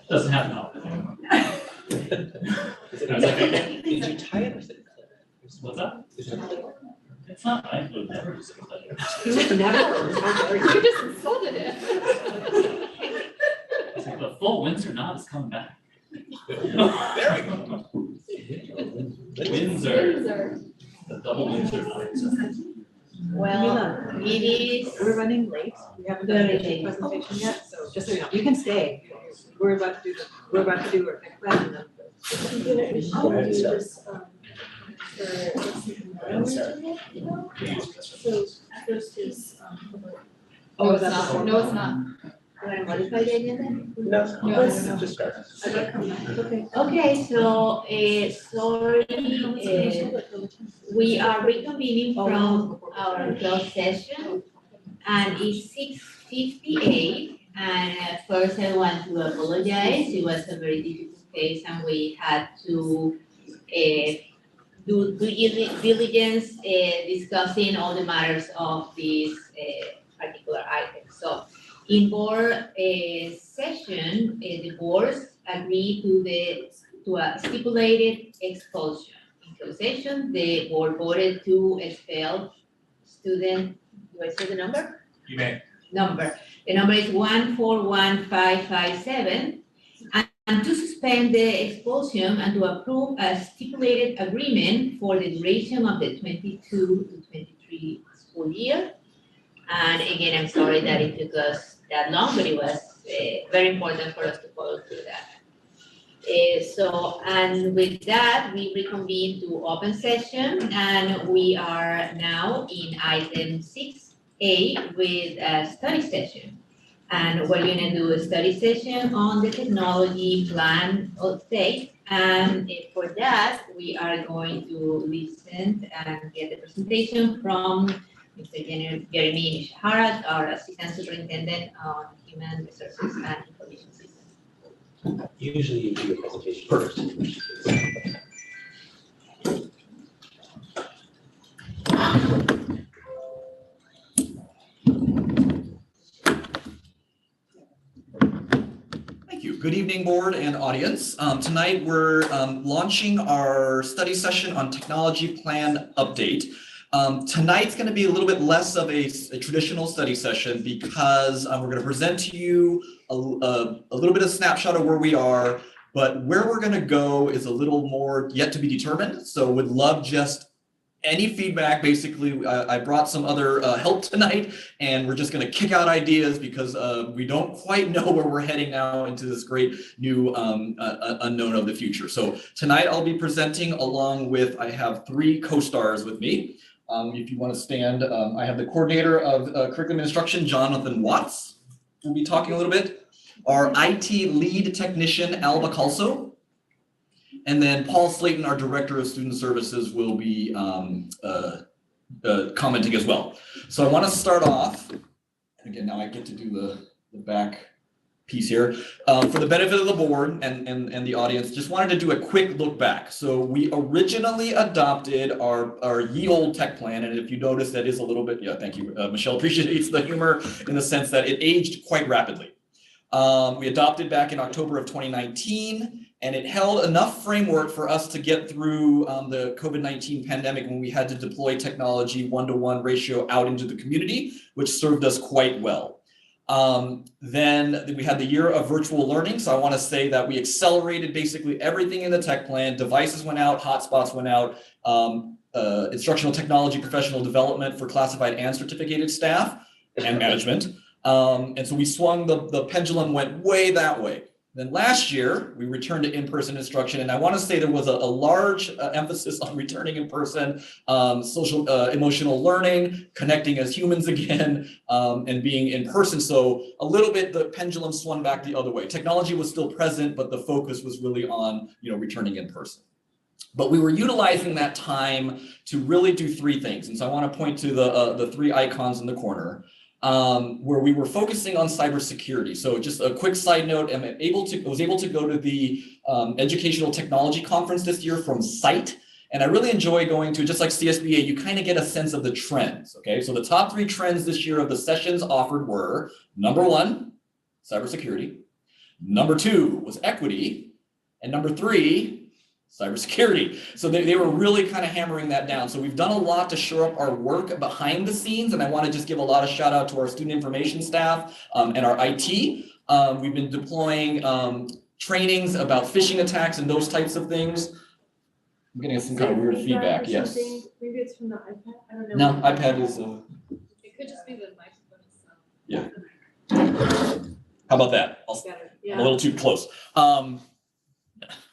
Doesn't happen often. Did you tie it or is it clear? What's that? Is it clear? It's not, I would never do something like that. You would never. You just insulted it. It's like the full Windsor knot is coming back. There we go. Windsor, the double Windsor knot. Well, it is. We're running late. We haven't done Very the late. presentation yet, so just so you know, you can stay. We're about to do our next plan and then. Go ahead and start. So first is, Oh, it's not. No, it's not. Want to modify the agenda? No, No, let's no, no. just start. I gotta come back. Okay. Okay, so, sorry, we are reconvening from our closed session, and it's 6:58. And first I want to apologize, it was a very difficult case and we had to do diligence discussing all the matters of this particular item. So in board session, the boards agreed to a stipulated expulsion. In closed session, the board voted to expel student, do I say the number? You may. The number is 141557, and to suspend the expulsion and to approve a stipulated agreement for the duration of the 22 to 23 school year. And again, I'm sorry that it took us that long, but it was very important for us to follow through that. And with that, we reconvene to open session, and we are now in item 6A with a study session. And we're gonna do a study session on the technology plan update. And for that, we are going to listen and get the presentation from Mr. Jeremy Shahara, our Assistant Superintendent on Human Resources and Information Systems. Usually you do your presentation first. Thank you. Good evening, board and audience. Tonight we're launching our study session on technology plan update. Tonight's going to be a little bit less of a traditional study session because we're going to present to you a little bit of snapshot of where we are, but where we're going to go is a little more yet to be determined. So would love just any feedback. Basically, I brought some other help tonight, and we're just going to kick out ideas because we don't quite know where we're heading now into this great new unknown of the future. So tonight I'll be presenting along with, I have 3 co-stars with me. If you want to stand, I have the coordinator of curriculum instruction, Jonathan Watts, will be talking a little bit. Our IT lead technician, Al Bacalso. And then Paul Slayton, our Director of Student Services, will be commenting as well. So I want to start off, and again, now I get to do the back piece here. For the benefit of the board and the audience, just wanted to do a quick look back. So we originally adopted our ye old tech plan, and if you notice, that is a little bit, yeah, thank you, Michelle appreciates the humor in the sense that it aged quite rapidly. We adopted back in October of 2019, and it held enough framework for us to get through the COVID-19 pandemic when we had to deploy technology 1-to-1 ratio out into the community, which served us quite well. Then we had the year of virtual learning. So I want to say that we accelerated basically everything in the tech plan. Devices went out, hotspots went out, instructional technology, professional development for classified and certificated staff and management. And so we swung the pendulum went way that way. Then last year, we returned to in-person instruction, and I want to say there was a large emphasis on returning in person, social, emotional learning, connecting as humans again, and being in person. So a little bit, the pendulum swung back the other way. Technology was still present, but the focus was really on, returning in person. But we were utilizing that time to really do 3 things. And so I want to point to the 3 icons in the corner. Where we were focusing on cybersecurity. So just a quick side note, I was able to go to the Educational Technology Conference this year from SITE, and I really enjoy going to, just like CSBA, you kind of get a sense of the trends, okay? So the top 3 trends this year of the sessions offered were, number 1, cybersecurity, Number 2 was equity. And number 3, cybersecurity. So they were really kind of hammering that down. So we've done a lot to shore up our work behind the scenes. And I want to just give a lot of shout out to our student information staff and our IT. We've been deploying trainings about phishing attacks and those types of things. I'm getting some kind of weird feedback, yes. Maybe it's from the iPad, I don't know. No, iPad is, It could just be the microphone itself. how about that? Better. I'm a Yeah. little too close.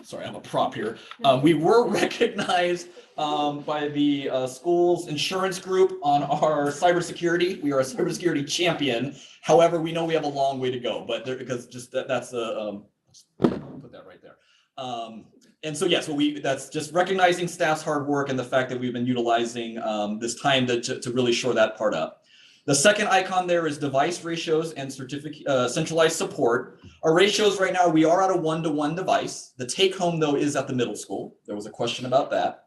Sorry, I have a prop here. We were recognized by the school's insurance group on our cybersecurity. We are a cybersecurity champion. However, we know we have a long way to go, but because just that's a, put that right there. And so, yes, that's just recognizing staff's hard work and the fact that we've been utilizing this time to really shore that part up. The second icon there is device ratios and centralized support. Our ratios right now, we are at a 1-to-1 device. The take home though is at the middle school. There was a question about that.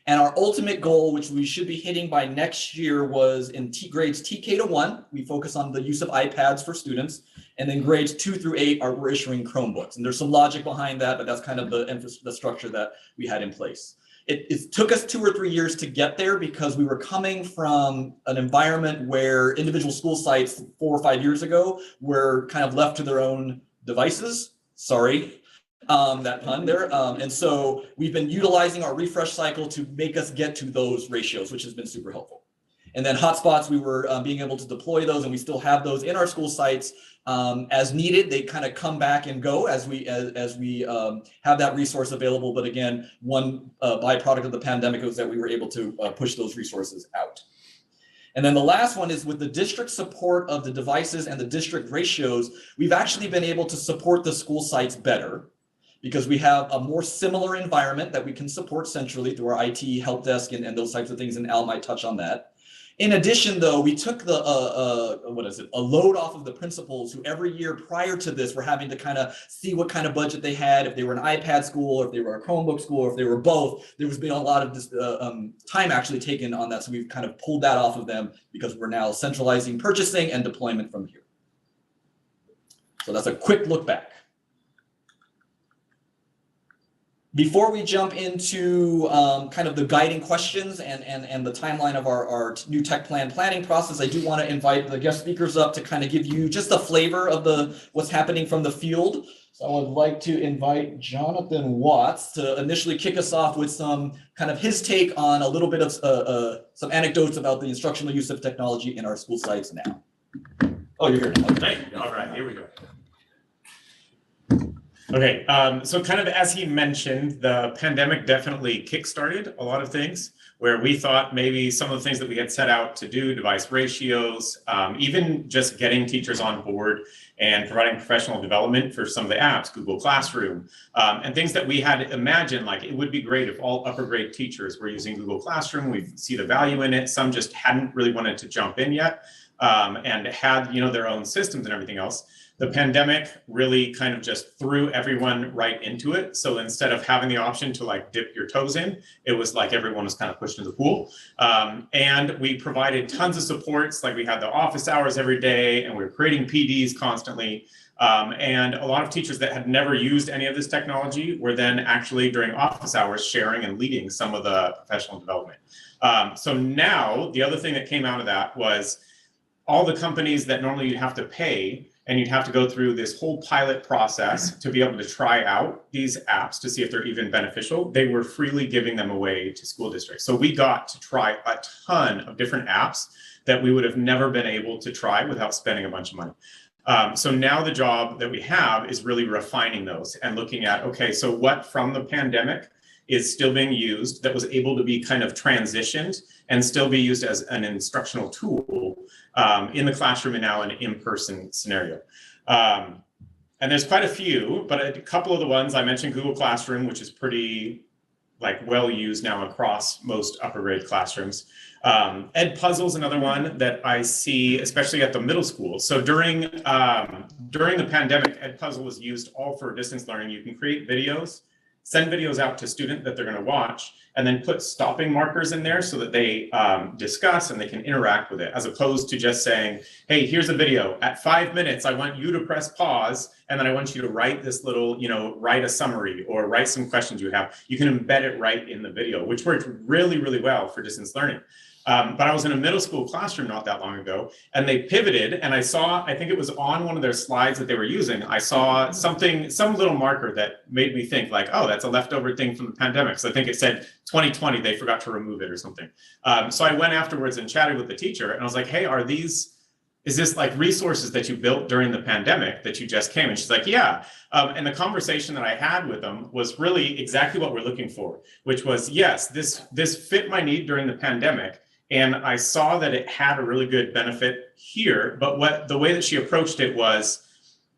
And our ultimate goal, which we should be hitting by next year, was in grades TK to 1. We focus on the use of iPads for students. And then grades 2 through 8 we're issuing Chromebooks. And there's some logic behind that, but that's kind of the structure that we had in place. It took us 2 or 3 years to get there because we were coming from an environment where individual school sites 4 or 5 years ago were kind of left to their own devices. Sorry, that pun there. And so we've been utilizing our refresh cycle to make us get to those ratios, which has been super helpful. And then hotspots, we were being able to deploy those, and we still have those in our school sites as needed. They kind of come back and go as we have that resource available. But again, one byproduct of the pandemic was that we were able to push those resources out. And then the last one is with the district support of the devices and the district ratios, we've actually been able to support the school sites better because we have a more similar environment that we can support centrally through our IT help desk and those types of things, and Al might touch on that. In addition, though, we took the a load off of the principals who every year prior to this were having to kind of see what kind of budget they had, if they were an iPad school, or if they were a Chromebook school, or if they were both. There was been a lot of this time actually taken on that, so we've kind of pulled that off of them because we're now centralizing purchasing and deployment from here. So that's a quick look back. Before we jump into kind of the guiding questions and the timeline of our new tech plan planning process, I do want to invite the guest speakers up to kind of give you just a flavor of what's happening from the field. So I would like to invite Jonathan Watts to initially kick us off with some kind of his take on a little bit of some anecdotes about the instructional use of technology in our school sites now. Oh, you're here now. Thank you. All right, here we go. Okay, so kind of as he mentioned, the pandemic definitely kickstarted a lot of things where we thought maybe some of the things that we had set out to do, device ratios, even just getting teachers on board and providing professional development for some of the apps, Google Classroom, and things that we had imagined, like it would be great if all upper grade teachers were using Google Classroom. We see the value in it. Some just hadn't really wanted to jump in yet and had, their own systems and everything else. The pandemic really kind of just threw everyone right into it. So instead of having the option to like dip your toes in, it was like everyone was kind of pushed into the pool. And we provided tons of supports, like we had the office hours every day and we were creating PDs constantly. And a lot of teachers that had never used any of this technology were then actually during office hours sharing and leading some of the professional development. So now the other thing that came out of that was all the companies that normally you'd have to pay and you'd have to go through this whole pilot process to be able to try out these apps to see if they're even beneficial. They were freely giving them away to school districts. So we got to try a ton of different apps that we would have never been able to try without spending a bunch of money. So now the job that we have is really refining those and looking at, okay, so what from the pandemic is still being used that was able to be kind of transitioned and still be used as an instructional tool in the classroom and now an in-person scenario. And there's quite a few, but a couple of the ones I mentioned, Google Classroom, which is pretty well used now across most upper grade classrooms. Edpuzzle is another one that I see, especially at the middle school. So during the pandemic, Edpuzzle was used all for distance learning. You can create videos, send videos out to students that they're going to watch, and then put stopping markers in there so that they discuss and they can interact with it, as opposed to just saying, hey, here's a video. At 5 minutes, I want you to press pause and then I want you to write this little, write a summary or write some questions you have. You can embed it right in the video, which worked really, really well for distance learning. But I was in a middle school classroom not that long ago, and they pivoted, and I think it was on one of their slides that they were using, I saw some little marker that made me think like, oh, that's a leftover thing from the pandemic. So I think it said 2020, they forgot to remove it or something. So I went afterwards and chatted with the teacher, and I was like, hey, is this like resources that you built during the pandemic that you just came? And she's like, yeah. And the conversation that I had with them was really exactly what we're looking for, which was, yes, this fit my need during the pandemic. And I saw that it had a really good benefit here, but the way that she approached it was,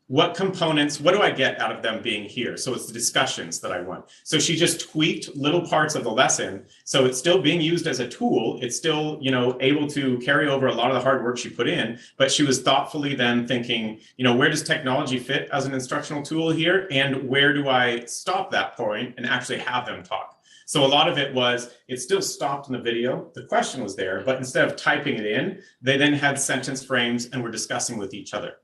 what components, what do I get out of them being here? So it's the discussions that I want. So she just tweaked little parts of the lesson. So it's still being used as a tool. It's still, able to carry over a lot of the hard work she put in, but she was thoughtfully then thinking, where does technology fit as an instructional tool here? And where do I stop that point and actually have them talk? So a lot of it was, it still stopped in the video. The question was there, but instead of typing it in, they then had sentence frames and were discussing with each other.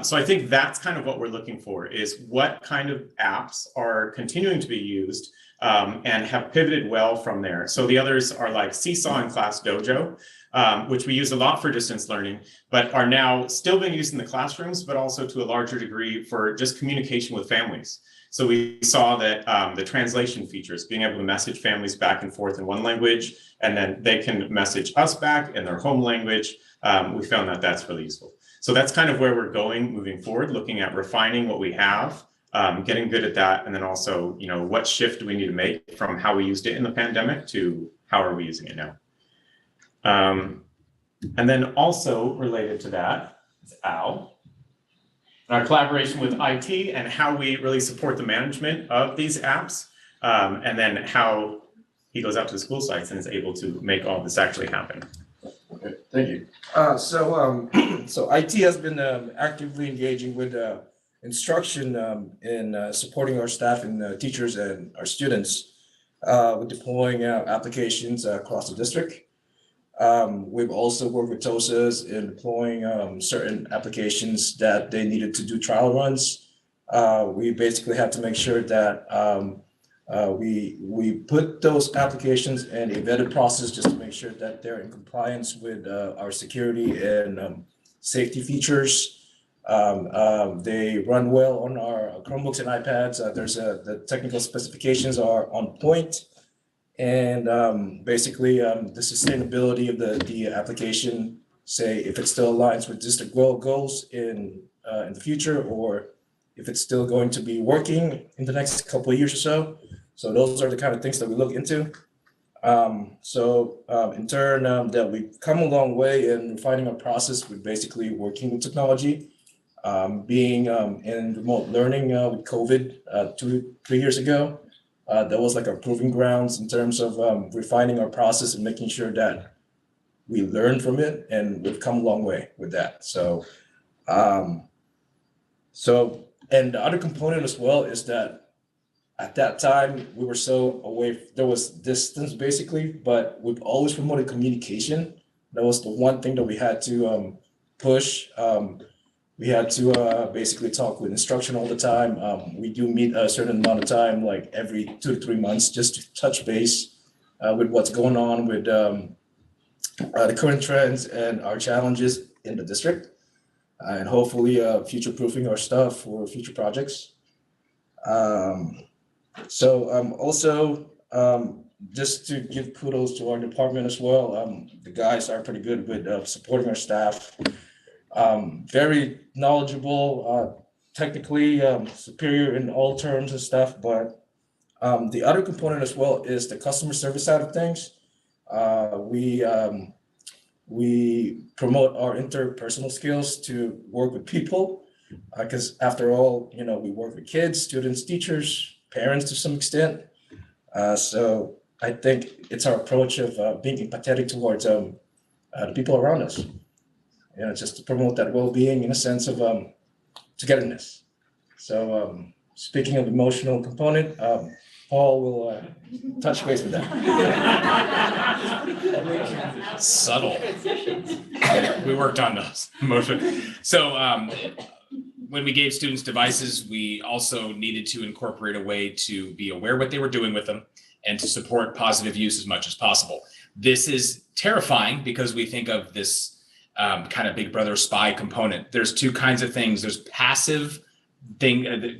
So I think that's kind of what we're looking for, is what kind of apps are continuing to be used and have pivoted well from there. So the others are like Seesaw and Class Dojo, which we use a lot for distance learning, but are now still being used in the classrooms, but also to a larger degree for just communication with families. So we saw that the translation features, being able to message families back and forth in one language, and then they can message us back in their home language. We found that that's really useful. So that's kind of where we're going moving forward, looking at refining what we have, getting good at that, and then also, what shift do we need to make from how we used it in the pandemic to how are we using it now? And then also related to that is Al. Our collaboration with IT and how we really support the management of these apps, and then how he goes out to the school sites and is able to make all this actually happen. Okay, thank you. So IT has been actively engaging with instruction in supporting our staff and teachers and our students with deploying applications across the district. We've also worked with TOSAs in deploying certain applications that they needed to do trial runs. We basically had to make sure that we put those applications in a vetted process just to make sure that they're in compliance with our security and safety features. They run well on our Chromebooks and iPads. The technical specifications are on point. And basically the sustainability of the application, say if it still aligns with district goals in the future, or if it's still going to be working in the next couple of years or so. So those are the kind of things that we look into. In turn, that we've come a long way in refining our process with basically working with technology, being in remote learning with COVID 2-3 years ago. That was like our proving grounds in terms of refining our process and making sure that we learn from it, and we've come a long way with that. And the other component as well is that at that time we were so away, there was distance basically, but we've always promoted communication. That was the one thing that we had to push. We had to basically talk with instruction all the time. We do meet a certain amount of time, like every 2 to 3 months, just to touch base with what's going on with the current trends and our challenges in the district, and hopefully future-proofing our stuff for future projects. Just to give kudos to our department as well, the guys are pretty good with supporting our staff. Very knowledgeable, technically superior in all terms and stuff, but the other component as well is the customer service side of things. We promote our interpersonal skills to work with people, because after all, we work with kids, students, teachers, parents to some extent. So I think it's our approach of being empathetic towards the people around us. Just to promote that well-being in a sense of togetherness. So speaking of emotional component, Paul will touch base with that. Subtle. We worked on those emotion. So when we gave students devices, we also needed to incorporate a way to be aware what they were doing with them and to support positive use as much as possible. This is terrifying because we think of this kind of big brother spy component. There's two kinds of things. There's passive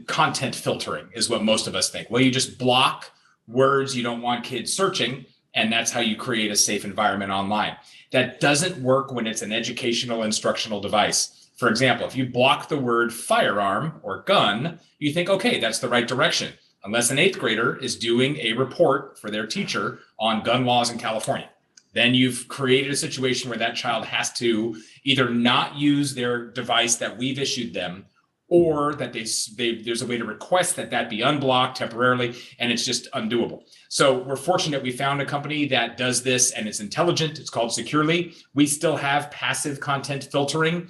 content filtering is what most of us think. Well, you just block words you don't want kids searching, and that's how you create a safe environment online. That doesn't work when it's an educational instructional device. For example, if you block the word firearm or gun, you think, okay, that's the right direction. Unless an 8th grader is doing a report for their teacher on gun laws in California. Then you've created a situation where that child has to either not use their device that we've issued them, or that there's a way to request that be unblocked temporarily, and it's just undoable. So we're fortunate we found a company that does this, and it's intelligent. It's called Securely. We still have passive content filtering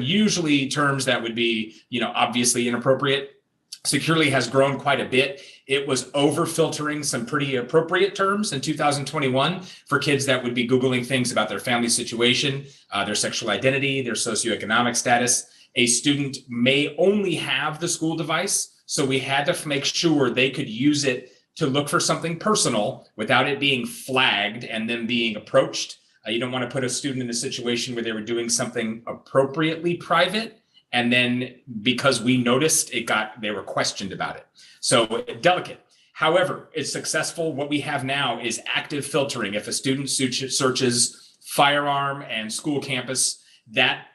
usually terms that would be, obviously inappropriate. Securely has grown quite a bit. It was over filtering some pretty appropriate terms in 2021 for kids that would be Googling things about their family situation, their sexual identity, their socioeconomic status. A student may only have the school device, so we had to make sure they could use it to look for something personal without it being flagged and then being approached. You don't want to put a student in a situation where they were doing something appropriately private, and then because we noticed they were questioned about it. So delicate. However, it's successful. What we have now is active filtering. If a student searches firearm and school campus, that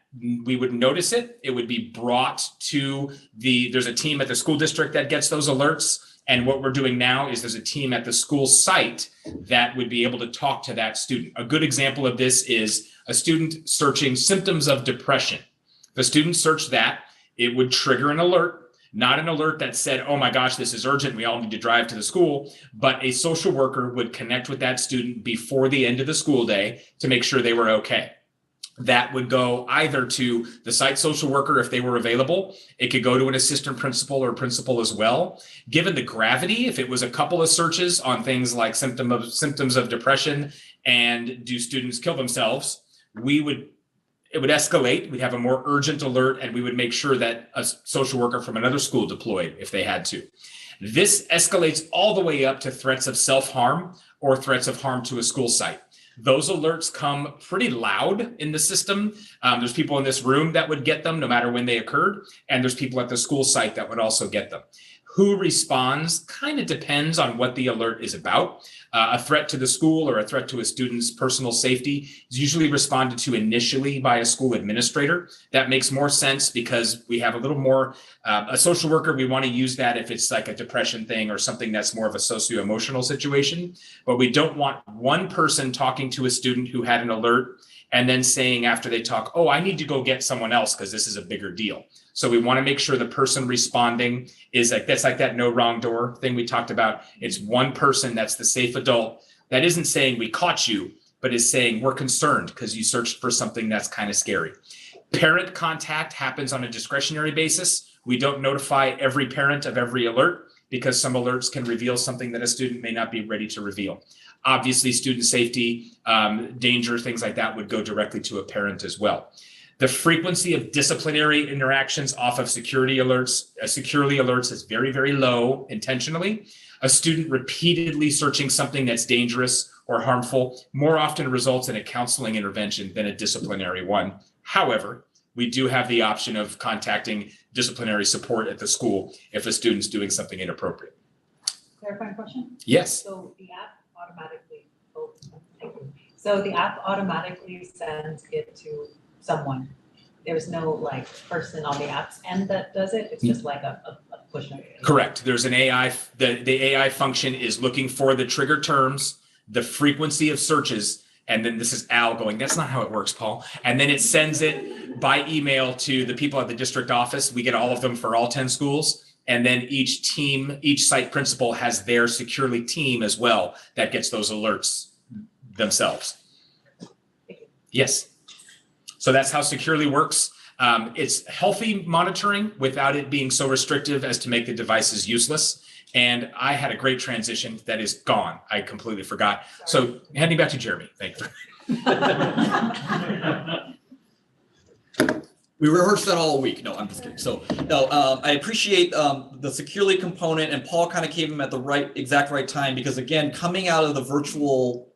we would notice it. It would be brought to there's a team at the school district that gets those alerts. And what we're doing now is there's a team at the school site that would be able to talk to that student. A good example of this is a student searching symptoms of depression. If a student searched that, it would trigger an alert, not an alert that said, oh my gosh, this is urgent, we all need to drive to the school, but a social worker would connect with that student before the end of the school day to make sure they were okay. That would go either to the site social worker if they were available. It could go to an assistant principal or principal as well. Given the gravity, if it was a couple of searches on things like symptoms of depression and do students kill themselves, it would escalate. We'd have a more urgent alert, and we would make sure that a social worker from another school deployed if they had to. This escalates all the way up to threats of self-harm or threats of harm to a school site. Those alerts come pretty loud in the system. There's people in this room that would get them no matter when they occurred, and there's people at the school site that would also get them. Who responds kind of depends on what the alert is about. A threat to the school or a threat to a student's personal safety is usually responded to initially by a school administrator. That makes more sense because we have a little more, a social worker, we want to use that if it's like a depression thing or something that's more of a socio-emotional situation. But we don't want one person talking to a student who had an alert and then saying after they talk, oh, I need to go get someone else because this is a bigger deal. So we want to make sure the person responding is that's like that no wrong door thing we talked about. It's one person that's the safe adult that isn't saying we caught you, but is saying we're concerned because you searched for something that's kind of scary. Parent contact happens on a discretionary basis. We don't notify every parent of every alert because some alerts can reveal something that a student may not be ready to reveal. Obviously, student safety, danger, things like that would go directly to a parent as well. The frequency of disciplinary interactions off of securely alerts is very, very low intentionally. A student repeatedly searching something that's dangerous or harmful more often results in a counseling intervention than a disciplinary one. However, we do have the option of contacting disciplinary support at the school if a student's doing something inappropriate. Clarifying question? Yes. So the app automatically sends it to someone. There's no person on the app's end that does it. It's just like a push notification. Correct. There's an AI, the AI function is looking for the trigger terms, the frequency of searches, and then this is Al going, that's not how it works, Paul. And then it sends it by email to the people at the district office. We get all of them for all 10 schools. And then each site principal has their Securely team as well that gets those alerts themselves. Yes. So that's how Securely works. It's healthy monitoring without it being so restrictive as to make the devices useless. And I had a great transition that is gone. I completely forgot. Sorry. So handing back to Jeremy. Thank you. We rehearsed that all week. No, I'm just kidding. So no, I appreciate the securely component, and Paul kind of came in at the exact right time, because again, coming out of the virtual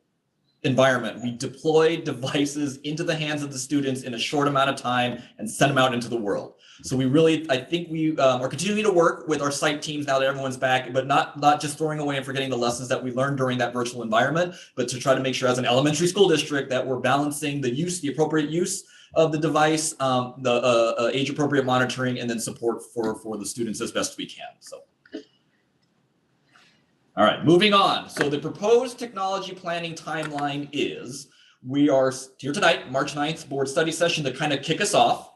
environment, we deployed devices into the hands of the students in a short amount of time and sent them out into the world. So we really, I think we are continuing to work with our site teams now that everyone's back, but not just throwing away and forgetting the lessons that we learned during that virtual environment, but to try to make sure as an elementary school district that we're balancing the appropriate use of the device, the age appropriate monitoring, and then support for the students as best we can. So. All right, moving on. So the proposed technology planning timeline is, we are here tonight, March 9th, board study session to kind of kick us off.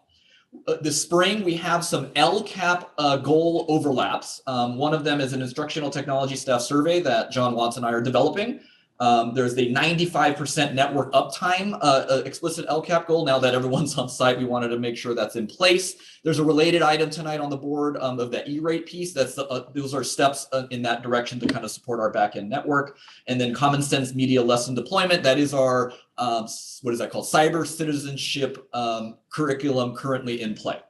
This spring, we have some LCAP goal overlaps. One of them is an instructional technology staff survey that John Watts and I are developing. There's the 95% network uptime explicit LCAP goal. Now that everyone's on site, we wanted to make sure that's in place. There's a related item tonight on the board of the E-rate piece. That's those are steps in that direction to kind of support our backend network. And then common sense media lesson deployment. That is our, what is that called? Cyber citizenship curriculum currently in play.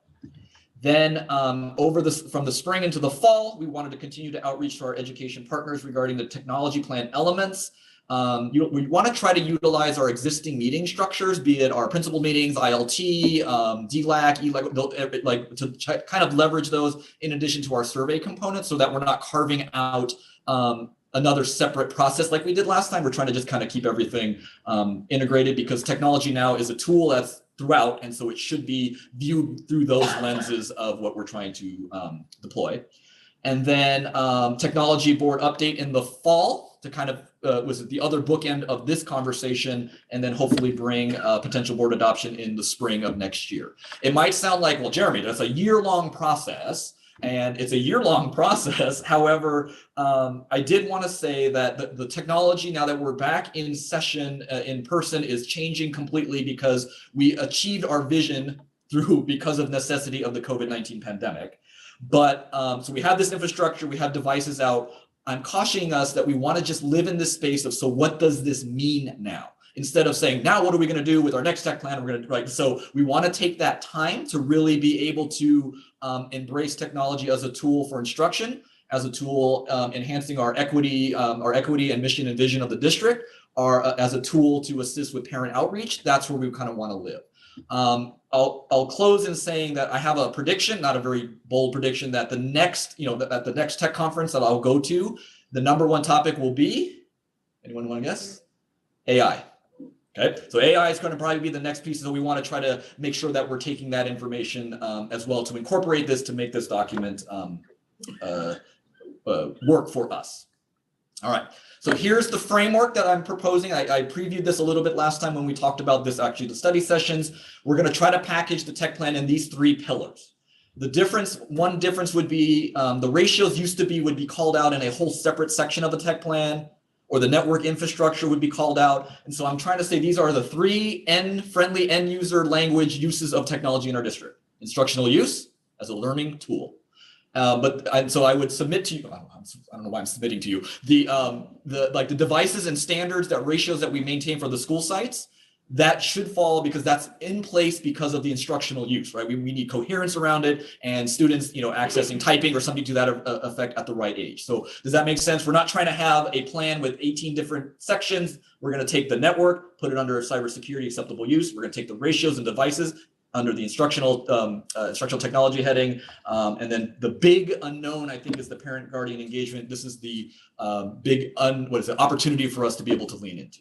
Then from the spring into the fall, we wanted to continue to outreach to our education partners regarding the technology plan elements. We want to try to utilize our existing meeting structures, be it our principal meetings, ILT, DLAC, like to kind of leverage those in addition to our survey components, so that we're not carving out another separate process like we did last time. We're trying to just kind of keep everything integrated, because technology now is a tool that's throughout, and so it should be viewed through those lenses of what we're trying to deploy. And then technology board update in the fall to kind of was the other bookend of this conversation, and then hopefully bring potential board adoption in the spring of next year. It might sound like, well, Jeremy, that's a year-long process, and it's a year-long process. However, I did want to say that the technology, now that we're back in session in person, is changing completely, because we achieved our vision because of necessity of the COVID-19 pandemic. But so we have this infrastructure, we have devices out. I'm cautioning us that we want to just live in this space of, so what does this mean now? Instead of saying, now what are we going to do with our next tech plan? We're going to, right? So we want to take that time to really be able to embrace technology as a tool for instruction, as a tool enhancing our equity and mission and vision of the district, or as a tool to assist with parent outreach. That's where we kind of want to live. I'll close in saying that I have a prediction, not a very bold prediction, that the next, at the next tech conference that I'll go to, the #1 topic will be, anyone want to guess? AI. Okay, so AI is going to probably be the next piece, so we want to try to make sure that we're taking that information as well to incorporate this, to make this document work for us. All right, so here's the framework that I'm proposing. I previewed this a little bit last time when we talked about this, actually, the study sessions. We're going to try to package the tech plan in these 3 pillars. One difference would be the ratios would be called out in a whole separate section of the tech plan, or the network infrastructure would be called out. And so I'm trying to say these are the 3 friendly end user language uses of technology in our district. Instructional use as a learning tool. So I would submit to you, I don't know why I'm submitting to you, the devices and standards, that ratios that we maintain for the school sites, that should fall, because that's in place because of the instructional use, right? We need coherence around it, and students, accessing typing or something to that effect at the right age. So does that make sense? We're not trying to have a plan with 18 different sections. We're going to take the network, put it under cybersecurity acceptable use. We're going to take the ratios and devices under the instructional technology heading. And then the big unknown, I think, is the parent guardian engagement. This is the big opportunity for us to be able to lean into.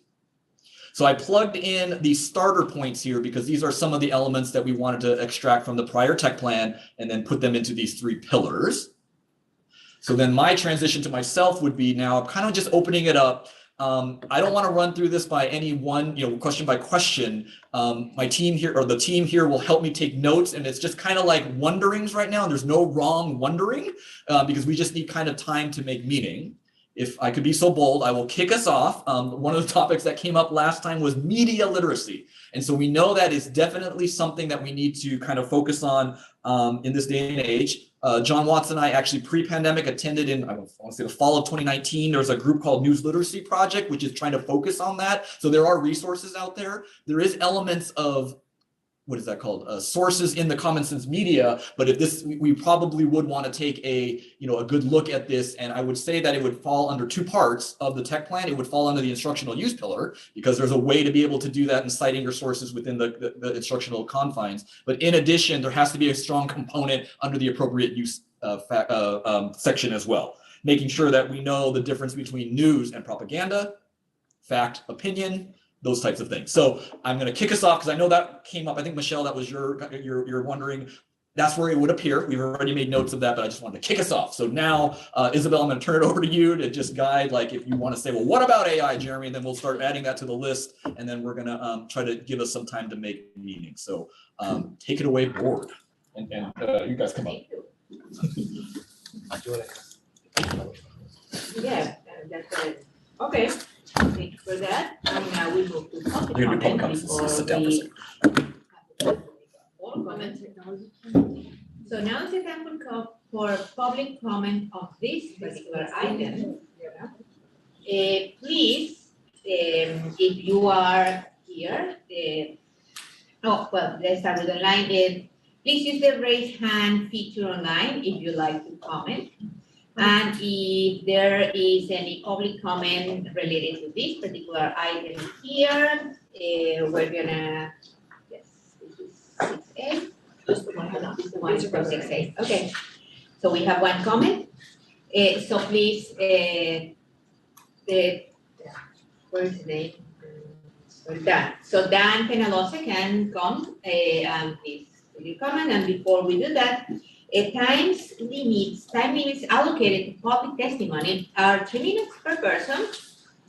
So I plugged in the starter points here, because these are some of the elements that we wanted to extract from the prior tech plan and then put them into these 3 pillars. So then my transition to myself would be, now I'm kind of just opening it up. I don't want to run through this by any one, question by question. My team here, or the team here, will help me take notes, and it's just kind of like wonderings right now. There's no wrong wondering, because we just need kind of time to make meaning. If I could be so bold, I will kick us off. One of the topics that came up last time was media literacy. And so we know that is definitely something that we need to kind of focus on in this day and age. John Watts and I actually pre-pandemic attended in, I want to say, the fall of 2019. There's a group called News Literacy Project, which is trying to focus on that. So there are resources out there. There is elements of what is that called? Sources in the Common Sense media. But if this, we probably would want to take a good look at this. And I would say that it would fall under two parts of the tech plan. It would fall under the instructional use pillar, because there's a way to be able to do that in citing your sources within the instructional confines. But in addition, there has to be a strong component under the appropriate use section as well, making sure that we know the difference between news and propaganda, fact, opinion, those types of things. So I'm going to kick us off because I know that came up. I think, Michelle, that was you're wondering. That's where it would appear. We've already made notes of that, but I just wanted to kick us off. So now, Isabel, I'm going to turn it over to you to just guide, like, if you want to say, well, what about AI, Jeremy? And then we'll start adding that to the list, and then we're going to try to give us some time to make meetings. So take it away, board, and you guys come up. Yeah, that's it. Okay, thank you for that. And now we move to public You're gonna do public comment comments. before Sit down for a we- second. All comments. So now is the time for public comment of this particular item. Please, if you are here, let's start with online. Please use the raise hand feature online if you'd like to comment. And if there is any public comment related to this particular item here, we're gonna, yes, this is 6A. Just the one, no, this is the one from 6A. Okay, so we have one comment. So please, where's the name? Dan. So Dan Penalosa can come and please do your comment. And before we do that, time limits allocated to public testimony are 3 minutes per person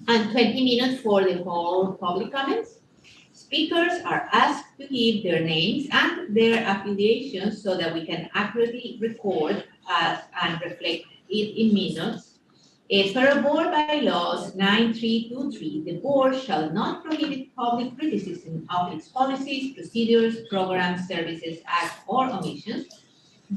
and 20 minutes for the whole public comments. Speakers are asked to give their names and their affiliations so that we can accurately record and reflect it in minutes. Per board bylaws 9323, the board shall not prohibit public criticism of its policies, procedures, programs, services, acts, or omissions.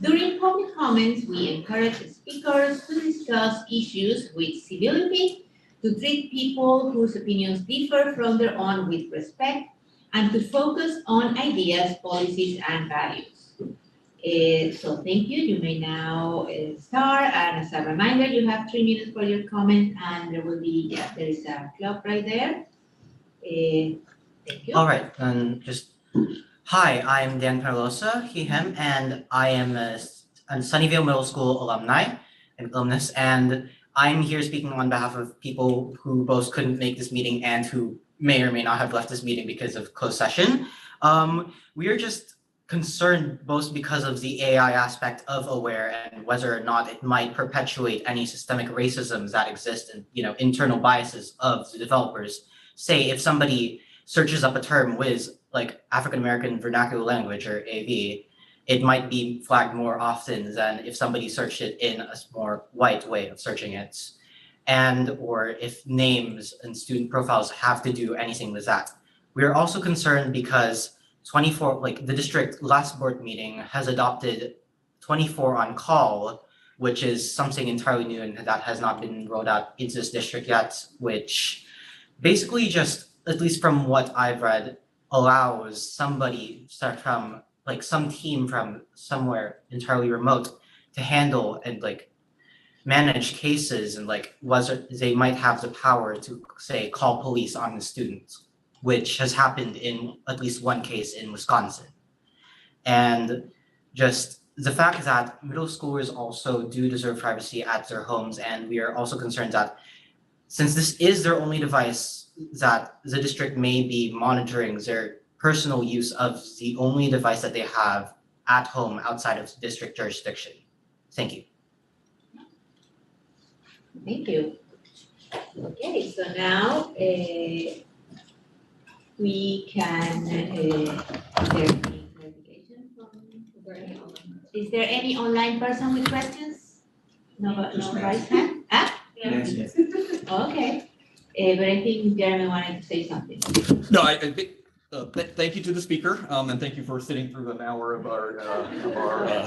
During public comments, we encourage speakers to discuss issues with civility, to treat people whose opinions differ from their own with respect, and to focus on ideas, policies, and values. So thank you. You may now start. And as a reminder, you have 3 minutes for your comment, and there will be, there is a clock right there. Thank you. All right, hi, I'm Dan Carlosa, he, him, and I am a Sunnyvale Middle School alumni and alumnus, and I'm here speaking on behalf of people who both couldn't make this meeting and who may or may not have left this meeting because of closed session. We are just concerned both because of the AI aspect of AWARE and whether or not it might perpetuate any systemic racisms that exist and internal biases of the developers. Say if somebody searches up a term with like African American vernacular language or AV, it might be flagged more often than if somebody searched it in a more white way of searching it. And or if names and student profiles have to do anything with that. We are also concerned because the district last board meeting has adopted 24 on call, which is something entirely new and that has not been rolled out into this district yet, which basically just, at least from what I've read, allows somebody from some team from somewhere entirely remote to handle and manage cases and whether they might have the power to say call police on the students, which has happened in at least one case in Wisconsin. And just the fact that middle schoolers also do deserve privacy at their homes, and we are also concerned that since this is their only device, that the district may be monitoring their personal use of the only device that they have at home outside of district jurisdiction. Thank you. Thank you. Okay, so now we can, is there any online person with questions? No raised hand? Okay, but I think Jeremy wanted to say something. No, I think Thank you to the speaker, and thank you for sitting through an hour of our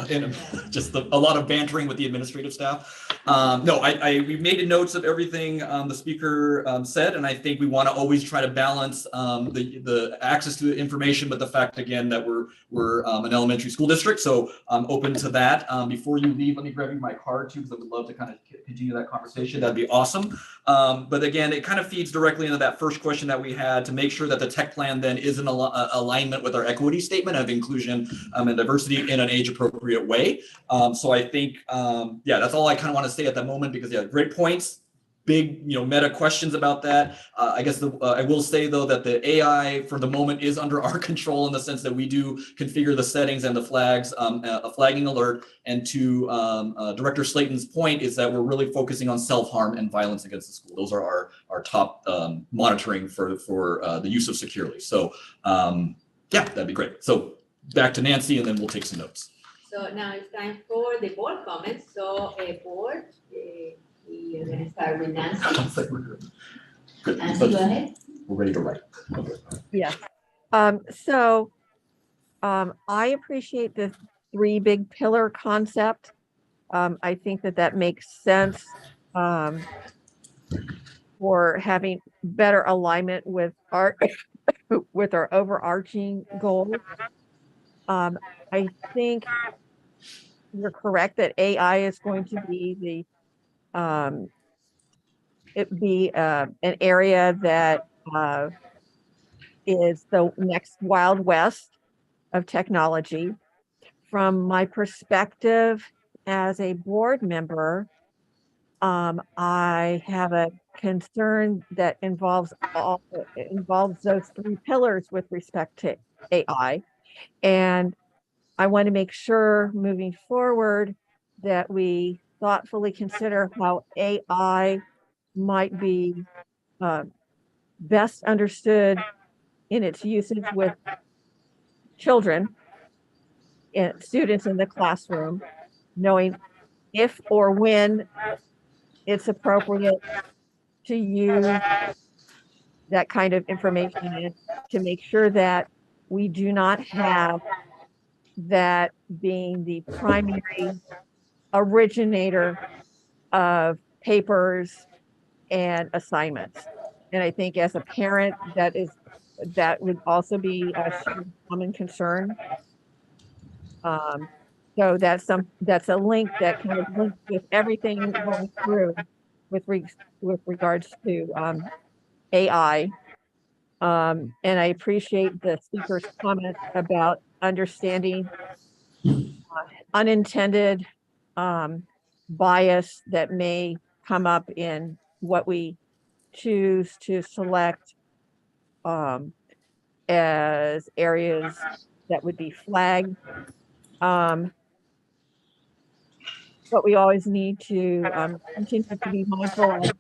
and just a lot of bantering with the administrative staff. No, we made notes of everything the speaker said, and I think we want to always try to balance the access to the information, but the fact again that we're an elementary school district, so I'm open to that. Before you leave, let me grab you my card too, because I would love to kind of continue that conversation. That'd be awesome. But again, it kind of feeds directly into that first question that we had to make sure that the tech plan then is in alignment with our equity statement of inclusion and diversity in an age-appropriate way. So I think, yeah, that's all I kind of want to say at the moment, because yeah, great points, big, meta questions about that. I guess I will say though that the AI for the moment is under our control in the sense that we do configure the settings and the flags, a flagging alert. And to Director Slayton's point is that we're really focusing on self-harm and violence against the school. Those are our top monitoring for the use of Securely. So yeah, that'd be great. So back to Nancy, and then we'll take some notes. So now it's time for the board comments. So board, we are going to start with Nancy. Good. Nancy, go ahead. We're ready to write. Okay. Yeah. I appreciate the 3 big pillar concept. I think that makes sense for having better alignment with our overarching goals. I think you're correct that AI is going to be an area that is the next Wild West of technology. From my perspective as a board member, I have a concern that involves those 3 pillars with respect to AI. And I want to make sure moving forward that we thoughtfully consider how AI might be best understood in its usage with children and students in the classroom, knowing if or when it's appropriate to use that kind of information, and to make sure that we do not have that being the primary originator of papers and assignments. And I think as a parent, that would also be a common concern. So that's a link that kind of links with everything going through with regards to AI. And I appreciate the speaker's comment about understanding unintended bias that may come up in what we choose to select as areas that would be flagged. But we always need to continue to be mindful of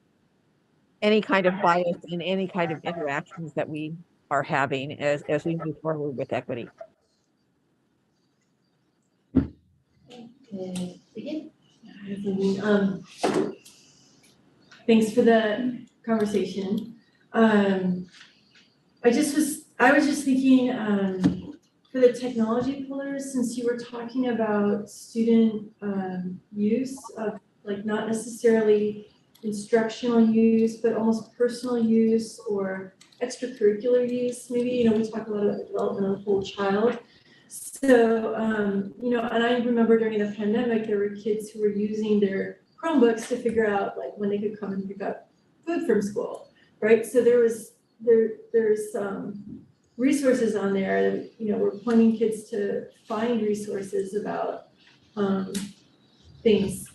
any kind of bias in any kind of interactions that we are having as we move forward with equity. Thanks for the conversation. I was just thinking for the technology pillars, since you were talking about student use of like not necessarily instructional use, but almost personal use or extracurricular use. Maybe, we talk a lot about the development of the whole child. So, and I remember during the pandemic, there were kids who were using their Chromebooks to figure out like when they could come and pick up food from school, right? So there's resources on there that, we're pointing kids to find resources about things.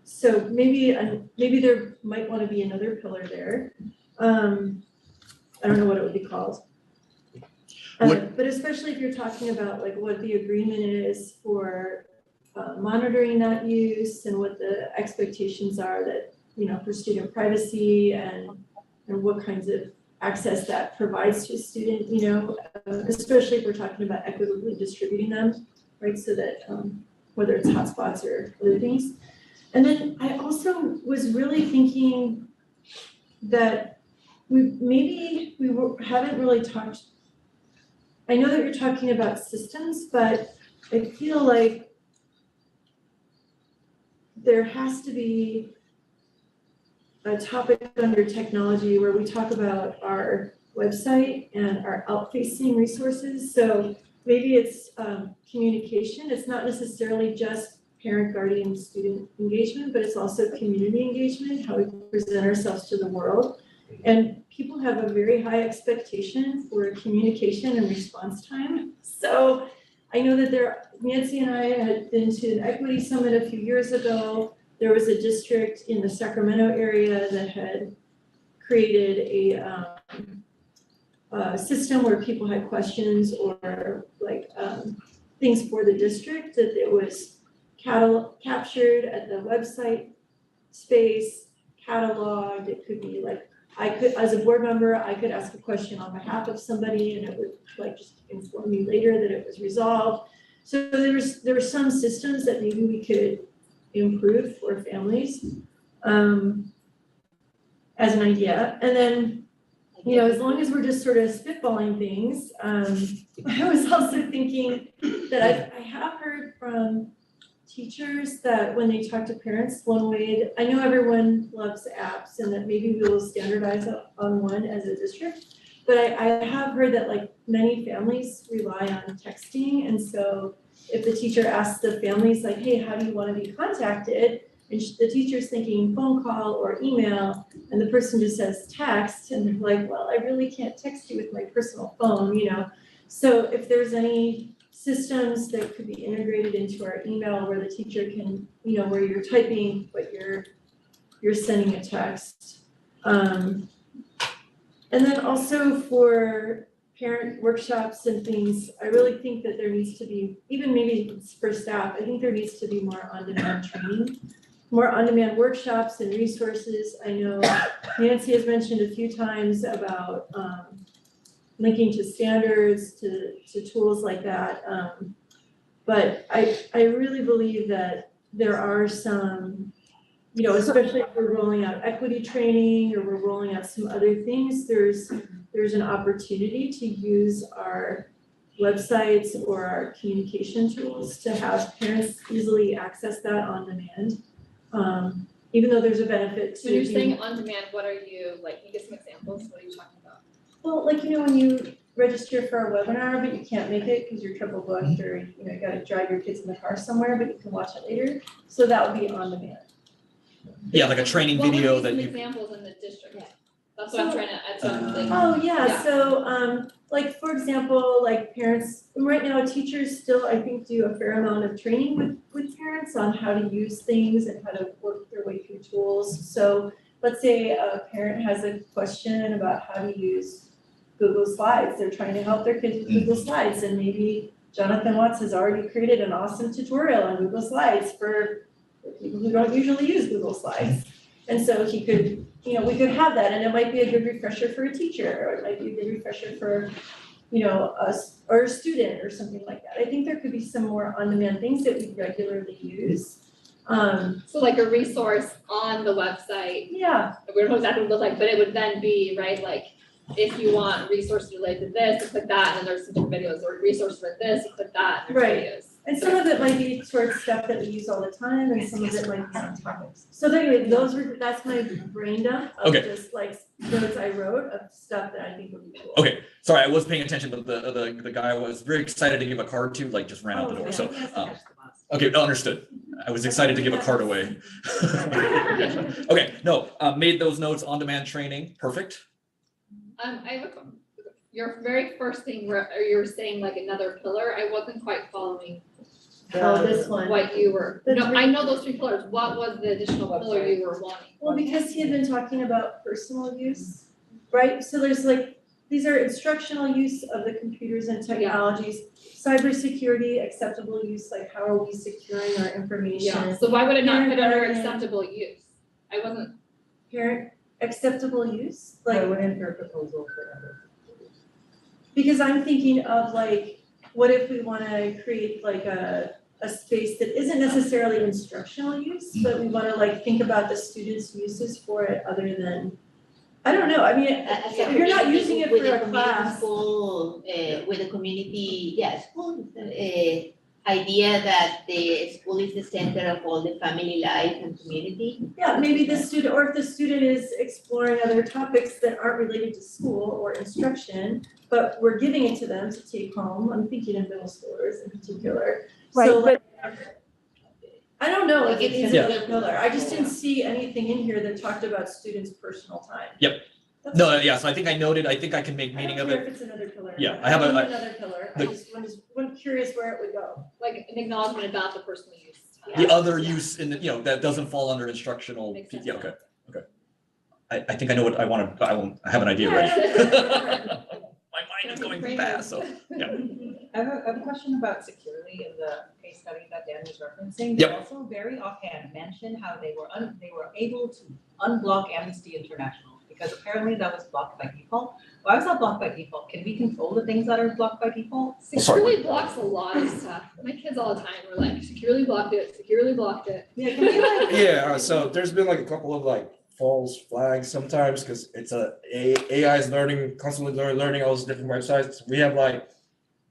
So maybe there might want to be another pillar there. I don't know what it would be called. But especially if you're talking about like what the agreement is for monitoring that use and what the expectations are that, for student privacy and what kinds of access that provides to a student, especially if we're talking about equitably distributing them, right? So that whether it's hotspots or other things. And then I also was really thinking that haven't really talked I know that you're talking about systems, but I feel like there has to be a topic under technology where we talk about our website and our out-facing resources. So maybe it's communication. It's not necessarily just parent, guardian, student engagement, but it's also community engagement, how we present ourselves to the world. And people have a very high expectation for communication and response time. So I know that Nancy and I had been to an equity summit a few years ago. There was a district in the Sacramento area that had created a system where people had questions or like things for the district, that it was captured at the website space, cataloged. It could be like, I could, as a board member, I could ask a question on behalf of somebody and it would like just inform me later that it was resolved. So there were some systems that maybe we could improve for families as an idea. And then, you know, as long as we're just sort of spitballing things, I was also thinking that I have heard from teachers that when they talk to parents, one way, I know everyone loves apps and that maybe we will standardize on one as a district, but I have heard that like many families rely on texting. And so if the teacher asks the families like, hey, how do you want to be contacted? And the teacher's thinking phone call or email, and the person just says text, and they're like, well, I really can't text you with my personal phone, you know? So if there's any systems that could be integrated into our email where the teacher can, you know, where you're typing, but you're sending a text. And then also for parent workshops and things, I really think that there needs to be, even maybe for staff, I think there needs to be more on-demand training, more on-demand workshops and resources. I know Nancy has mentioned a few times about linking to standards, to tools like that. But I really believe that there are some, you know, especially if we're rolling out equity training or we're rolling out some other things, there's an opportunity to use our websites or our communication tools to have parents easily access that on demand. Even though there's a benefit to. When you're saying on demand, what are you, like, can you give some examples? What are you talking about? Well, like, you know, when you register for a webinar, but you can't make it because you're triple booked or, you know, you gotta drive your kids in the car somewhere, but you can watch it later. So that would be on demand. Yeah, like a training video that What would be you. some examples in the district? That's what I'm trying to, that's what I'm thinking. Oh, yeah, Yeah. so, like, for example, like parents, right now, teachers still, I think, do a fair amount of training with parents on how to use things and how to work their way through tools. So let's say a parent has a question about how to use Google Slides. They're trying to help their kids with Google Slides, and maybe Jonathan Watts has already created an awesome tutorial on Google Slides for people who don't usually use Google Slides. And so he could, you know, we could have that, and it might be a good refresher for a teacher, or it might be a good refresher for, you know, us or a student or something like that. I think there could be some more on-demand things that we regularly use. So like a resource on the website. Yeah. We don't know exactly what it looks like, but it would then be, right, like, if you want resources related to this, you click that, and then there's some different videos, or resources for this, you click that, and there's Right. videos. And some of it might be towards stuff that we use all the time, and some of it might be on topics. So anyway, that's my brain dump of Okay. just like notes I wrote of stuff that I think would be cool. Okay, sorry, I was paying attention, but the guy was very excited to give a card to, like, just ran out the door, so, okay, understood. I was excited to give a card away. Okay, no, made those notes, on-demand training, perfect. I have your very first thing where you were saying like another pillar, I wasn't quite following Oh, this one. what you were, The no, three- I know those three pillars, what was the additional pillar you were wanting? Well, because he had been talking about personal use, right? So there's like, these are instructional use of the computers and technologies, cybersecurity, acceptable use, like how are we securing our information? Yeah, so why would it not fit under Parent- acceptable use? I wasn't, Parent, acceptable use, like. I wouldn't for a proposal for other. Because I'm thinking of like, what if we wanna create like a space that isn't necessarily instructional use, but we wanna like think about the students' uses for it other than I don't know, I mean, As a if you're not community using it with for the a community class. School, with the community, school, idea that the school is the center of all the family life and community. Yeah, maybe the student, or if the student is exploring other topics that aren't related to school or instruction, but we're giving it to them to take home, I'm thinking of middle schoolers in particular. Right, So but I don't know if it needs Yeah. another pillar, I just didn't see anything in here that talked about students' personal time. Yep. That's No, all. yeah, so I think I noted, I think I can make meaning I of don't care it. if it's another pillar. Yeah, but I have don't a- need another pillar, I the- just was curious where it would go. Like an acknowledgement about the personal use. The other use in the, that doesn't fall under instructional, Makes sense. yeah, okay. I think I know what I wanna, I have an idea Yeah, already. My mind is going too fast, so, yeah. I have a question about securely in the case study that Dan was referencing. Yep. They also very offhand mentioned how they were able to unblock Amnesty International because apparently that was blocked by default. Why was that blocked by default? Can we control the things that are blocked by default? Securely blocks a lot of stuff. My kids all the time were like, securely blocked it, securely blocked it. Yeah, can we like, Yeah, so there's been like a couple of like false flags sometimes because it's AI is learning, constantly learning all those different websites. We have like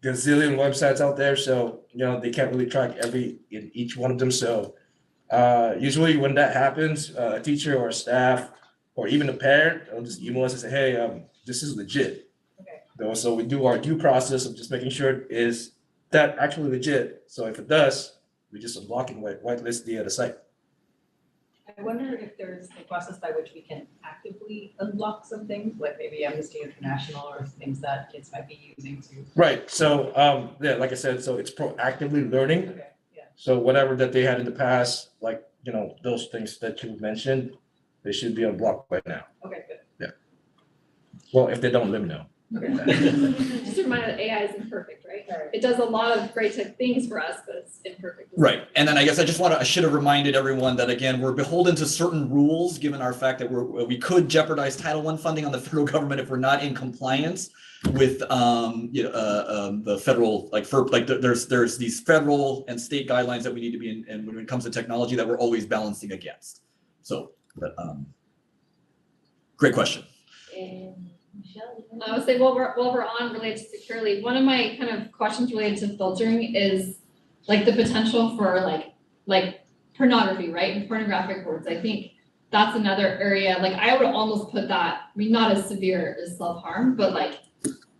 gazillion websites out there, so they can't really track each one of them. So usually when that happens, a teacher or a staff or even a parent will just email us and say, hey, this is legit. Okay. So we do our due process of just making sure is that actually legit. So if it does, we just unblock and whitelist the site. I wonder if there's a process by which we can actively unblock some things, like maybe Amnesty International or things that kids might be using to. Right, so, like I said, so it's proactively learning. Okay, yeah. So whatever that they had in the past, like, those things that you mentioned, they should be unblocked by now. Okay, good. Well, if they don't live now. Just a reminder that AI is imperfect, right? It does a lot of great things for us, but it's imperfect. Right, and then I guess I should have reminded everyone that again, we're beholden to certain rules, given our fact that we could jeopardize Title I funding on the federal government if we're not in compliance with the federal, there's these federal and state guidelines that we need to be in, and when it comes to technology that we're always balancing against. So, but great question. Michelle? I would say while we're on related to securely, one of my kind of questions related to filtering is like the potential for like pornography, right? And pornographic words. I think that's another area, like I would almost put that, I mean, not as severe as self-harm, but like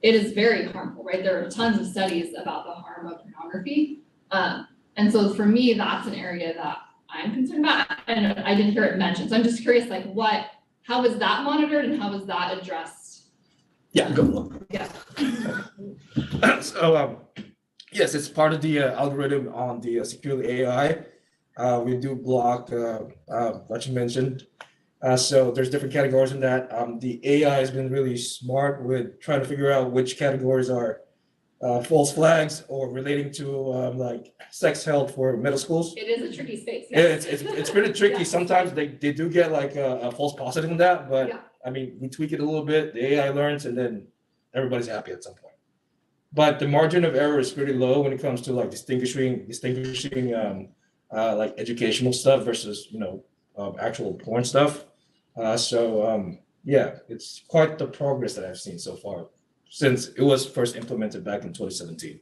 it is very harmful, right? There are tons of studies about the harm of pornography. And so for me, that's an area that I'm concerned about, and I didn't hear it mentioned. So I'm just curious, like how is that monitored and how is that addressed? Yeah, go. Yeah. So, yes, it's part of the algorithm on the Securely AI. We do block, like you mentioned. So there's different categories in that. The AI has been really smart with trying to figure out which categories are false flags or relating to like sex help for middle schools. It is a tricky space. Yeah, it's pretty tricky. Yeah. Sometimes they do get like a false positive in that, but Yeah. I mean, we tweak it a little bit, the AI learns, and then everybody's happy at some point. But the margin of error is pretty low when it comes to like distinguishing like educational stuff versus actual porn stuff. Yeah, it's quite the progress that I've seen so far since it was first implemented back in 2017.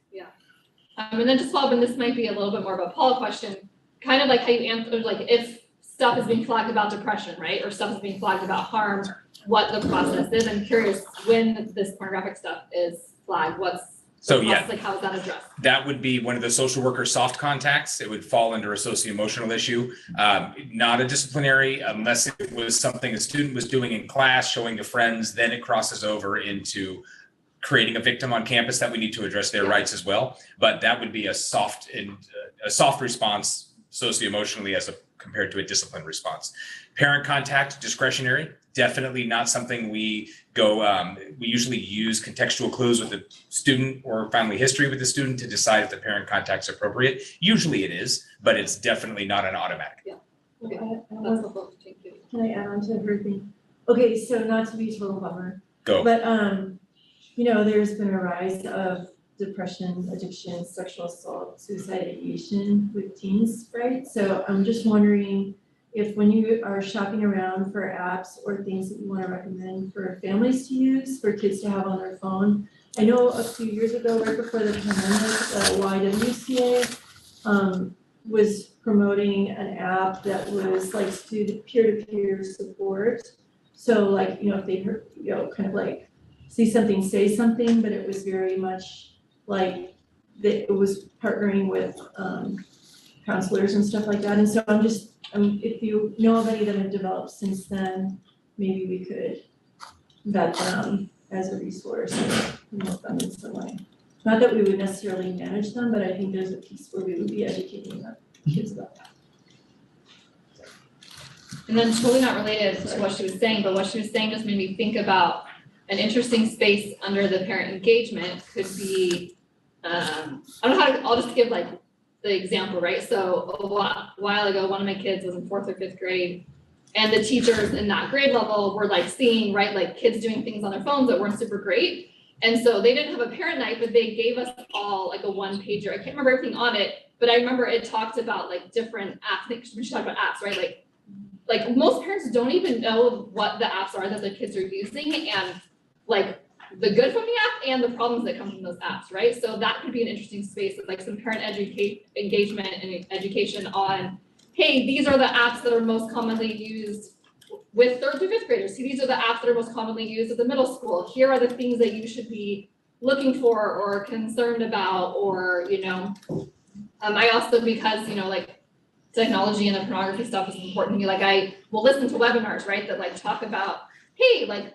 And then just follow up, and this might be a little bit more of a Paula question, kind of like how you answered, like if stuff is being flagged about depression, right? Or stuff is being flagged about harm, what the process is. I'm curious when this pornographic stuff is flagged, what's So the yeah, process, like how is that addressed? that would be one of the social worker soft contacts. It would fall under a socio-emotional issue, not a disciplinary, unless it was something a student was doing in class, showing to friends, then it crosses over into creating a victim on campus that we need to address their rights as well. But that would be a soft response socio-emotionally compared to a disciplined response. Parent contact, discretionary, definitely not something we usually use contextual clues with the student or family history with the student to decide if the parent contact's appropriate. Usually it is, but it's definitely not an automatic. Okay, that's helpful, thank you. Can I add on to everything? Okay, so not to be a total bummer, Go. but there's been a rise of depression, addiction, sexual assault, suicide ideation with teens, right? So I'm just wondering if when you are shopping around for apps or things that you wanna recommend for families to use, for kids to have on their phone. I know a few years ago, right before the pandemic, YWCA was promoting an app that was like student peer-to-peer support. So like, if they heard, kind of like see something, say something, but it was very much like that it was partnering with counselors and stuff like that. And so if you know of any that have developed since then, maybe we could vet them as a resource and promote them in some way. Not that we would necessarily manage them, but I think there's a piece where we would be educating the kids about that. And then totally not related to what she was saying, but what she was saying just made me think about an interesting space under the parent engagement could be, I don't know how to, I'll just give like the example, right? So a while ago, one of my kids was in 4th or 5th grade, and the teachers in that grade level were like seeing, right, like kids doing things on their phones that weren't super great. And so they didn't have a parent night, but they gave us all like a 1-pager. I can't remember everything on it, but I remember it talked about like different apps. I think we should talk about apps, right? Like most parents don't even know what the apps are that the kids are using, and like the good from the app and the problems that come from those apps, right? So that could be an interesting space of like some parent engagement and education on, hey, these are the apps that are most commonly used with 3rd through 5th graders. See, these are the apps that are most commonly used at the middle school. Here are the things that you should be looking for or concerned about, or, I also, because, like technology and the pornography stuff is important to me. Like I will listen to webinars, right, that like talk about, hey, like,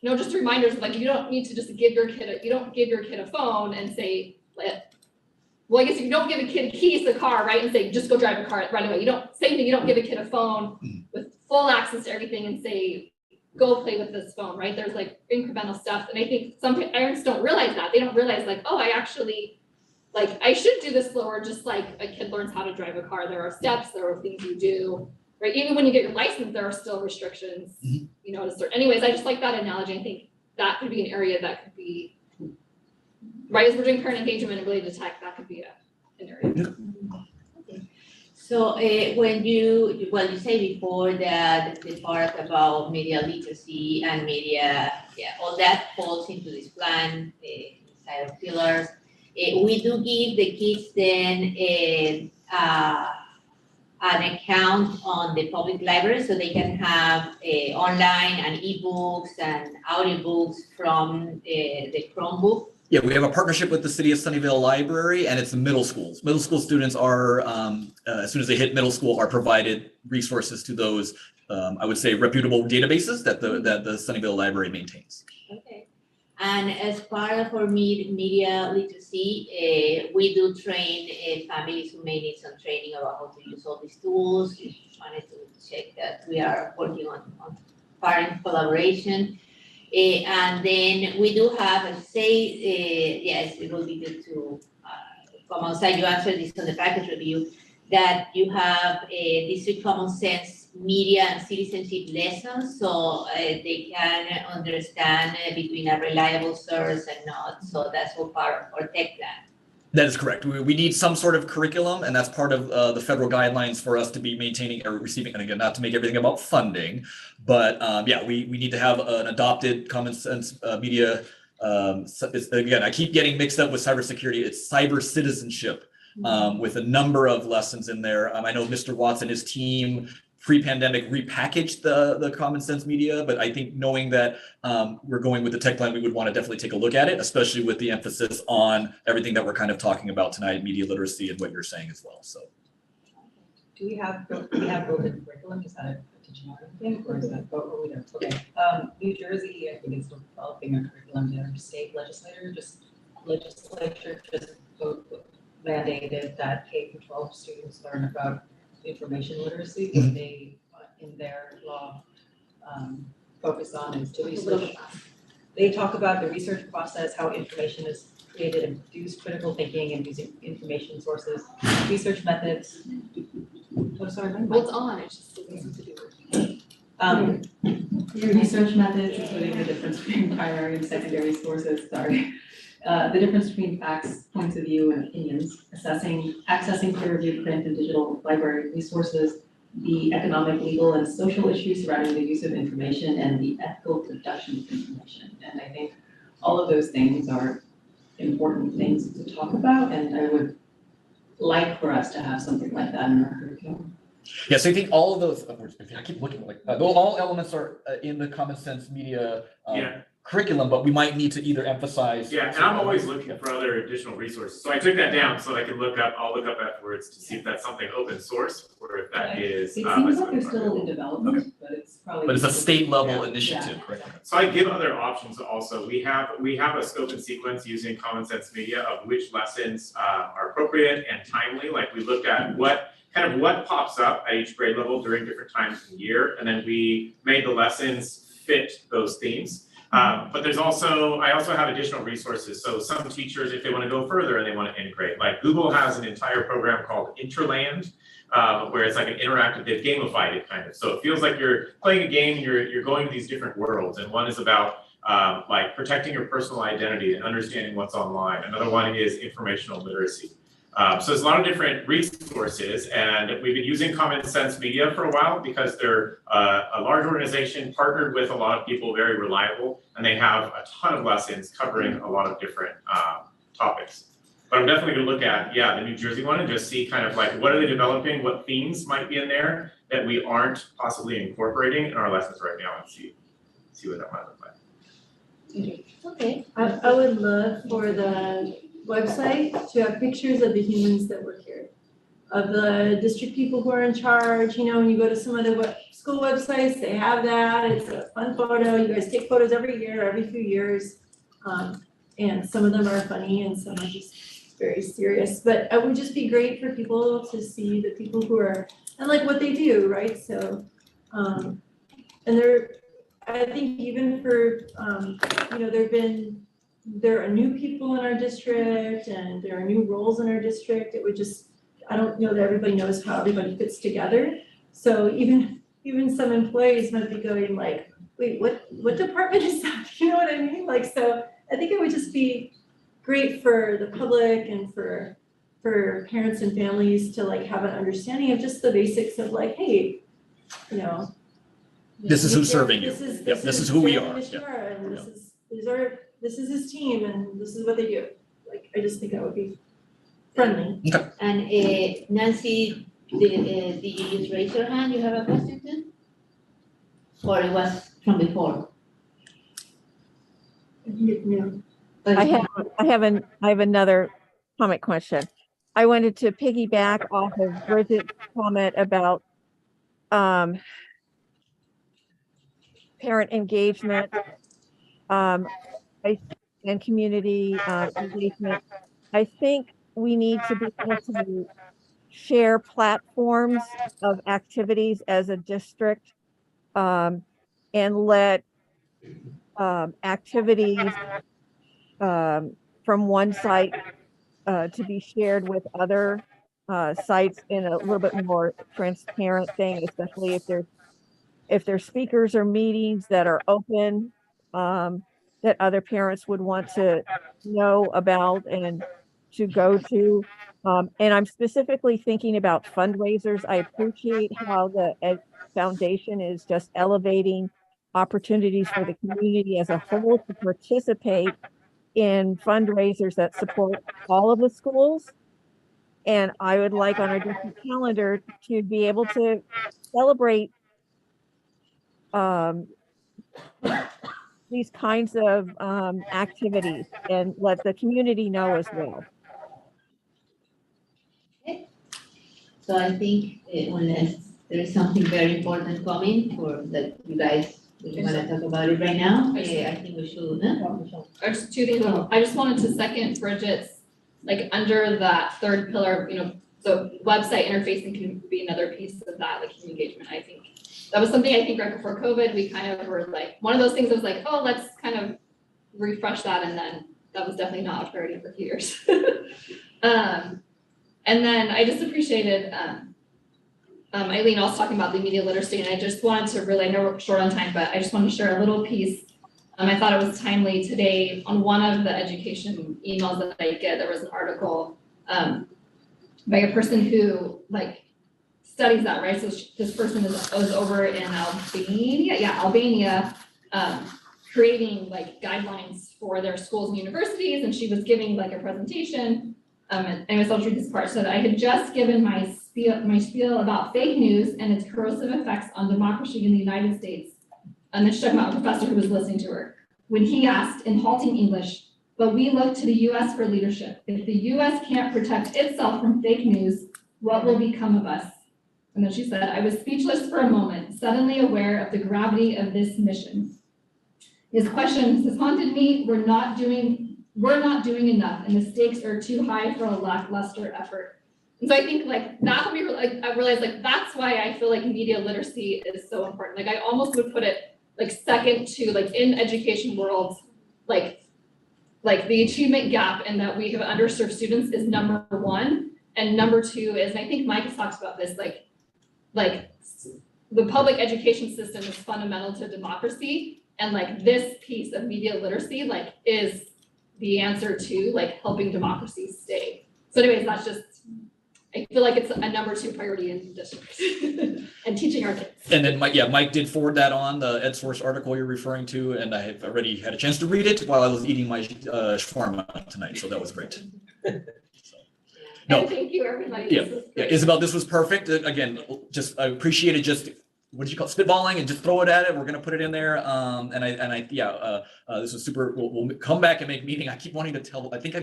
just reminders, like you don't need to just give your kid a phone and say, well, I guess you don't give a kid keys to the car, right, and say, just go drive your car right away. You don't give a kid a phone with full access to everything and say, go play with this phone, right? There's like incremental stuff. And I think some parents don't realize that. They don't realize like, oh, I actually, like, I should do this slower, just like a kid learns how to drive a car. There are steps, there are things you do, right? Even when you get your license, there are still restrictions, anyways, I just like that analogy. I think that could be an area that could be, right, as we're doing parent engagement and related to tech, that could be an area. So when you say before that the part about media literacy and media, all that falls into this plan inside of pillars. We do give the kids then an account on the public library so they can have online and ebooks and audiobooks from the Chromebook. Yeah, we have a partnership with the City of Sunnyvale Library, and it's the middle schools. Middle school students are, as soon as they hit middle school, are provided resources to those, I would say, reputable databases that the Sunnyvale Library maintains. Okay. And as part of our media literacy, we do train families who may need some training about how to use all these tools. We wanted to check that we are working on parent collaboration. And then we do have, yes, it will be good to come outside. You answered this on the package review, that you have district common sense media and citizenship lessons, so they can understand between a reliable source and not. So that's all part of our tech plan. That is correct. We need some sort of curriculum, and that's part of the federal guidelines for us to be maintaining or receiving. And again, not to make everything about funding, but we need to have an adopted common sense media. Again, I keep getting mixed up with cybersecurity. It's cyber citizenship with a number of lessons in there. I know Mr. Watts and his team pre-pandemic repackaged the common sense media, but I think knowing that we're going with the tech plan, we would want to definitely take a look at it, especially with the emphasis on everything that we're kind of talking about tonight, media literacy and what you're saying as well. So, do we have built-in curriculum? Is that a teaching thing, or is that okay? New Jersey, I think, is developing a curriculum. Their state legislature just mandated that K-12 students learn about information literacy. What they, in their law, focus on is the research. They talk about the research process, how information is created and produced, critical thinking and using information sources, research methods. Oh, sorry, Well, it's on, it's just something to do. Your research methods, including the difference between primary and secondary sources, the difference between facts, points of view, and opinions, accessing peer-reviewed print and digital library resources, the economic, legal, and social issues surrounding the use of information and the ethical production of information. And I think all of those things are important things to talk about, and I would like for us to have something like that in our curriculum. Yeah, so I think all of those, I keep looking like, all elements are in the Common Sense Media Yeah. curriculum, but we might need to either emphasize. Yeah, and I'm always looking for other additional resources. So I took that down so I can I'll look up afterwards to see if that's something open source or if that is. It seems like they're still in development, but it's probably. But it's a state level initiative, right? So I give other options also. We have a scope and sequence using Common Sense Media of which lessons are appropriate and timely. Like we looked at what pops up at each grade level during different times of the year, and then we made the lessons fit those themes. But I also have additional resources. So some teachers, if they want to go further and they want to integrate, like Google has an entire program called Interland, where it's like an interactive, they've gamified it kind of. So it feels like you're playing a game, you're going to these different worlds. And one is about like protecting your personal identity and understanding what's online. Another one is informational literacy. So there's a lot of different resources, and we've been using Common Sense Media for a while because they're a large organization partnered with a lot of people, very reliable, and they have a ton of lessons covering a lot of different topics. But I'm definitely going to look at, the New Jersey one and just see kind of like what are they developing, what themes might be in there that we aren't possibly incorporating in our lessons right now, and see what that might look like. Okay. I would love for the website to have pictures of the humans that work here, of the district people who are in charge. You know, when you go to some of the school websites, they have that. It's a fun photo. You guys take photos every year, every few years. And some of them are funny and some are just very serious. But it would just be great for people to see the people who are, and like what they do, right? So, and I think even for, there are new people in our district and there are new roles in our district. It would just, I don't know that everybody knows how everybody fits together. So even some employees might be going like, wait, what department is that? You know what I mean? Like, so I think it would just be great for the public and for parents and families to like have an understanding of just the basics of like, hey, you know. This is who's serving you. This is who we are. And this is his team and this is what they do. Like, I just think that would be friendly. Okay. And Nancy, did you just raise your hand? You have a question too? Or it was from before? I have another comment question. I wanted to piggyback off of Bridget's comment about parent engagement and community engagement. I think we need to be able to share platforms of activities as a district and let activities from one site to be shared with other sites in a little bit more transparent thing, especially if there's speakers or meetings that are open that other parents would want to know about and to go to. And I'm specifically thinking about fundraisers. I appreciate how the Ed Foundation is just elevating opportunities for the community as a whole to participate in fundraisers that support all of the schools. And I would like on our district calendar to be able to celebrate these kinds of activities and let the community know as well. So I think unless there is something very important coming for that you guys want to talk about it right now, I think we should. There's two things. I just wanted to second Bridget's, like under that third pillar, so website interfacing can be another piece of that, like engagement. I think that was something I think right before COVID, we kind of were like, one of those things that was like, oh, let's kind of refresh that. And then that was definitely not a priority for a few years. And then I just appreciated, Eileen also talking about the media literacy, and I just wanted to really, I know we're short on time, but I just wanted to share a little piece. I thought it was timely today on one of the education emails that I get, there was an article by a person who like studies that, right? So this person was over in Albania, creating like guidelines for their schools and universities, and she was giving like a presentation. And anyways, I'll read this part. So that I had just given my spiel about fake news and its corrosive effects on democracy in the United States. And then she talked about a professor who was listening to her. When he asked in halting English, but we look to the US for leadership. If the US can't protect itself from fake news, what will become of us? And then she said, I was speechless for a moment, suddenly aware of the gravity of this mission. His questions has haunted me. We're not doing enough, and the stakes are too high for a lackluster effort. And so I think like that would be like, I realized like that's why I feel like media literacy is so important. Like I almost would put it like second to like in education world, like the achievement gap and that we have underserved students is number one. And number two is, and I think Mike has talked about this, like the public education system is fundamental to democracy. And like this piece of media literacy, like is the answer to like helping democracy stay. So anyways, that's just, I feel like it's a number two priority in districts and teaching our kids. And then Mike did forward that on, the EdSource article you're referring to, and I have already had a chance to read it while I was eating my shawarma tonight, so that was great. No. And thank you, everybody. Yeah, Isabel, this was perfect. Again, just I appreciated just, what did you call it, spitballing, and just throw it at it. We're gonna put it in there. This was super. We'll come back and make meeting. I keep wanting to tell. I think I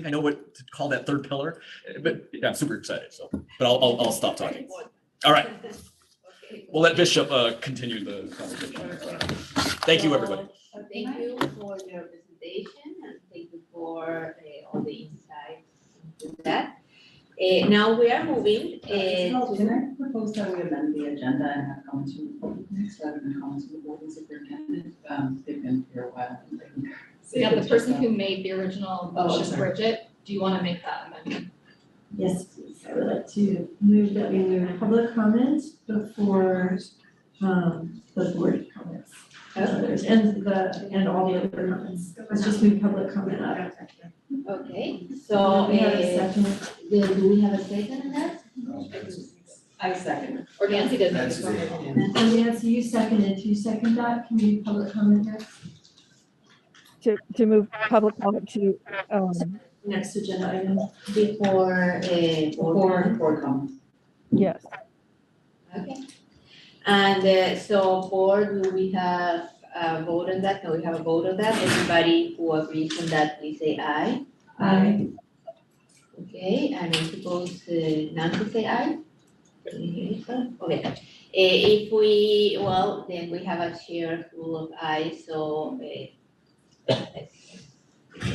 know what to call that third pillar, but yeah, I'm super excited. So, but I'll stop talking. All right. We'll let Bishop continue the conversation. Thank you, everybody. Thank you for your presentation and thank you for all the insights into that. Now we are moving. Can I propose that we amend the agenda and have comments from the board next rather than comments from the board and superintendent? They've been here a while. So yeah, the person who made the original motion, sorry. Bridget, do you want to make that amendment? Yes, please. I would like to move that we move public comment before the board comments. Others and all the other comments. Let's just move public comment up. Okay, so We have a second. do we have a second on that? I second. Or Nancy did. And Nancy, you seconded. Do you second that? Can we public comment here? To move public comment to, Next agenda item. Before Board comments. yes. Okay. And so board, do we have a vote on that? No, we have a vote on that. Everybody who agrees on that, please say aye. Aye. Okay, and I suppose Nancy say aye? Okay. Then we have a chair full of ayes, so the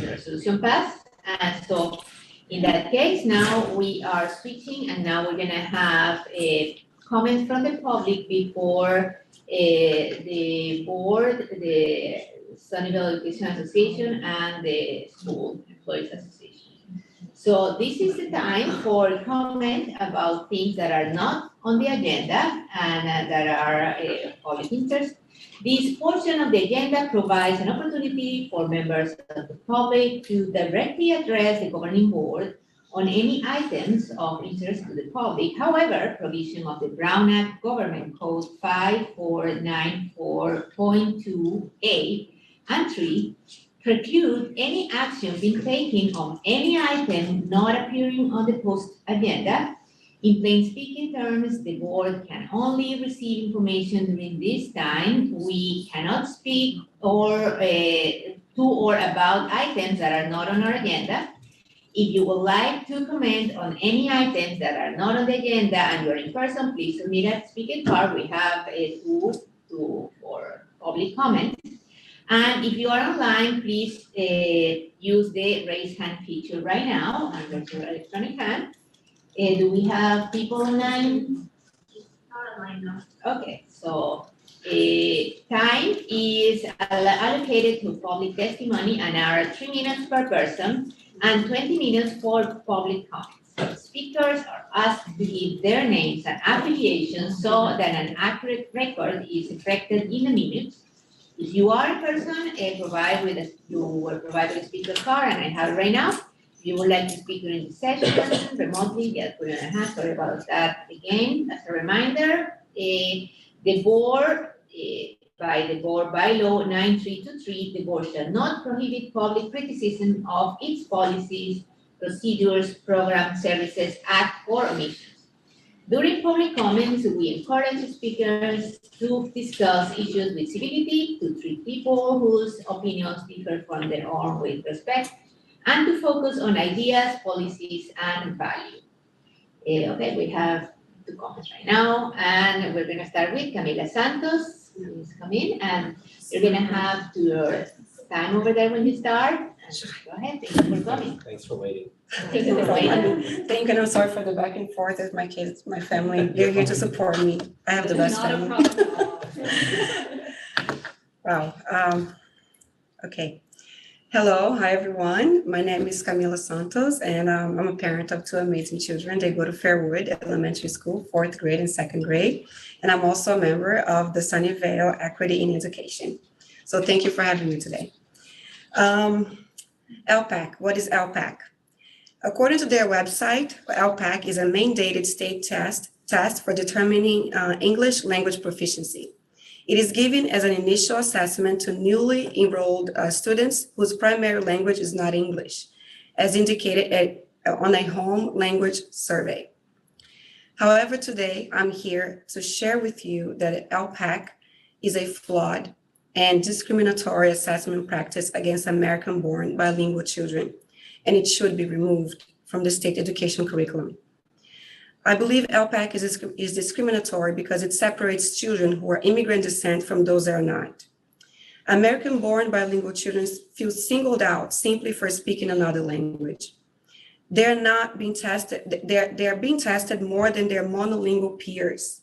resolution passed. And so in that case, now we are switching and now we're gonna have a comment from the public before the board, the Sunnyvale Education Association, and the School Employees Association. So this is the time for comment about things that are not on the agenda and that are public interest. This portion of the agenda provides an opportunity for members of the public to directly address the governing board on any items of interest to the public. However, provision of the Brown Act Government Code 5494.2a and 3 preclude any action being taken on any item not appearing on the post agenda. In plain speaking terms, the board can only receive information during this time. We cannot speak to or about items that are not on our agenda. If you would like to comment on any items that are not on the agenda and you're in person, please submit a speaking card. We have a tool for public comment. And if you are online, please use the raise hand feature right now under your electronic hand. Do we have people online? Not online, no. Okay, so time is allocated to public testimony and are 3 minutes per person and 20 minutes for public comments. Speakers are asked to give their names and affiliations so that an accurate record is reflected in the minutes. If you are a person, you were provided a speaker card, and I have it right now. If you would like to speak during the session remotely, just put in a hand, sorry about that again. As a reminder, the board, by the board bylaw 9323, the board shall not prohibit public criticism of its policies, procedures, programs, services, acts, or omissions. During public comments, we encourage speakers to discuss issues with civility, to treat people whose opinions differ from their own with respect, and to focus on ideas, policies, and value. Okay, we have 2 comments right now, and we're gonna start with Camila Santos, who's come in, and you're gonna have to stand over there when you start. Go ahead, thank you for coming. Thanks for waiting. Thank you for waiting. Thank you, and I'm sorry for the back and forth with my kids, my family. They're here to support me. I have the best family. Not a problem. Wow. Okay. Hello, hi everyone. My name is Camila Santos, and I'm a parent of 2 amazing children. They go to Fairwood Elementary School, 4th grade and 2nd grade. And I'm also a member of the Sunnyvale Equity in Education. So thank you for having me today. LPAC, what is LPAC? According to their website, LPAC is a mandated state test for determining English language proficiency. It is given as an initial assessment to newly enrolled students whose primary language is not English, as indicated on a home language survey. However, today I'm here to share with you that LPAC is a flawed and discriminatory assessment practice against American-born bilingual children, and it should be removed from the state education curriculum. I believe LPAC is discriminatory because it separates children who are immigrant descent from those that are not. American-born bilingual children feel singled out simply for speaking another language. They're not being tested, they're being tested more than their monolingual peers.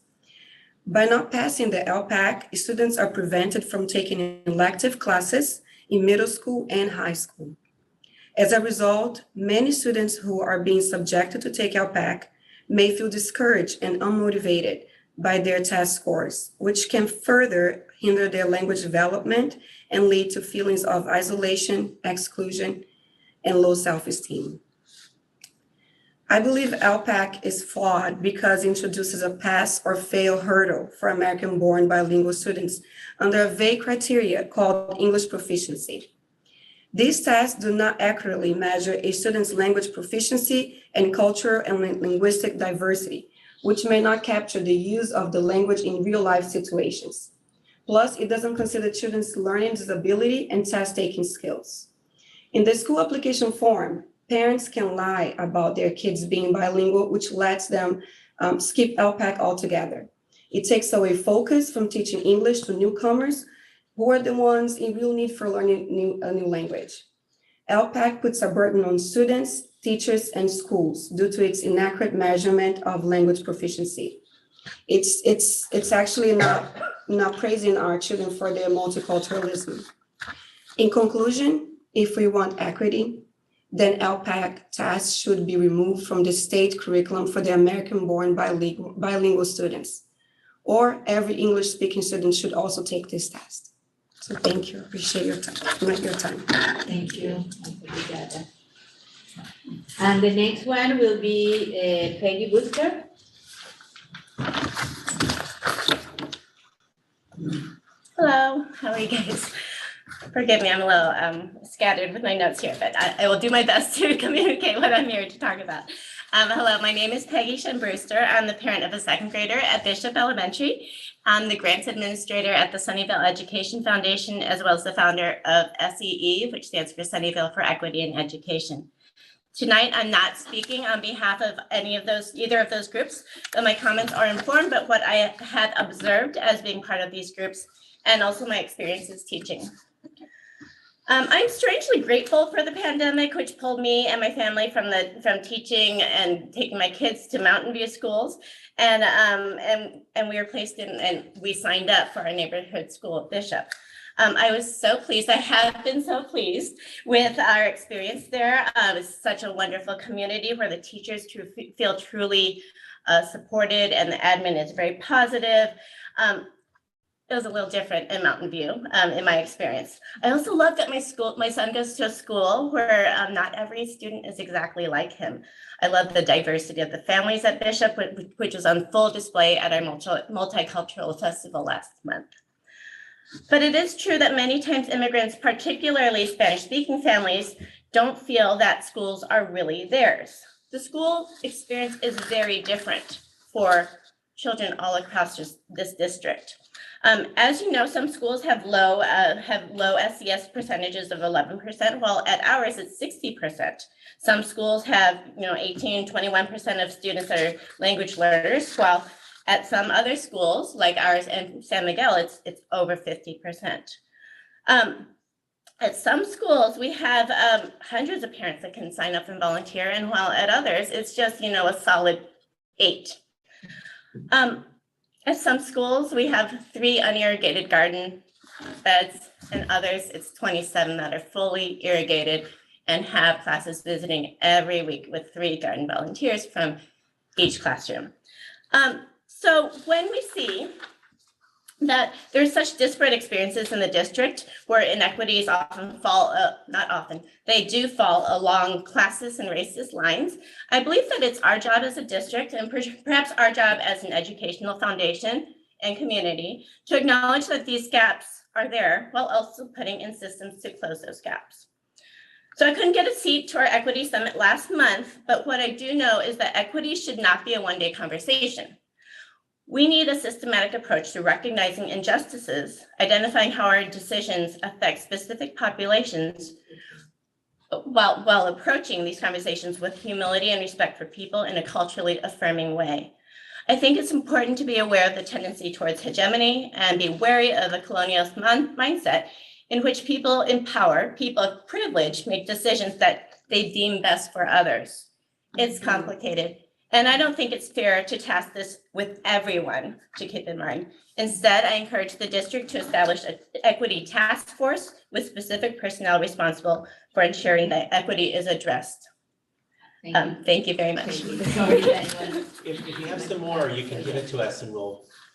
By not passing the LPAC, students are prevented from taking elective classes in middle school and high school. As a result, many students who are being subjected to take LPAC may feel discouraged and unmotivated by their test scores, which can further hinder their language development and lead to feelings of isolation, exclusion, and low self-esteem. I believe LPAC is flawed because it introduces a pass or fail hurdle for American-born bilingual students under a vague criteria called English proficiency. These tests do not accurately measure a student's language proficiency and cultural and linguistic diversity, which may not capture the use of the language in real-life situations. Plus, it doesn't consider children's learning disability and test-taking skills. In the school application form, parents can lie about their kids being bilingual, which lets them skip LPAC altogether. It takes away focus from teaching English to newcomers who are the ones in real need for learning a new language. LPAC puts a burden on students, teachers, and schools due to its inaccurate measurement of language proficiency. It's actually not praising our children for their multiculturalism. In conclusion, if we want equity, then LPAC tests should be removed from the state curriculum for the American-born bilingual students, or every English-speaking student should also take this test. So thank you, appreciate your time. Thank you. And the next one will be Peggy Booster. Hello, how are you guys? Forgive me, I'm a little scattered with my notes here, but I will do my best to communicate what I'm here to talk about. Hello, my name is Peggy Shen Brewster. I'm the parent of a 2nd grader at Bishop Elementary. I'm the grants administrator at the Sunnyvale Education Foundation, as well as the founder of SEE, which stands for Sunnyvale for Equity in Education. Tonight, I'm not speaking on behalf of either of those groups, but my comments are informed by what I had observed as being part of these groups and also my experiences teaching. I'm strangely grateful for the pandemic, which pulled me and my family from teaching and taking my kids to Mountain View schools, and we were placed in, and we signed up for our neighborhood school at Bishop. I was so pleased. I have been so pleased with our experience there. It's such a wonderful community where the teachers feel truly supported, and the admin is very positive. it was a little different in Mountain View, in my experience. I also love that my son goes to a school where not every student is exactly like him. I love the diversity of the families at Bishop, which was on full display at our multicultural festival last month. But it is true that many times immigrants, particularly Spanish-speaking families, don't feel that schools are really theirs. The school experience is very different for children all across this district. As you know, some schools have low SES percentages of 11%, while at ours it's 60%. Some schools have 18, 21% of students that are language learners, while at some other schools like ours in San Miguel, it's over 50%. At some schools, we have hundreds of parents that can sign up and volunteer, and while at others, it's just a solid 8. At some schools, we have 3 unirrigated garden beds, and others, it's 27 that are fully irrigated and have classes visiting every week with 3 garden volunteers from each classroom. So when we see that there's such disparate experiences in the district where inequities often they do fall along classes and racist lines, I believe that it's our job as a district and perhaps our job as an educational foundation and community to acknowledge that these gaps are there while also putting in systems to close those gaps. So I couldn't get a seat to our equity summit last month, but what I do know is that equity should not be a one-day conversation. We need a systematic approach to recognizing injustices, identifying how our decisions affect specific populations, while approaching these conversations with humility and respect for people in a culturally affirming way. I think it's important to be aware of the tendency towards hegemony and be wary of a colonialist mindset in which people in power, people of privilege, make decisions that they deem best for others. It's complicated. And I don't think it's fair to task this with everyone to keep in mind. Instead, I encourage the district to establish an equity task force with specific personnel responsible for ensuring that equity is addressed. Thank you very much. If you have some more, you can give it to us and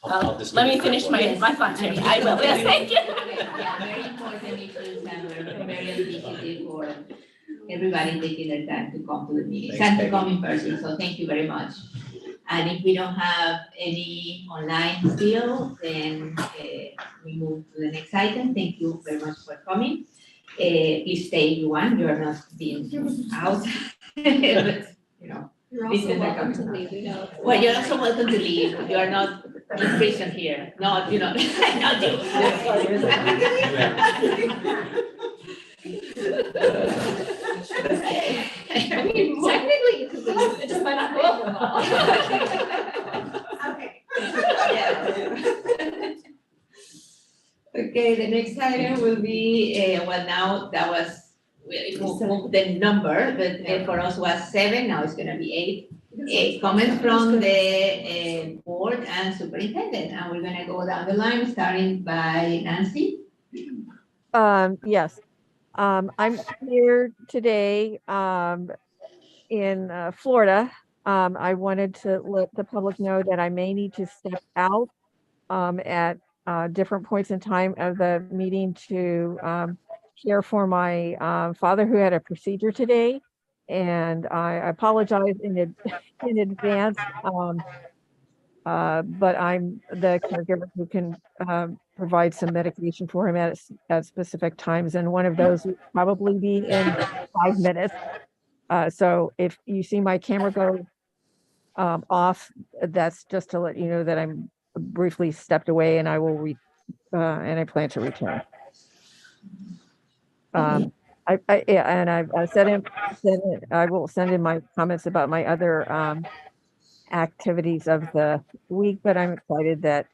I'll just. Let me finish my thoughts here. I will, yes, thank you. Yeah, very important issues and we're very appreciative for everybody taking their time to come to the meetings and to come in person, so thank you very much. And if we don't have any online still, then we move to the next item. Thank you very much for coming. Please stay if you want, you are not being out. But, You're also welcome to leave. well, you're also welcome to leave, you are not in prison here, not not you. I mean, technically you could leave, it just might not go over well. Okay, the next item will be, well, now that was, we moved the number, but for us was 7, now it's gonna be 8. Comments from the board and superintendent, and we're gonna go down the line, starting by Nancy. Yes. I'm here today in Florida. I wanted to let the public know that I may need to step out at different points in time of the meeting to care for my father who had a procedure today. And I apologize in advance, but I'm the caregiver who can provide some medication for him at specific times. And one of those would probably be in 5 minutes. So if you see my camera go off, that's just to let you know that I'm briefly stepped away and I will and I plan to return. I will send in my comments about my other activities of the week, but I'm excited that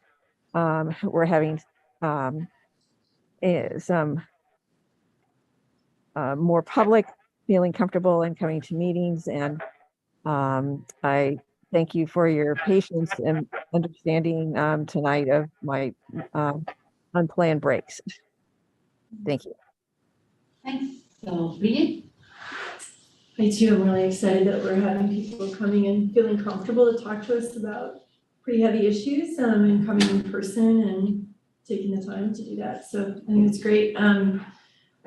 we're having some more public feeling comfortable and coming to meetings. And I thank you for your patience and understanding tonight of my unplanned breaks. Thank you. Thanks. So, Bridget? I too am really excited that we're having people coming and feeling comfortable to talk to us about pretty heavy issues and coming in person and taking the time to do that. So I think it's great.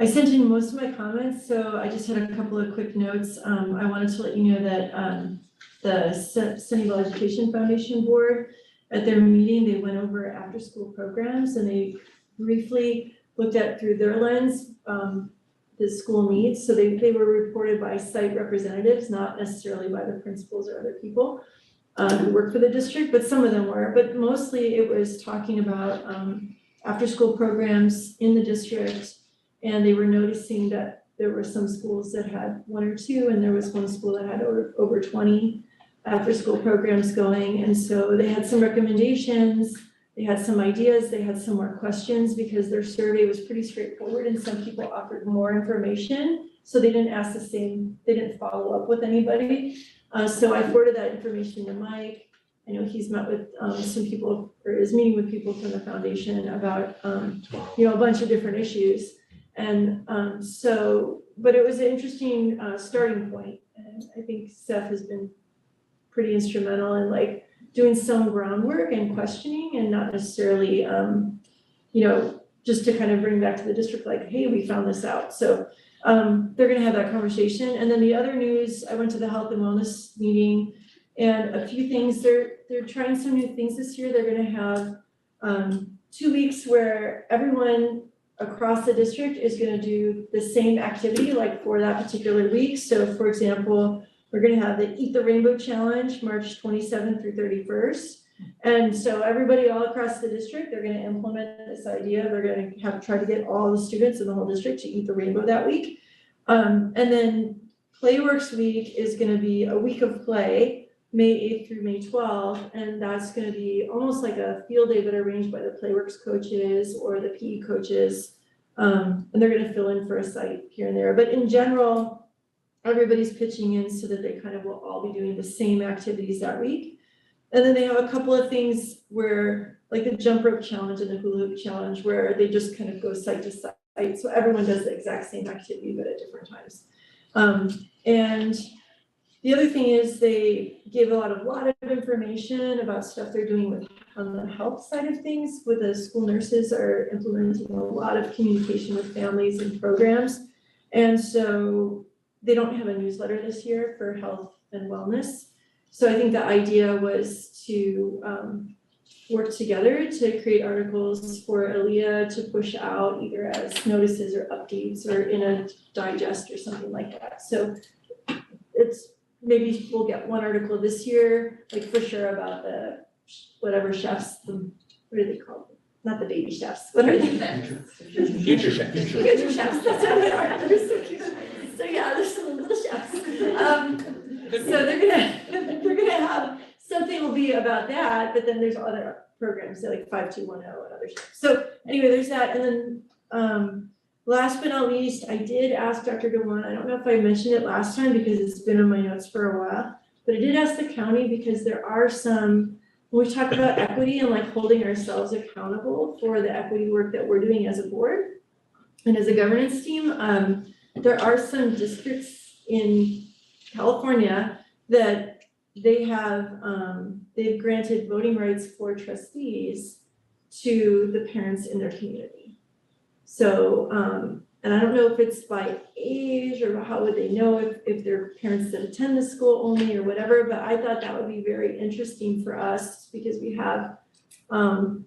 I sent in most of my comments, so I just had a couple of quick notes. I wanted to let you know that the Sunnyvale Education Foundation Board, at their meeting, they went over after-school programs and they briefly looked at through their lens the school needs. So they were reported by site representatives, not necessarily by the principals or other people who work for the district, but some of them were. But mostly it was talking about after-school programs in the district. And they were noticing that there were some schools that had 1 or 2, and there was one school that had over 20 after-school programs going. And so they had some recommendations, they had some ideas, they had some more questions because their survey was pretty straightforward and some people offered more information. So they didn't ask they didn't follow up with anybody. So I forwarded that information to Mike. I know he's met with some people, or is meeting with people from the foundation about, a bunch of different issues. And but it was an interesting starting point. And I think Seth has been pretty instrumental in like doing some groundwork and questioning and not necessarily, just to kind of bring back to the district like, hey, we found this out. So they're gonna have that conversation. And then the other news, I went to the health and wellness meeting and a few things, they're trying some new things this year. They're gonna have 2 weeks where everyone across the district is gonna do the same activity like for that particular week. So for example, we're gonna have the Eat the Rainbow Challenge, March 27th through 31st. And so everybody all across the district, they're gonna implement this idea. They're gonna try to get all the students in the whole district to eat the rainbow that week. And then Playworks Week is gonna be a week of play, May 8th through May 12th. And that's gonna be almost like a field day, but arranged by the Playworks coaches or the PE coaches. And they're gonna fill in for a site here and there. But in general, everybody's pitching in so that they kind of will all be doing the same activities that week. And then they have a couple of things where, like the jump rope challenge and the hula hoop challenge, where they just kind of go site to site. So everyone does the exact same activity, but at different times. And the other thing is they gave a lot of information about stuff they're doing on the health side of things. With the school nurses are implementing a lot of communication with families and programs. And so they don't have a newsletter this year for health and wellness. So I think the idea was to work together to create articles for Aaliyah to push out either as notices or updates or in a digest or something like that. So it's maybe we'll get one article this year, like for sure about the whatever chefs, what are they called? Not the baby chefs, what are they? Future chefs. Future chefs, that's what they are, they're so cute. So yeah, there's some little chefs. So they're gonna have, something will be about that, but then there's other programs, so like 5210 and other stuff. So anyway, there's that, and then last but not least, I did ask Dr. Dewan, I don't know if I mentioned it last time because it's been on my notes for a while, but I did ask the county because there are some, when we talk about equity and like holding ourselves accountable for the equity work that we're doing as a board and as a governance team, there are some districts in California that they have, they've granted voting rights for trustees to the parents in their community. So, and I don't know if it's by age or how would they know if they're parents that attend the school only or whatever, but I thought that would be very interesting for us because we have, on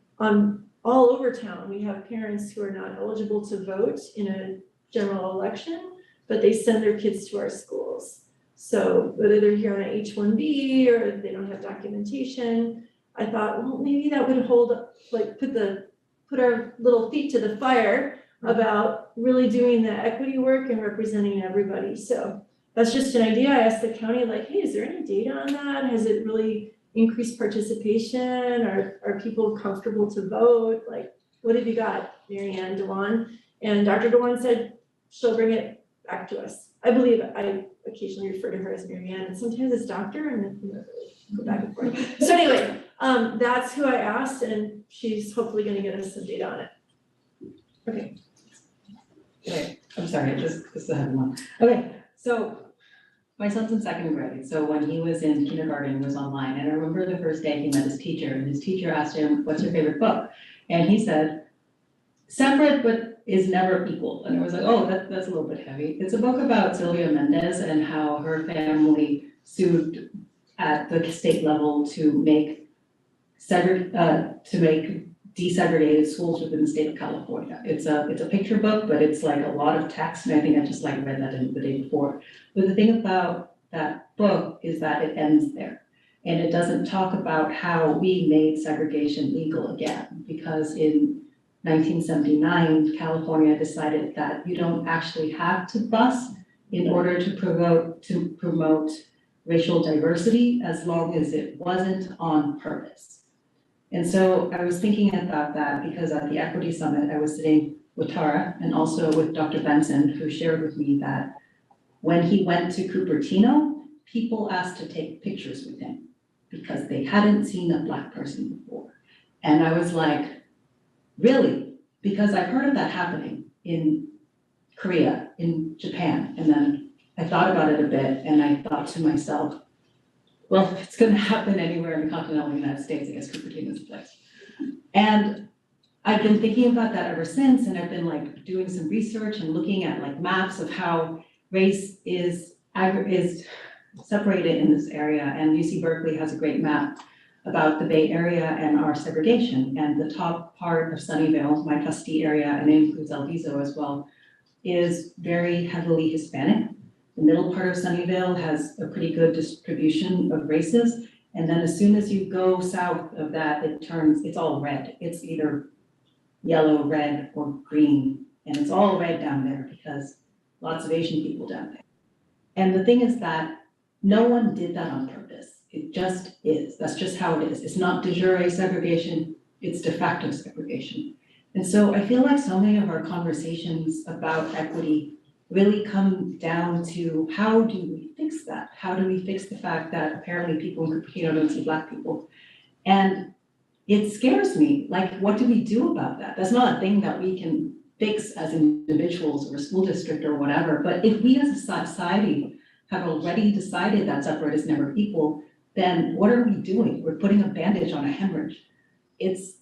all over town, we have parents who are not eligible to vote in a general election, but they send their kids to our schools. So whether they're here on an H-1B or if they don't have documentation, I thought, well, maybe that would hold, like put our little feet to the fire about really doing the equity work and representing everybody. So that's just an idea. I asked the county like, hey, is there any data on that? Has it really increased participation? Are people comfortable to vote? Like, what have you got, Mary Ann Dewan? And Dr. Dewan said she'll bring it back to us. I believe I occasionally refer to her as Mary Ann, and sometimes it's doctor, and then go back and forth. So anyway, that's who I asked, and she's hopefully going to get us some data on it. Okay. Okay, I'm sorry, just a one. Okay, so my son's in second grade, so when he was in kindergarten, he was online, and I remember the first day he met his teacher, and his teacher asked him, "What's your favorite book?" And he said, separate but is never equal. And I was like, oh, that's a little bit heavy. It's a book about Sylvia Mendez and how her family sued at the state level to make desegregated schools within the state of California. It's a picture book, but it's like a lot of text, and I think I just like read that the day before. But the thing about that book is that it ends there. And it doesn't talk about how we made segregation legal again, because in 1979, California decided that you don't actually have to bus in order to promote racial diversity as long as it wasn't on purpose. And so I was thinking about that because at the Equity Summit, I was sitting with Tara and also with Dr. Benson, who shared with me that when he went to Cupertino, people asked to take pictures with him because they hadn't seen a Black person before. And I was like, really? Because I've heard of that happening in Korea, in Japan. And then I thought about it a bit and I thought to myself, well, if it's gonna happen anywhere in the continental United States, I guess Cupertino is the place. And I've been thinking about that ever since, and I've been like doing some research and looking at like maps of how race is separated in this area. And UC Berkeley has a great map about the Bay Area and our segregation. And the top part of Sunnyvale, my trustee area, and it includes El Viso as well, is very heavily Hispanic. The middle part of Sunnyvale has a pretty good distribution of races. And then as soon as you go south of that, it's all red. It's either yellow, red, or green. And it's all red down there because lots of Asian people down there. And the thing is that no one did that on purpose. It just is. That's just how it is. It's not de jure segregation, it's de facto segregation. And so I feel like so many of our conversations about equity really come down to how do we fix that? How do we fix the fact that apparently people in Cupertino don't see Black people? And it scares me. Like, what do we do about that? That's not a thing that we can fix as individuals or a school district or whatever. But if we as a society have already decided that separate is never equal, then what are we doing? We're putting a bandage on a hemorrhage. It's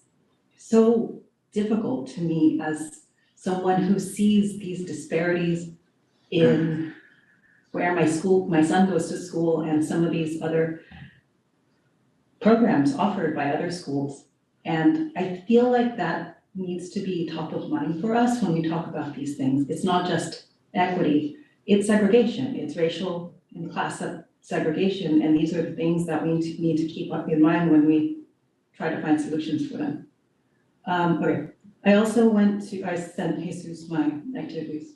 so difficult to me as someone who sees these disparities in where my son goes to school and some of these other programs offered by other schools. And I feel like that needs to be top of mind for us when we talk about these things. It's not just equity, it's segregation, it's racial and class segregation, and these are the things that we need to keep up in mind when we try to find solutions for them. Okay, I sent Jesus my activities.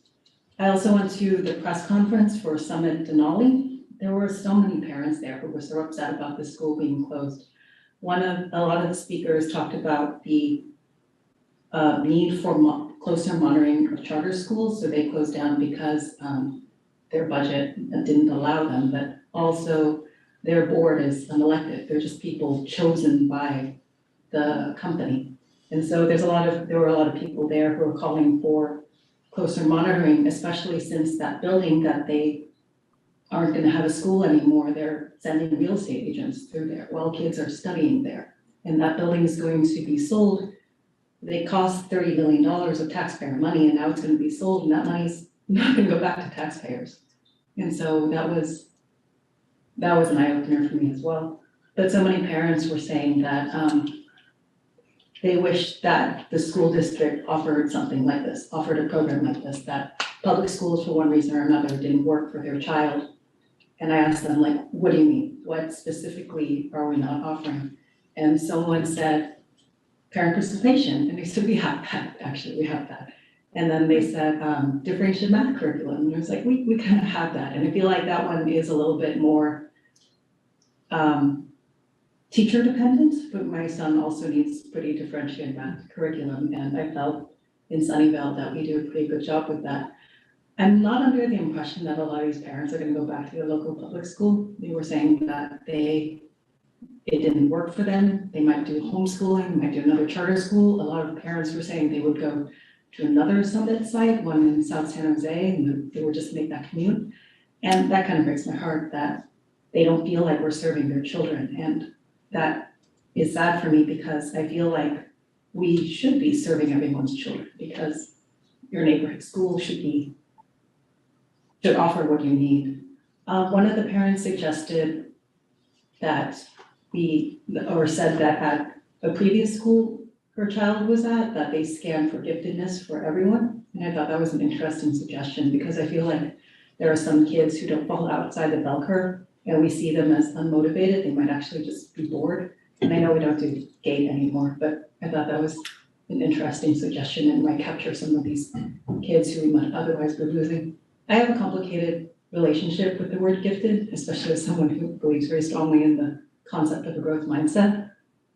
I also went to the press conference for Summit Denali. There were so many parents there who were so upset about the school being closed. A lot of the speakers talked about the need for closer monitoring of charter schools, so they closed down because their budget didn't allow them, but also their board is unelected. They're just people chosen by the company. And so there were a lot of people there who are calling for closer monitoring, especially since that building that they aren't gonna have a school anymore, they're sending real estate agents through there while kids are studying there. And that building is going to be sold. They cost $30 million of taxpayer money, and now it's gonna be sold, and that money's not gonna go back to taxpayers. And so that was an eye-opener for me as well. But so many parents were saying that they wish that the school district offered something like this, offered a program like this, that public schools for one reason or another didn't work for their child. And I asked them, like, what do you mean? What specifically are we not offering? And someone said, parent participation. And they said, we have that, actually, we have that. And then they said, differentiated math curriculum. And I was like, we kind of have that. And I feel like that one is a little bit more teacher dependent, but my son also needs pretty differentiated math curriculum. And I felt in Sunnyvale that we do a pretty good job with that. I'm not under the impression that a lot of these parents are gonna go back to their local public school. They were saying that it didn't work for them. They might do homeschooling, might do another charter school. A lot of parents were saying they would go to another Summit site, one in South San Jose, and they would just make that commute. And that kind of breaks my heart that they don't feel like we're serving their children. And that is sad for me because I feel like we should be serving everyone's children because your neighborhood school should offer what you need. One of the parents suggested that said that at a previous school her child was at, that they scanned for giftedness for everyone. And I thought that was an interesting suggestion because I feel like there are some kids who don't fall outside the bell curve and we see them as unmotivated. They might actually just be bored. And I know we don't do GATE anymore, but I thought that was an interesting suggestion and might capture some of these kids who we might otherwise be losing. I have a complicated relationship with the word gifted, especially as someone who believes very strongly in the concept of a growth mindset.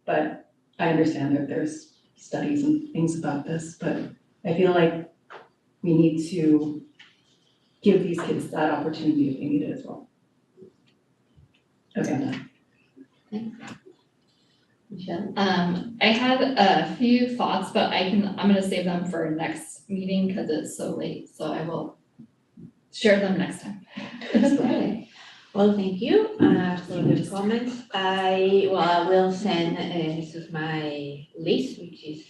But I understand that there's studies and things about this, but I feel like we need to give these kids that opportunity if they need it as well. Okay, I'm done. Michelle? I had a few thoughts, but I'm gonna save them for next meeting because it's so late, so I will share them next time. Okay. Well, thank you for the comments. I will send Jesus my list, which is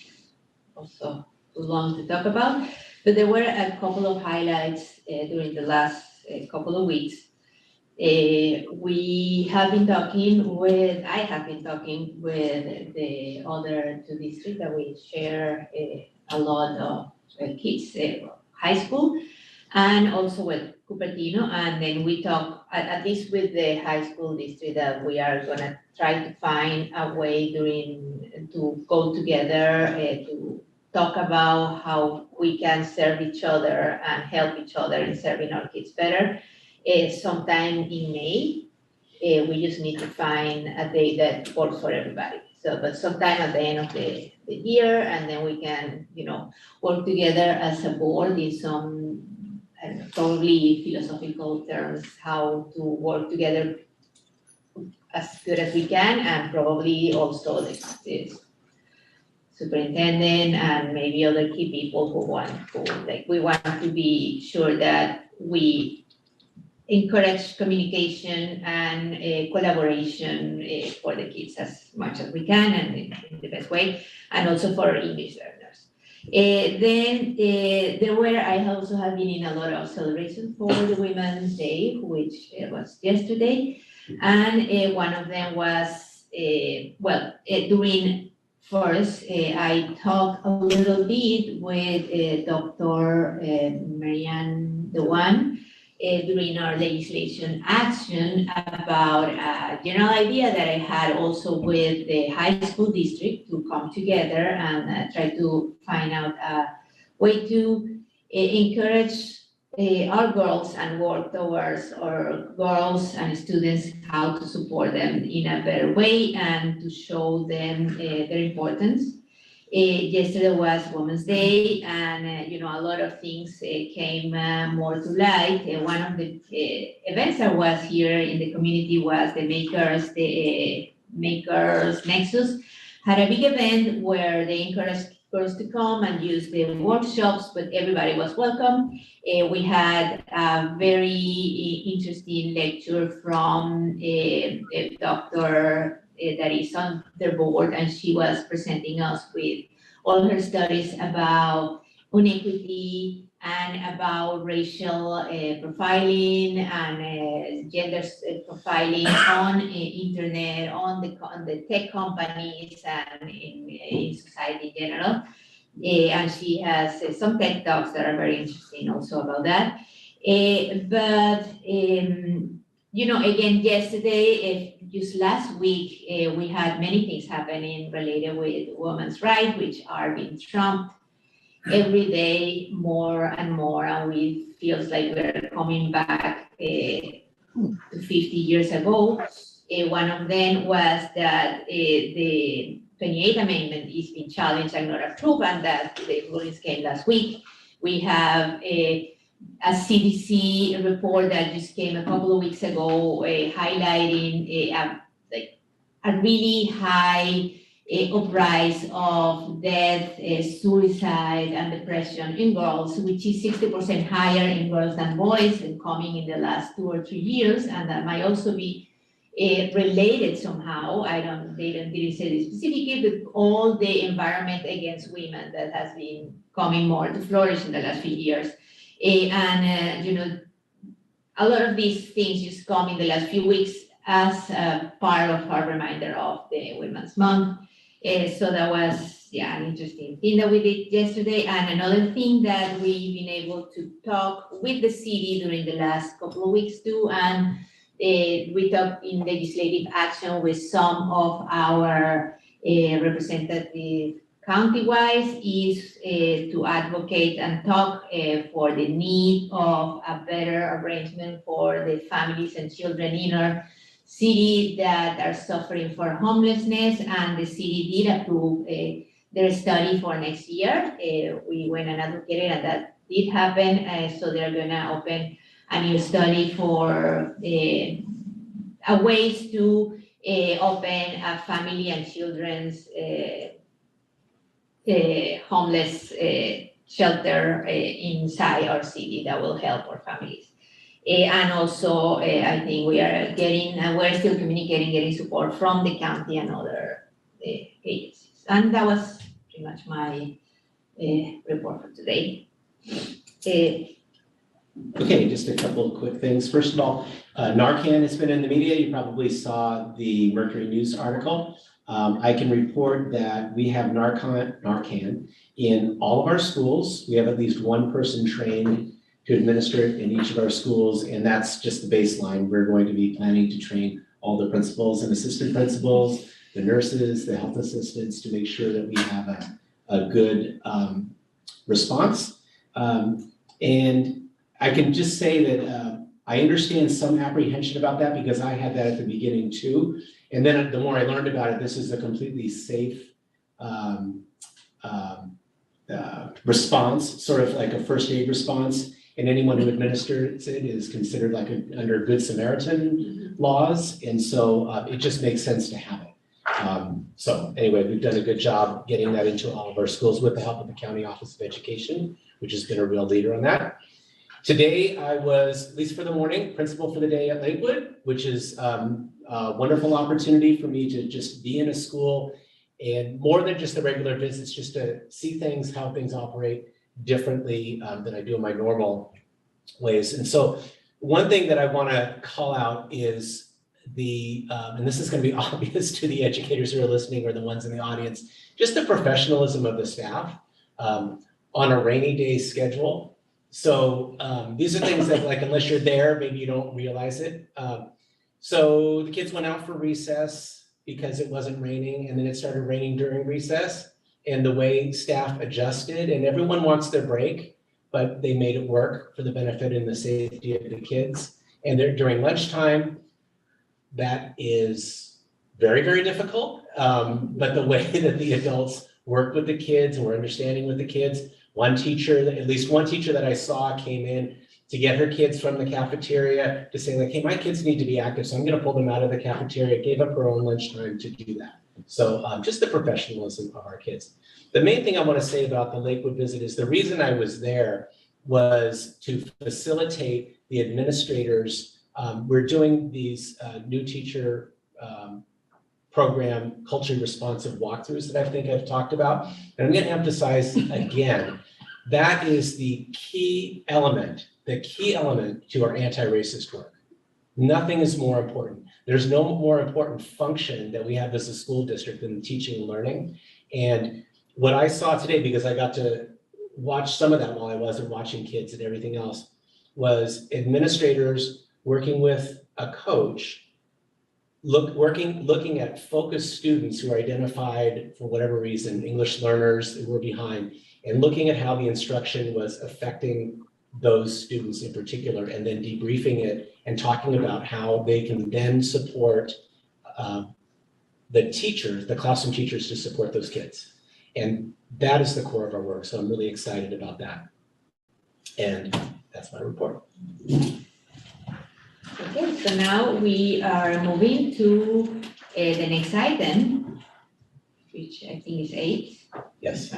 also long to talk about. But there were a couple of highlights during the last couple of weeks. I have been talking with the other two districts that we share a lot of kids, high school, and also with Cupertino. And then we talk, at least with the high school district, that we are gonna try to find a way to go together to talk about how we can serve each other and help each other in serving our kids better. Sometime in May, we just need to find a day that works for everybody. So, but sometime at the end of the year, and then we can, work together as a board in some probably philosophical terms, how to work together as good as we can, and probably also the superintendent and maybe other key people we want to be sure that we encourage communication and collaboration for the kids as much as we can and in the best way, and also for English learners. I also have been in a lot of celebrations for the Women's Day, which was yesterday, and one of them was, during first, I talked a little bit with Dr. Marianne Dewan during our legislation action about a general idea that I had also with the high school district to come together and try to find out a way to encourage our girls and work towards our girls and students, how to support them in a better way and to show them their importance. Yesterday was Women's Day, and a lot of things came more to light. One of the events that was here in the community was the Makers Nexus had a big event where they encouraged girls to come and use the workshops, but everybody was welcome. We had a very interesting lecture from a doctor that is on their board, and she was presenting us with all her studies about inequity and about racial profiling and gender profiling on internet, on the tech companies and in society in general. And she has some TED Talks that are very interesting also about that. Again, yesterday, just last week, we had many things happening related with women's rights, which are being trumped every day more and more, and we feels like we're coming back to 50 years ago. One of them was that the 28th Amendment is being challenged and not approved, and that the rulings came last week. We have a CDC report that just came a couple of weeks ago highlighting a really high uprise of death, suicide, and depression in girls, which is 60% higher in girls than boys, and coming in the last 2 or 3 years. And that might also be related somehow, they didn't say this specifically, but all the environment against women that has been coming more to flourish in the last few years. A lot of these things just come in the last few weeks as a part of our reminder of the Women's Month. So that was, an interesting thing that we did yesterday. And another thing that we've been able to talk with the city during the last couple of weeks too, and we talked in legislative action with some of our representative county-wise is to advocate and talk for the need of a better arrangement for the families and children in our city that are suffering for homelessness, and the city did approve their study for next year. We went and advocated, and that did happen. So they're gonna open a new study for ways to open a family and children's homeless shelter inside our city that will help our families. And also, I think we're still communicating, getting support from the county and other agencies. And that was pretty much my report for today. Okay, just a couple of quick things. First of all, Narcan has been in the media. You probably saw the Mercury News article. I can report that we have Narcan in all of our schools. We have at least one person trained to administer it in each of our schools, and that's just the baseline. We're going to be planning to train all the principals and assistant principals, the nurses, the health assistants, to make sure that we have a good response. And I can just say that I understand some apprehension about that, because I had that at the beginning too. And then the more I learned about it, this is a completely safe response, sort of like a first aid response. And anyone who administers it is considered like under Good Samaritan laws. And so it just makes sense to have it. So anyway, we've done a good job getting that into all of our schools with the help of the County Office of Education, which has been a real leader on that. Today, I was, at least for the morning, principal for the day at Lakewood, which is a wonderful opportunity for me to just be in a school, and more than just the regular visits, just to see things, how things operate differently than I do in my normal ways. And so one thing that I want to call out is and this is going to be obvious to the educators who are listening or the ones in the audience, just the professionalism of the staff on a rainy day schedule. So these are things that, like, unless you're there, maybe you don't realize it. So the kids went out for recess because it wasn't raining, and then it started raining during recess, and the way staff adjusted, and everyone wants their break, but they made it work for the benefit and the safety of the kids. And during lunchtime, that is very, very difficult. But the way that the adults work with the kids and were understanding with the kids, at least one teacher that I saw came in to get her kids from the cafeteria to say, like, hey, my kids need to be active, so I'm gonna pull them out of the cafeteria, gave up her own lunchtime to do that. So just the professionalism of our kids. The main thing I wanna say about the Lakewood visit is the reason I was there was to facilitate the administrators. We're doing these new teacher program culturally responsive walkthroughs that I think I've talked about. And I'm gonna emphasize again, that is the key element to our anti-racist work. Nothing is more important. There's no more important function that we have as a school district than teaching and learning. And what I saw today, because I got to watch some of that while I wasn't watching kids and everything else, was administrators working with a coach, looking at focused students who are identified for whatever reason, English learners who were behind, and looking at how the instruction was affecting those students in particular, and then debriefing it and talking about how they can then support the teachers, the classroom teachers, to support those kids. And that is the core of our work. So I'm really excited about that. And that's my report. Okay, so now we are moving to the next item, which I think is 8. Yes.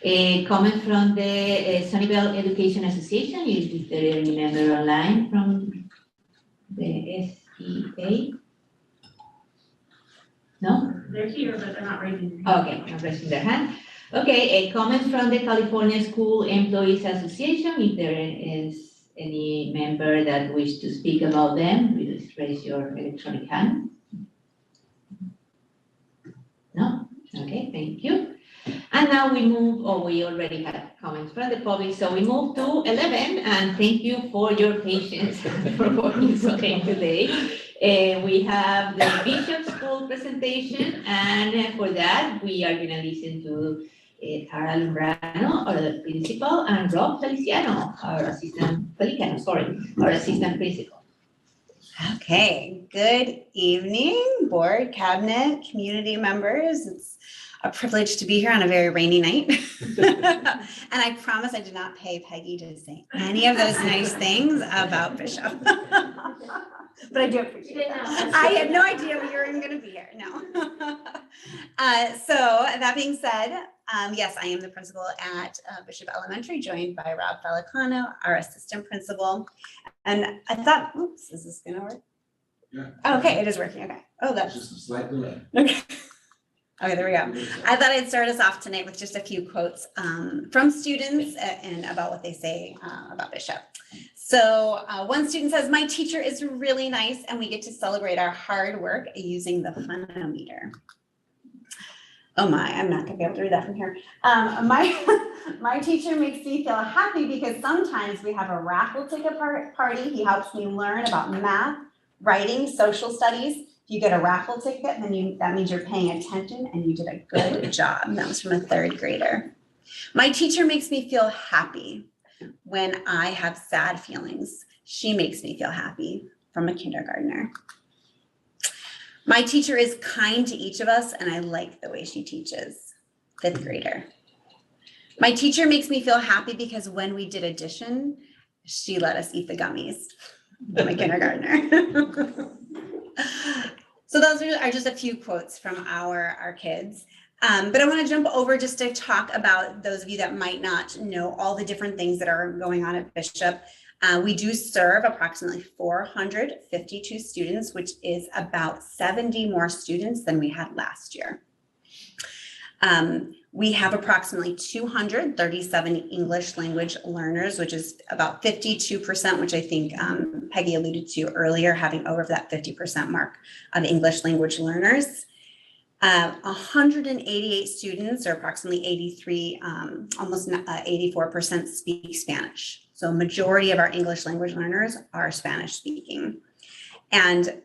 A comment from the Sunnyvale Education Association. If there is any member online from the SEA. No? They're here, but they're not raising their hand. Okay, not raising their hand. Okay, a comment from the California School Employees Association. If there is any member that wish to speak about them, please raise your electronic hand. No? Okay, thank you. And now we already had comments from the public, so we move to 11, and thank you for your patience for working so late today. We have the Bishop School presentation, and for that, we are gonna listen to Tara Lumbrano, our principal, and Rob Feliciano, our assistant principal. Okay, good evening, board, cabinet, community members. It's a privilege to be here on a very rainy night. And I promise I did not pay Peggy to say any of those nice things about Bishop. But I do appreciate that. I had no idea we were even going to be here. No. So that being said, yes, I am the principal at Bishop Elementary, joined by Rob Felicano, our assistant principal. And I thought, oops, is this going to work? Yeah. Okay, it is working. Okay. Oh, that's just a slight delay. Okay. Okay, there we go. I thought I'd start us off tonight with just a few quotes from students and about what they say about Bishop. So one student says, "My teacher is really nice and we get to celebrate our hard work using the Funometer." Oh my, I'm not gonna be able to read that from here. My teacher makes me feel happy because sometimes we have a raffle ticket party. He helps me learn about math, writing, social studies. If you get a raffle ticket, then that means you're paying attention and you did a good job. That was from a 3rd grader. "My teacher makes me feel happy when I have sad feelings. She makes me feel happy," from a kindergartner. "My teacher is kind to each of us and I like the way she teaches," 5th grader. "My teacher makes me feel happy because when we did addition, she let us eat the gummies," from a kindergartner. So those are just a few quotes from our kids. But I want to jump over just to talk about those of you that might not know all the different things that are going on at Bishop. We do serve approximately 452 students, which is about 70 more students than we had last year. We have approximately 237 English language learners, which is about 52%, which I think Peggy alluded to earlier, having over that 50% mark of English language learners. 188 students, or approximately 83, almost 84% speak Spanish. So a majority of our English language learners are Spanish speaking. And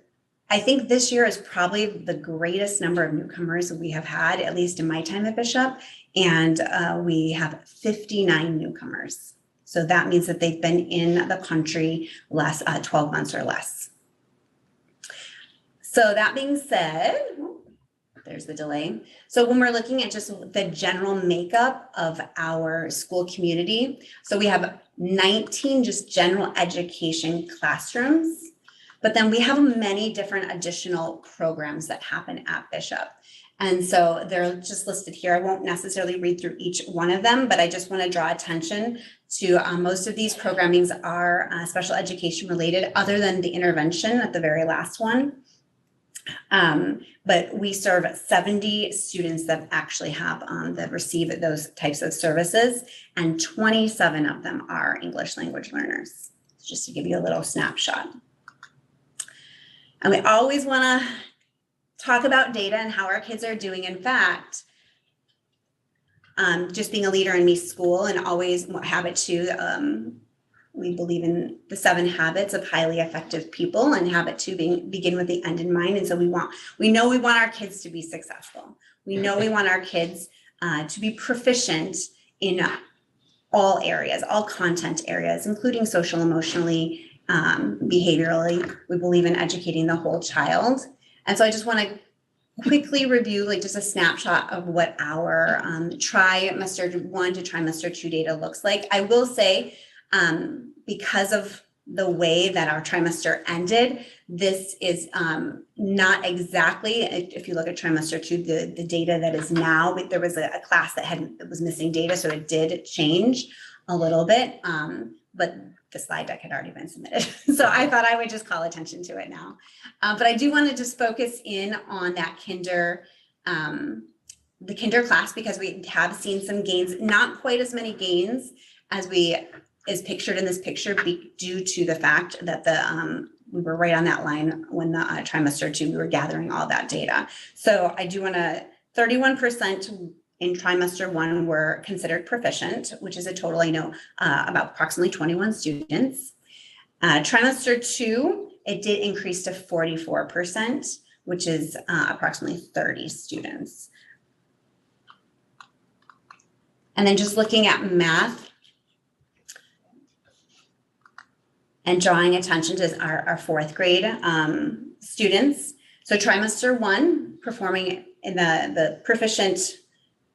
I think this year is probably the greatest number of newcomers we have had, at least in my time at Bishop. And we have 59 newcomers. So that means that they've been in the country 12 months or less. So that being said, there's the delay. So when we're looking at just the general makeup of our school community, so we have 19 just general education classrooms. But then we have many different additional programs that happen at Bishop. And so they're just listed here. I won't necessarily read through each one of them, but I just want to draw attention to most of these programmings are special education related, other than the intervention at the very last one. But we serve 70 students that actually have that receive those types of services, and 27 of them are English language learners, just to give you a little snapshot. And we always want to talk about data and how our kids are doing. In fact, just being a leader in me school and always habit 2, we believe in the 7 habits of highly effective people, and habit 2 begin with the end in mind. And so we know we want our kids to be successful. We know we want our kids to be proficient in all areas, all content areas, including social, emotionally, behaviorally. We believe in educating the whole child. And so I just want to quickly review just a snapshot of what our trimester 1 to trimester 2 data looks like. I will say, because of the way that our trimester ended, this is not exactly, if you look at trimester 2, the data that is now, there was a class that was missing data, so it did change a little bit. But the slide deck had already been submitted. So I thought I would just call attention to it now. But I do want to just focus in on that the kinder class, because we have seen some gains, not quite as many gains as pictured in this picture due to the fact that we were right on that line when the trimester 2, we were gathering all that data. So I do want to, 31% in trimester 1 were considered proficient, which is a total, I know, about approximately 21 students. Trimester 2, it did increase to 44%, which is approximately 30 students. And then just looking at math and drawing attention to our 4th grade students. So trimester 1, performing in the proficient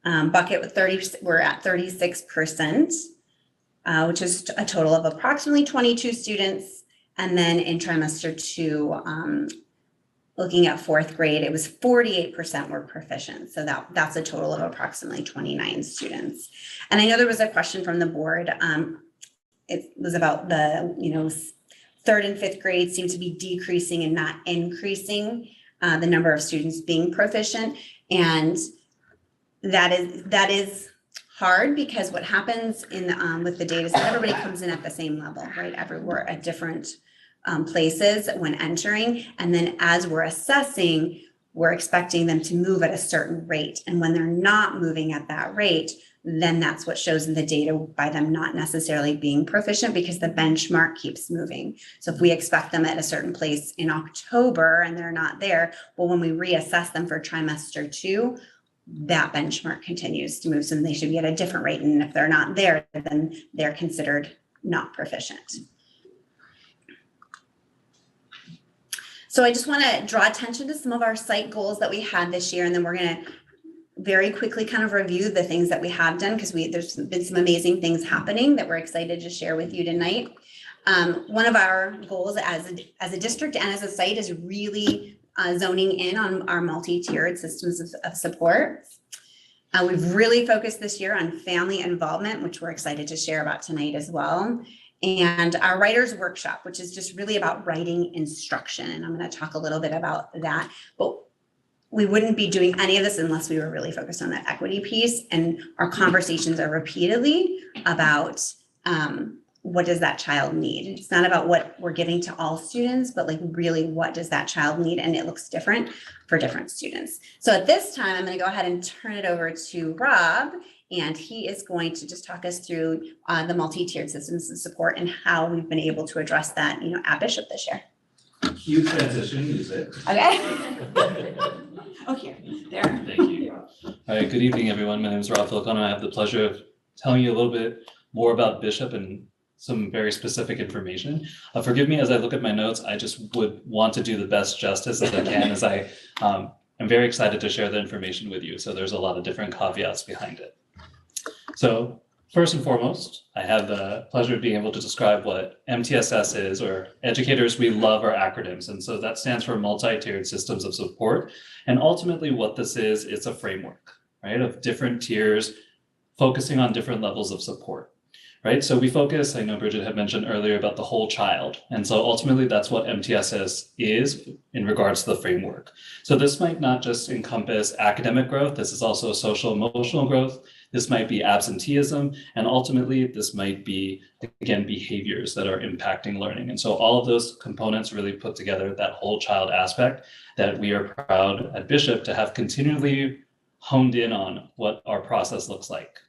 bucket with we're at 36%, which is a total of approximately 22 students. And then in trimester 2, looking at 4th grade, it was 48% were proficient. So that's a total of approximately 29 students. And I know there was a question from the board. It was about the, 3rd and 5th grade seem to be decreasing and not increasing the number of students being proficient. And that is hard, because what happens with the data is that everybody comes in at the same level, right? Everywhere at different places when entering. And then as we're assessing, we're expecting them to move at a certain rate. And when they're not moving at that rate, then that's what shows in the data by them not necessarily being proficient, because the benchmark keeps moving. So if we expect them at a certain place in October and they're not there, well, when we reassess them for trimester 2, that benchmark continues to move. So they should be at a different rate. And if they're not there, then they're considered not proficient. So I just want to draw attention to some of our site goals that we had this year, and then we're going to very quickly kind of review the things that we have done, because there's been some amazing things happening that we're excited to share with you tonight. One of our goals as a district and as a site is really zoning in on our multi-tiered systems of support. We've really focused this year on family involvement, which we're excited to share about tonight as well. And our writers workshop, which is just really about writing instruction. And I'm going to talk a little bit about that. But we wouldn't be doing any of this unless we were really focused on that equity piece. And our conversations are repeatedly about what does that child need? It's not about what we're giving to all students, but like really what does that child need? And it looks different for different students. So at this time, I'm going to go ahead and turn it over to Rob. And he is going to just talk us through the multi-tiered systems of support and how we've been able to address that, at Bishop this year. Cue transition music. Okay. Oh, here, there. Thank you. All right, good evening, everyone. My name is Rob Filcon. I have the pleasure of telling you a little bit more about Bishop and some very specific information. Forgive me as I look at my notes. I just would want to do the best justice as I can, as I'm very excited to share the information with you. So there's a lot of different caveats behind it. So first and foremost, I have the pleasure of being able to describe what MTSS is, or educators, we love our acronyms. And so that stands for multi-tiered systems of support. And ultimately what this is, it's a framework, right, of different tiers focusing on different levels of support, right? So we focus, I know Bridget had mentioned earlier about the whole child. And so ultimately that's what MTSS is in regards to the framework. So this might not just encompass academic growth, this is also social emotional growth. This might be absenteeism, and ultimately this might be, again, behaviors that are impacting learning. And so all of those components really put together that whole child aspect that we are proud at Bishop to have continually honed in on what our process looks like.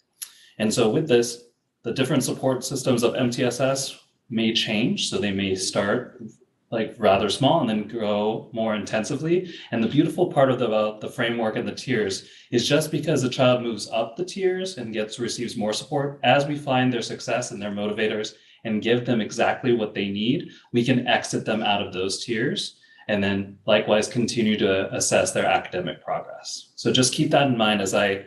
And so with this, the different support systems of MTSS may change. So they may start like rather small and then grow more intensively. And the beautiful part of the framework and the tiers is just because the child moves up the tiers and receives more support, as we find their success and their motivators and give them exactly what they need, we can exit them out of those tiers and then likewise continue to assess their academic progress. So just keep that in mind as I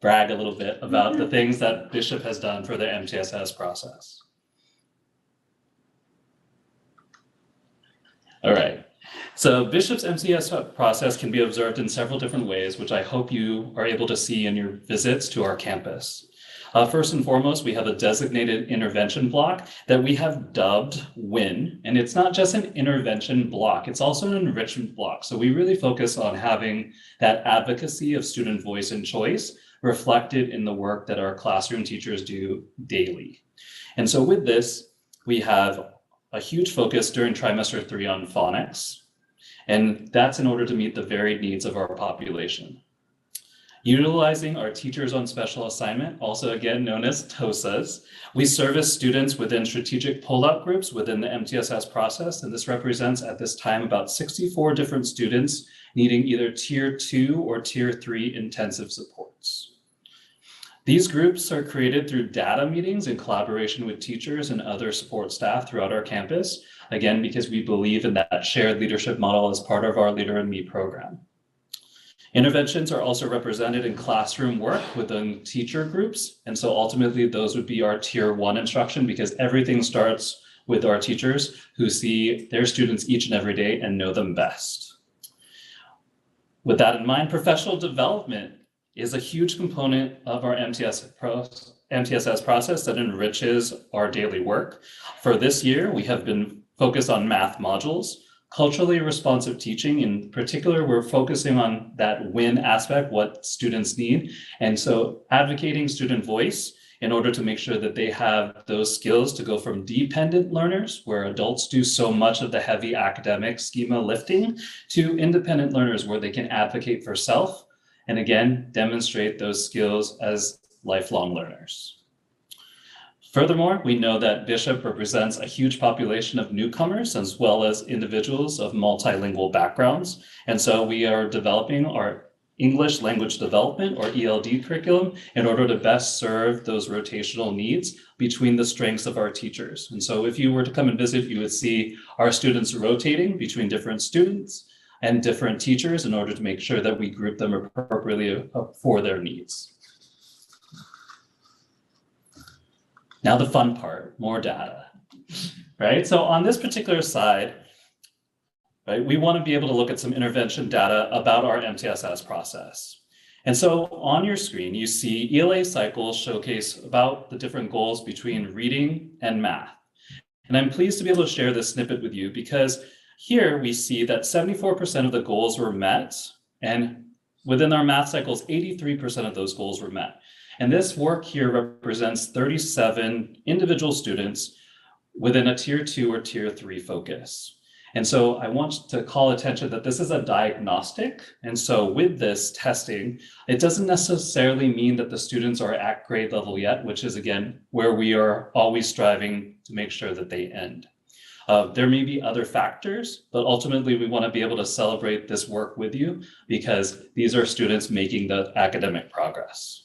brag a little bit about the things that Bishop has done for their MTSS process. All right, so Bishop's MTSS process can be observed in several different ways, which I hope you are able to see in your visits to our campus. First and foremost, we have a designated intervention block that we have dubbed WIN, and it's not just an intervention block, it's also an enrichment block. So we really focus on having that advocacy of student voice and choice reflected in the work that our classroom teachers do daily. And so with this, we have a huge focus during trimester 3 on phonics, and that's in order to meet the varied needs of our population. Utilizing our teachers on special assignment, also again known as TOSAs, we service students within strategic pull-out groups within the MTSS process, and this represents at this time about 64 different students needing either Tier 2 or Tier 3 intensive supports. These groups are created through data meetings in collaboration with teachers and other support staff throughout our campus, again, because we believe in that shared leadership model as part of our Leader in Me program. Interventions are also represented in classroom work within teacher groups. And so ultimately those would be our Tier 1 instruction, because everything starts with our teachers who see their students each and every day and know them best. With that in mind, professional development is a huge component of our MTSS process that enriches our daily work. For this year, we have been focused on math modules. Culturally responsive teaching, in particular, we're focusing on that WIN aspect, what students need. And so advocating student voice in order to make sure that they have those skills to go from dependent learners, where adults do so much of the heavy academic schema lifting, to independent learners where they can advocate for self, and again, demonstrate those skills as lifelong learners. Furthermore, we know that Bishop represents a huge population of newcomers as well as individuals of multilingual backgrounds. And so we are developing our English language development or ELD curriculum in order to best serve those rotational needs between the strengths of our teachers. And so if you were to come and visit, you would see our students rotating between different students and different teachers in order to make sure that we group them appropriately for their needs. Now the fun part, more data, right? So on this particular side, right, we want to be able to look at some intervention data about our MTSS process. And so on your screen, you see ELA cycles showcase about the different goals between reading and math. And I'm pleased to be able to share this snippet with you because here we see that 74% of the goals were met, and within our math cycles, 83% of those goals were met. And this work here represents 37 individual students within a Tier 2 or Tier 3 focus. And so I want to call attention that this is a diagnostic. And so with this testing, it doesn't necessarily mean that the students are at grade level yet, which is again, where we are always striving to make sure that they end. There may be other factors, but ultimately we want to be able to celebrate this work with you because these are students making the academic progress.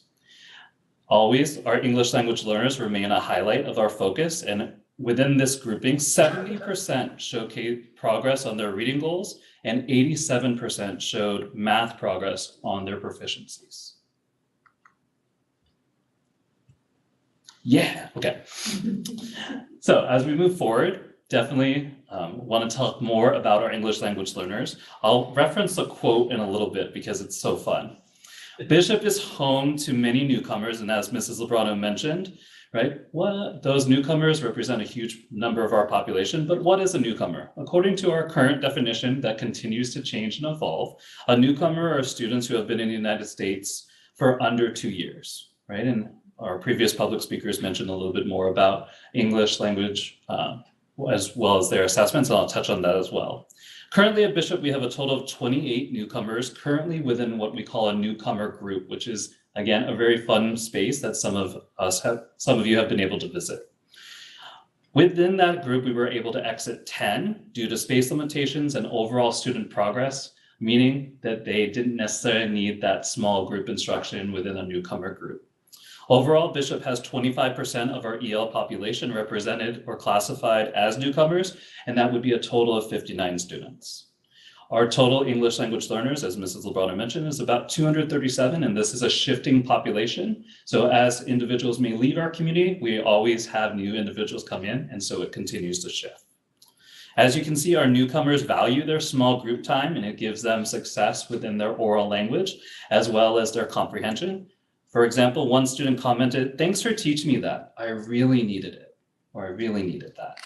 Always, our English language learners remain a highlight of our focus, and within this grouping, 70% showcase progress on their reading goals, and 87% showed math progress on their proficiencies. Yeah, okay. So as we move forward, definitely want to talk more about our English language learners. I'll reference a quote in a little bit because it's so fun. Bishop is home to many newcomers, and as Mrs. Lebrano mentioned, right, those newcomers represent a huge number of our population, but what is a newcomer? According to our current definition that continues to change and evolve, a newcomer are students who have been in the United States for under 2 years, right? And our previous public speakers mentioned a little bit more about English language as well as their assessments, and I'll touch on that as well. Currently at Bishop, we have a total of 28 newcomers currently within what we call a newcomer group, which is, again, a very fun space that some of you have been able to visit. Within that group, we were able to exit 10 due to space limitations and overall student progress, meaning that they didn't necessarily need that small group instruction within a newcomer group. Overall, Bishop has 25% of our EL population represented or classified as newcomers, and that would be a total of 59 students. Our total English language learners, as Mrs. Lebrano mentioned, is about 237, and this is a shifting population. So as individuals may leave our community, we always have new individuals come in, and so it continues to shift. As you can see, our newcomers value their small group time, and it gives them success within their oral language, as well as their comprehension. For example, one student commented, "Thanks for teaching me that. I really needed it," or "I really needed that."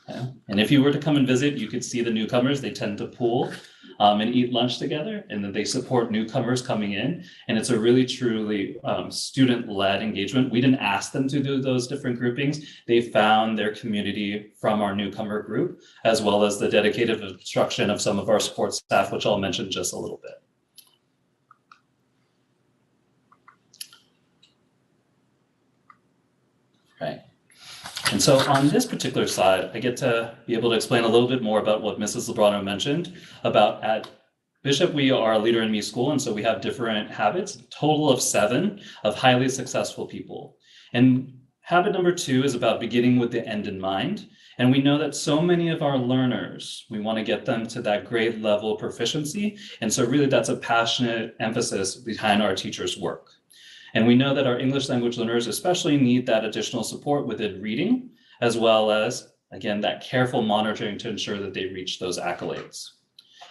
Yeah. And if you were to come and visit, you could see the newcomers. They tend to pool and eat lunch together, and then they support newcomers coming in. And it's a really truly student-led engagement. We didn't ask them to do those different groupings. They found their community from our newcomer group, as well as the dedicated instruction of some of our support staff, which I'll mention just a little bit. Right. And so on this particular slide, I get to be able to explain a little bit more about what Mrs. Lebrano mentioned about at Bishop, we are a Leader in Me school, and so we have different habits, a total of 7 of highly successful people. And habit number 2 is about beginning with the end in mind. And we know that so many of our learners, we want to get them to that grade level proficiency. And so really that's a passionate emphasis behind our teachers' work. And we know that our English language learners especially need that additional support within reading, as well as, again, that careful monitoring to ensure that they reach those accolades.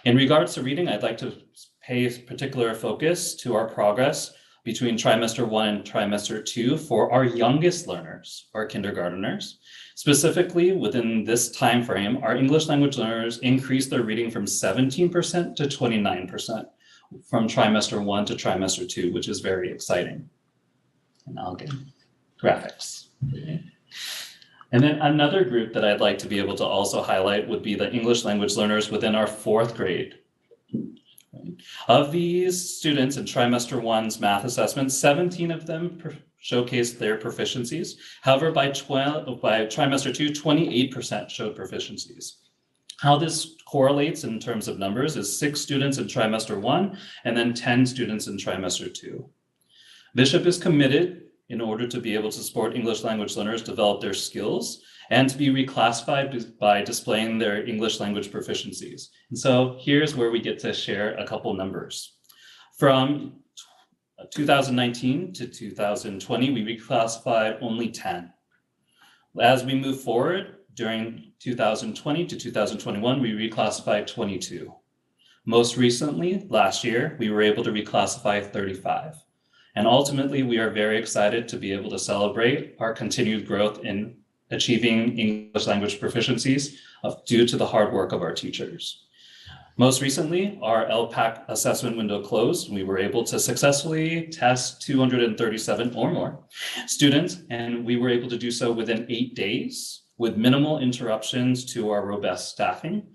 In regards to reading, I'd like to pay particular focus to our progress between trimester 1 and trimester 2 for our youngest learners, our kindergarteners. Specifically, within this time frame, our English language learners increased their reading from 17% to 29% from trimester 1 to trimester 2, which is very exciting. And I'll get graphics. And then another group that I'd like to be able to also highlight would be the English language learners within our 4th grade. Of these students in trimester 1's math assessment, 17 of them showcased their proficiencies. However, by trimester 2, 28% showed proficiencies. How this correlates in terms of numbers is 6 students in trimester 1 and then 10 students in trimester 2. Bishop is committed in order to be able to support English language learners develop their skills and to be reclassified by displaying their English language proficiencies. And so here's where we get to share a couple numbers. From 2019 to 2020, we reclassified only 10. As we move forward, during 2020 to 2021, we reclassified 22. Most recently, last year, we were able to reclassify 35. And ultimately, we are very excited to be able to celebrate our continued growth in achieving English language proficiencies due to the hard work of our teachers. Most recently, our LPAC assessment window closed. We were able to successfully test 237 or more students, and we were able to do so within 8 days with minimal interruptions to our robust staffing,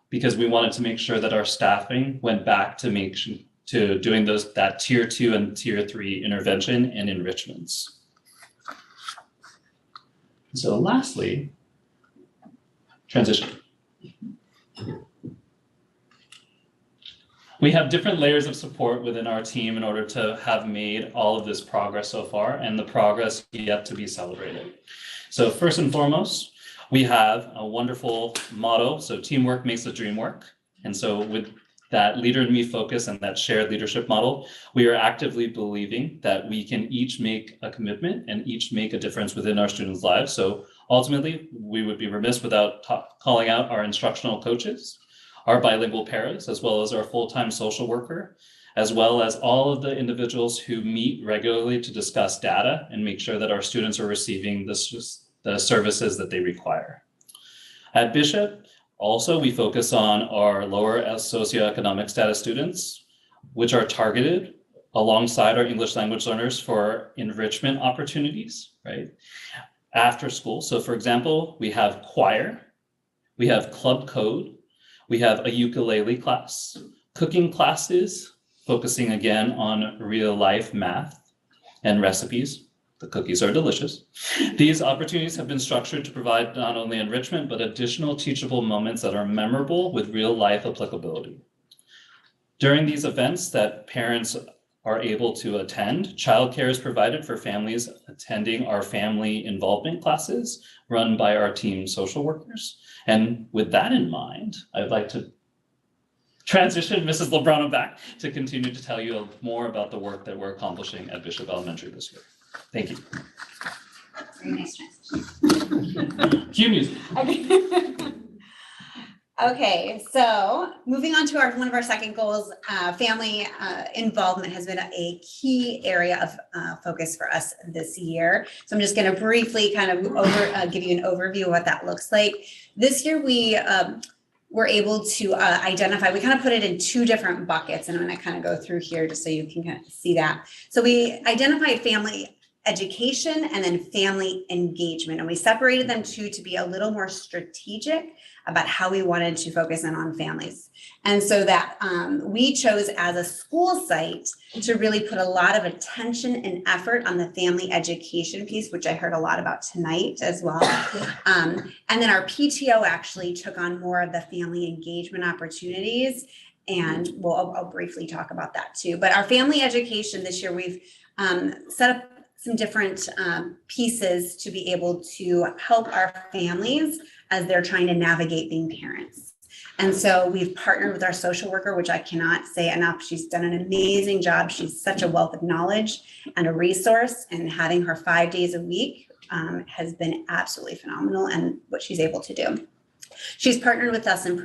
because we wanted to make sure that our staffing went back to doing that tier 2 and tier 3 intervention and enrichments. So lastly, transition. We have different layers of support within our team in order to have made all of this progress so far, and the progress yet to be celebrated. So first and foremost, we have a wonderful motto. So teamwork makes the dream work. And so with that Leader in Me focus and that shared leadership model, we are actively believing that we can each make a commitment and each make a difference within our students' lives. So ultimately, we would be remiss without calling out our instructional coaches, our bilingual paras, as well as our full-time social worker, as well as all of the individuals who meet regularly to discuss data and make sure that our students are receiving the services that they require. At Bishop, also, we focus on our lower socioeconomic status students, which are targeted alongside our English language learners for enrichment opportunities, right? After school. So for example, we have choir, we have club code, we have a ukulele class, cooking classes, focusing again on real life math and recipes. The cookies are delicious. These opportunities have been structured to provide not only enrichment, but additional teachable moments that are memorable with real life applicability. During these events that parents are able to attend, childcare is provided for families attending our family involvement classes run by our team social workers. And with that in mind, I'd like to transition Mrs. Lebrano back to continue to tell you more about the work that we're accomplishing at Bishop Elementary this year. Thank you. Very nice transition. Cue music. Okay, so moving on to one of our second goals, family involvement has been a key area of focus for us this year. So I'm just going to briefly kind of give you an overview of what that looks like. This year we were able to identify, we kind of put it in two different buckets, and I'm going to kind of go through here just so you can kind of see that. So we identified family education and then family engagement, and we separated them two to be a little more strategic about how we wanted to focus in on families. And so that we chose as a school site to really put a lot of attention and effort on the family education piece, which I heard a lot about tonight as well. And then our PTO actually took on more of the family engagement opportunities, and I'll briefly talk about that too. But our family education this year, we've set up some different pieces to be able to help our families as they're trying to navigate being parents. And so we've partnered with our social worker, which I cannot say enough. She's done an amazing job. She's such a wealth of knowledge and a resource, and having her 5 days a week has been absolutely phenomenal, and what she's able to do. She's partnered with us in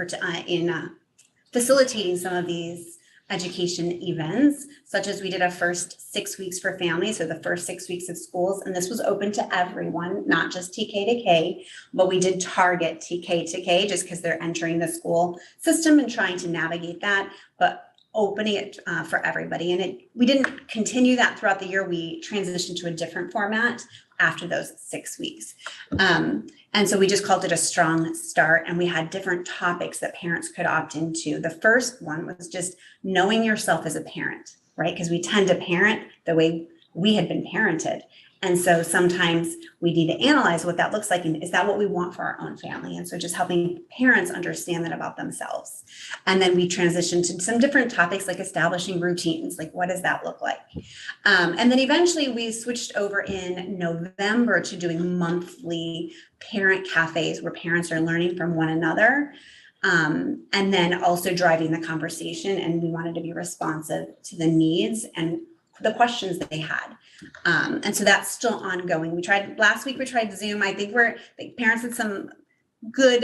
facilitating some of these education events, such as we did a first 6 weeks for families, so the first 6 weeks of schools, and this was open to everyone, not just TK to K, but we did target TK to K just because they're entering the school system and trying to navigate that, but opening it for everybody. And we didn't continue that throughout the year. We transitioned to a different format after those 6 weeks. And so we just called it a strong start, and we had different topics that parents could opt into. The first one was just knowing yourself as a parent, right? Because we tend to parent the way we had been parented. And so sometimes we need to analyze what that looks like, and is that what we want for our own family? And so just helping parents understand that about themselves. And then we transitioned to some different topics like establishing routines, like what does that look like? And then eventually we switched over in November to doing monthly parent cafes where parents are learning from one another. And then also driving the conversation, and we wanted to be responsive to the needs and the questions that they had. And so that's still ongoing. Last week we tried Zoom. I think parents had some good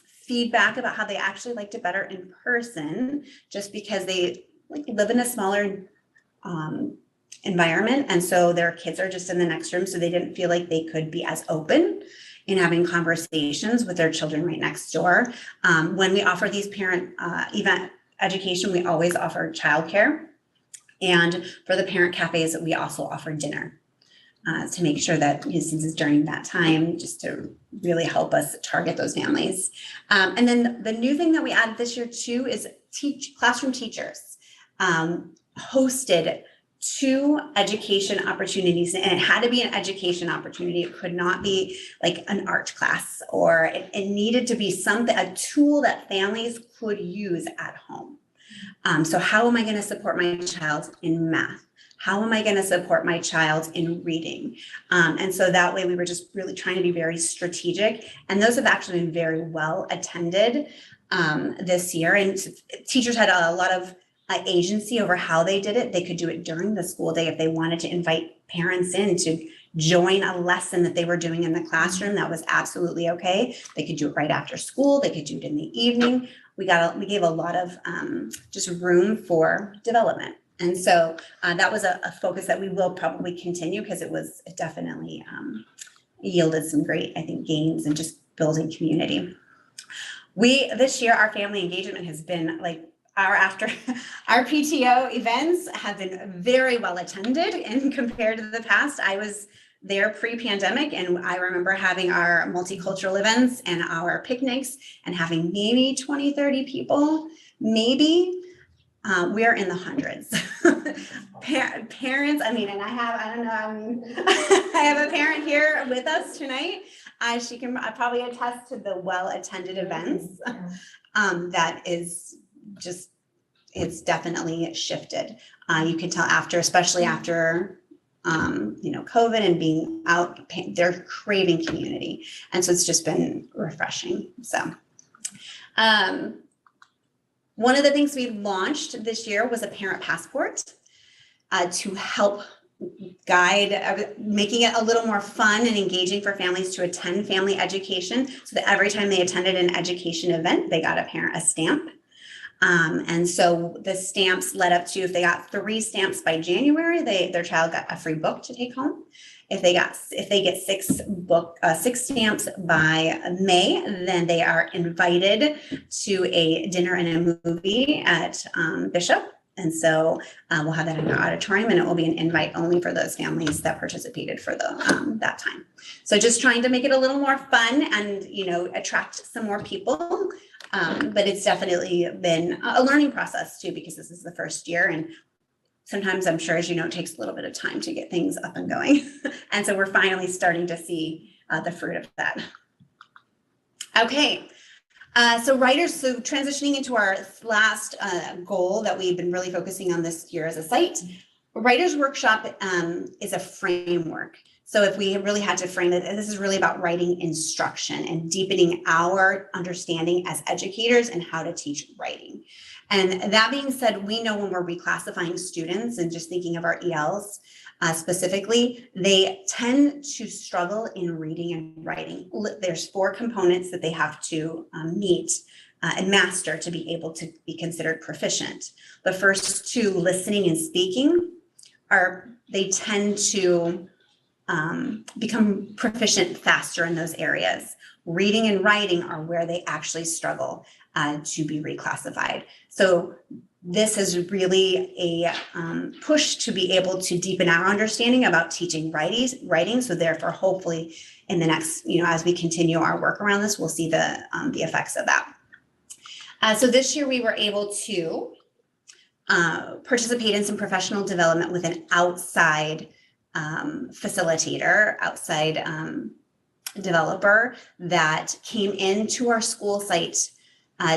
feedback about how they actually liked it better in person, just because they live in a smaller environment. And so their kids are just in the next room. So they didn't feel like they could be as open in having conversations with their children right next door. When we offer these parent event education, we always offer childcare. And for the parent cafes, we also offer dinner to make sure that, since it's during that time, just to really help us target those families. And then the new thing that we added this year too is classroom teachers hosted 2 education opportunities, and it had to be an education opportunity. It could not be like an art class, or it needed to be a tool that families could use at home. So how am I going to support my child in math? How am I going to support my child in reading? And so that way we were just really trying to be very strategic. And those have actually been very well attended this year. And teachers had a lot of agency over how they did it. They could do it during the school day if they wanted to invite parents in to join a lesson that they were doing in the classroom. That was absolutely okay. They could do it right after school. They could do it in the evening. We gave a lot of just room for development. And so that was a focus that we will probably continue, because it definitely yielded some great, I think, gains in just building community. This year, our family engagement has been our PTO events have been very well attended, and compared to the past. I was there pre-pandemic, and I remember having our multicultural events and our picnics and having maybe 20, 30 people, maybe. We're in the hundreds. Parents, and I have a parent here with us tonight. She can probably attest to the well-attended events. That is just, it's definitely shifted. You can tell especially after COVID and being out, they're craving community. And so it's just been refreshing. So, one of the things we launched this year was a parent passport to help guide, making it a little more fun and engaging for families to attend family education, so that every time they attended an education event, they got a stamp. And so the stamps led up to, if they got 3 stamps by January, their child got a free book to take home. If they get 6 stamps by May, then they are invited to a dinner and a movie at Bishop. And so we'll have that in our auditorium, and it will be an invite only for those families that participated for that time. So just trying to make it a little more fun and, attract some more people. But it's definitely been a learning process too, because this is the first year, and sometimes I'm sure, as you know, it takes a little bit of time to get things up and going. And so we're finally starting to see the fruit of that. Okay. So transitioning into our last goal that we've been really focusing on this year as a site, Writers Workshop is a framework. So if we really had to frame it, this is really about writing instruction and deepening our understanding as educators and how to teach writing. And that being said, we know when we're reclassifying students and just thinking of our ELs specifically, they tend to struggle in reading and writing. There's 4 components that they have to meet and master to be able to be considered proficient. The first 2, listening and speaking, they tend to become proficient faster in those areas. Reading and writing are where they actually struggle to be reclassified. So this is really a push to be able to deepen our understanding about teaching writing. So therefore, hopefully in the next, as we continue our work around this, we'll see the effects of that. So this year we were able to participate in some professional development with an outside facilitator, outside developer that came into our school site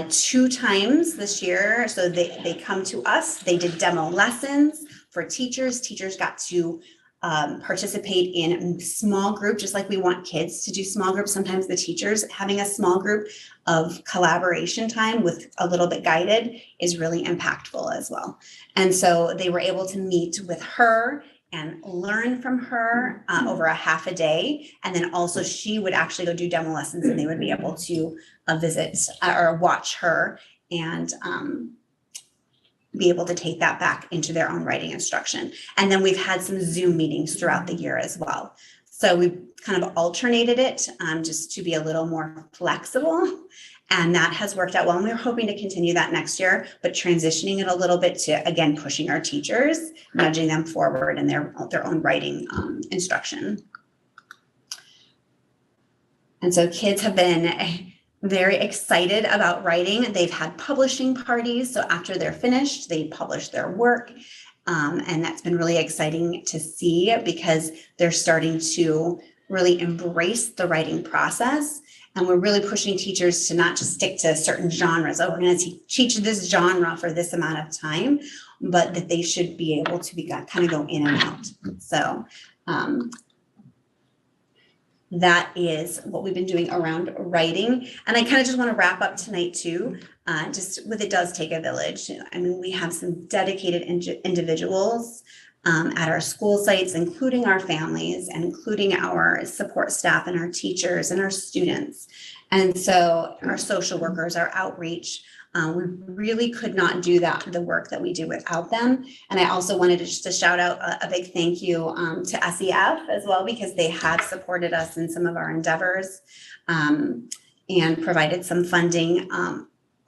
2 times this year. So they come to us, they did demo lessons for teachers. Teachers got to participate in small group, just like we want kids to do small groups. Sometimes the teachers having a small group of collaboration time with a little bit guided is really impactful as well. And so they were able to meet with her and learn from her over a half a day. And then also she would actually go do demo lessons, and they would be able to visit or watch her and be able to take that back into their own writing instruction. And then we've had some Zoom meetings throughout the year as well. So we've kind of alternated it just to be a little more flexible. And that has worked out well. And we're hoping to continue that next year, but transitioning it a little bit to, again, pushing our teachers, nudging them forward in their own writing instruction. And so kids have been very excited about writing. They've had publishing parties. So after they're finished, they publish their work. And that's been really exciting to see, because they're starting to really embrace the writing process. And we're really pushing teachers to not just stick to certain genres. Oh, we're going to teach this genre for this amount of time, but that they should be able to kind of go in and out. So that is what we've been doing around writing. And I kind of just want to wrap up tonight too, just with It Does Take a Village. I mean, we have some dedicated individuals at our school sites, including our families and including our support staff and our teachers and our students. And so our social workers, our outreach, we really could not do the work that we do without them. And I also wanted to shout out a big thank you to SEF as well, because they have supported us in some of our endeavors and provided some funding.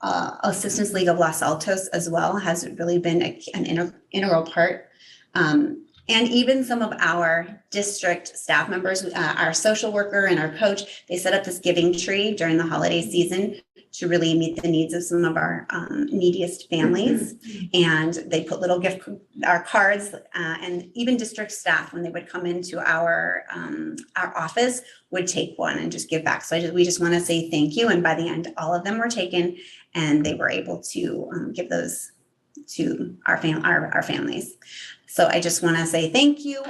Assistance League of Los Altos as well has really been an integral part. And even some of our district staff members, our social worker and our coach, they set up this giving tree during the holiday season to really meet the needs of some of our neediest families. And they put little our cards, and even district staff, when they would come into our office, would take one and just give back. So we just want to say thank you. And by the end, all of them were taken, and they were able to give those to our families. So I just want to say thank you,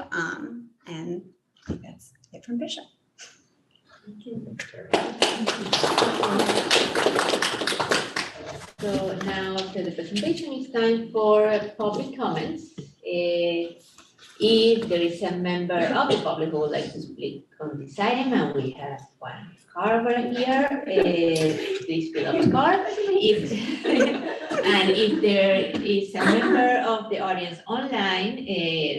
and I think that's it from Bishop. Thank you. So now after the presentation, it's time for public comments. If there is a member of the public who would like to speak on this item, and we have one card over here, please fill up the card. And if there is a member of the audience online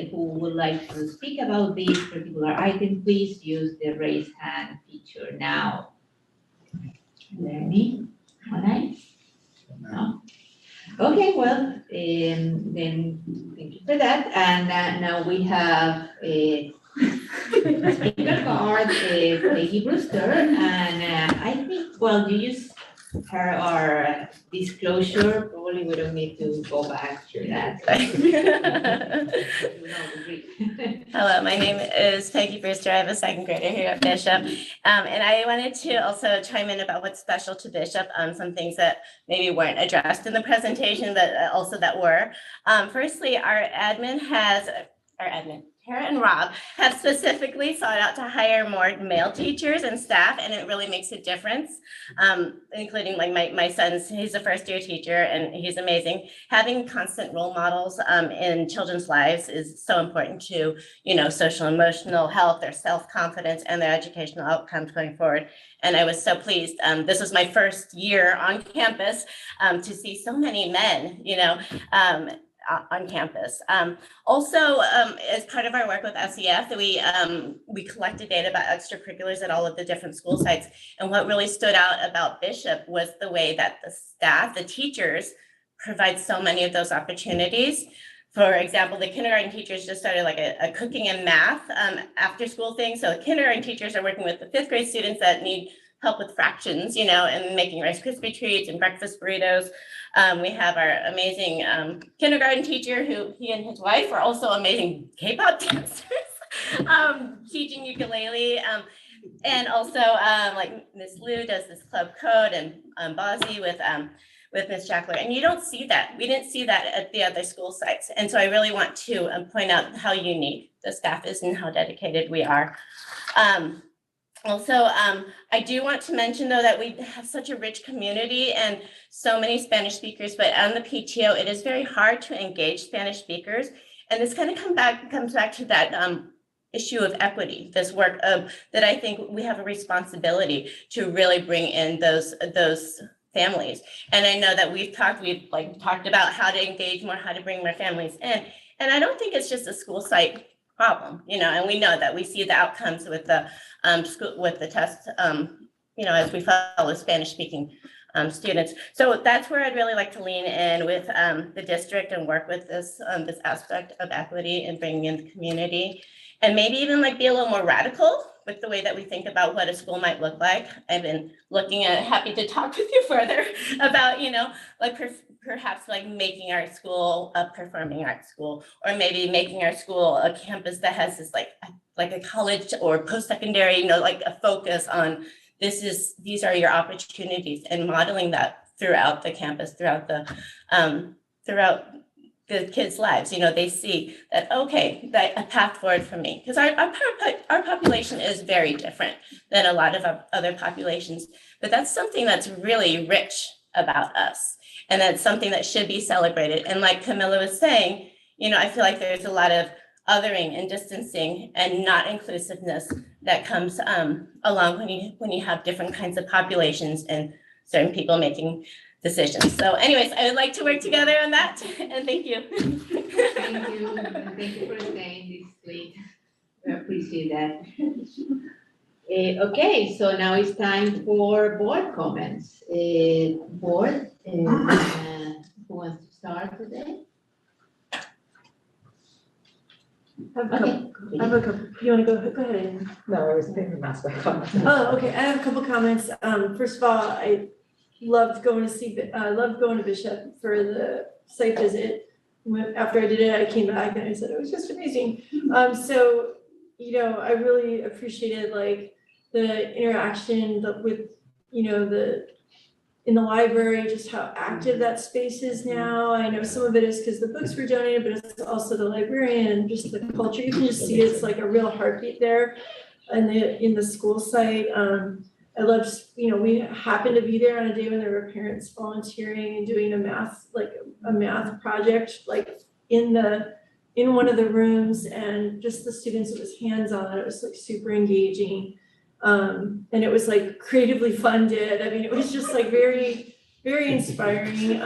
who would like to speak about this particular item, please use the raise hand feature now. Lenny, online? No? Okay, well, then thank you for that. And now we have a speaker card, Peggy Brewster, and I think, well, you use her our disclosure, probably we don't need to go back to that. Hello, my name is Peggy Brewster. I have a second grader here at Bishop. And I wanted to also chime in about what's special to Bishop, some things that maybe weren't addressed in the presentation, but also that were. Firstly, our admin, Tara and Rob, have specifically sought out to hire more male teachers and staff, and it really makes a difference, including like my son's, he's a first year teacher and he's amazing. Having constant role models in children's lives is so important to, you know, social emotional health, their self-confidence, and their educational outcomes going forward. And I was so pleased. This was my first year on campus to see so many men, you know, on campus. Also, as part of our work with SEF, we collected data about extracurriculars at all of the different school sites. And what really stood out about Bishop was the way that the staff, the teachers, provide so many of those opportunities. For example, the kindergarten teachers just started like a cooking and math after school thing. So the kindergarten teachers are working with the 5th grade students that need help with fractions, you know, and making Rice Krispie treats and breakfast burritos. We have our amazing kindergarten teacher who he and his wife are also amazing K-pop dancers, teaching ukulele. And also like Miss Lou does this club code and Bozzy with Miss Jackler. And you don't see that. We didn't see that at the other school sites. And so I really want to point out how unique the staff is and how dedicated we are. Also, I do want to mention, though, that we have such a rich community and so many Spanish speakers, but on the PTO, it is very hard to engage Spanish speakers. And this kind of comes back to that issue of equity, this work that I think we have a responsibility to really bring in those families. And I know that we've talked about how to engage more, how to bring more families in. And I don't think it's just a school site problem, you know, and we know that we see the outcomes with the school, with the tests, you know, as we follow Spanish speaking students. So that's where I'd really like to lean in with the district and work with this aspect of equity and bringing in the community, and maybe even like be a little more radical with the way that we think about what a school might look like. I've been happy to talk with you further about, you know, like perhaps like making our school a performing arts school, or maybe making our school a campus that has this like a college or post-secondary, you know, like a focus on these are your opportunities, and modeling that throughout the campus, throughout the kids' lives. You know, they see that, okay, that a path forward for me, because our population is very different than a lot of other populations, but that's something that's really rich about us. And that's something that should be celebrated. And like Camilla was saying, you know, I feel like there's a lot of othering and distancing and not inclusiveness that comes along when you have different kinds of populations and certain people making decisions. So anyways, I would like to work together on that, and thank you. Thank you, and thank you for staying this late. I appreciate that. Okay, so now it's time for board comments. Board, who wants to start today? I have a couple. You want to go ahead? No, I was thinking that's my comment. Oh, okay. I have a couple comments. First of all, I loved going to Bishop for the site visit. After I did it, I came back and I said it was just amazing. So, you know, I really appreciated like the interaction with, you know, in the library, just how active that space is now. I know some of it is because the books were donated, but it's also the librarian and just the culture. You can just see it's like a real heartbeat there in the school site. I loved, you know, we happened to be there on a day when there were parents volunteering and doing a math project, like in the in one of the rooms, and just the students, it was hands-on, it was like super engaging. And it was like creatively funded. I mean, it was just like very, very inspiring.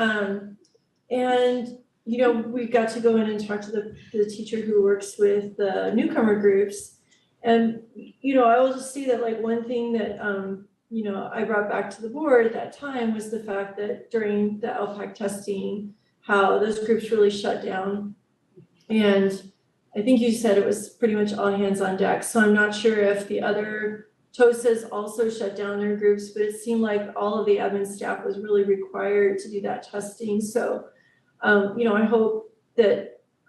And you know, we got to go in and talk to the teacher who works with the newcomer groups. And, you know, I will just see that like one thing that, you know, I brought back to the board at that time was the fact that during the LPAC testing, how those groups really shut down. And I think you said it was pretty much all hands on deck. So I'm not sure if the other TOSAs also shut down their groups, but it seemed like all of the admin staff was really required to do that testing. So, you know, I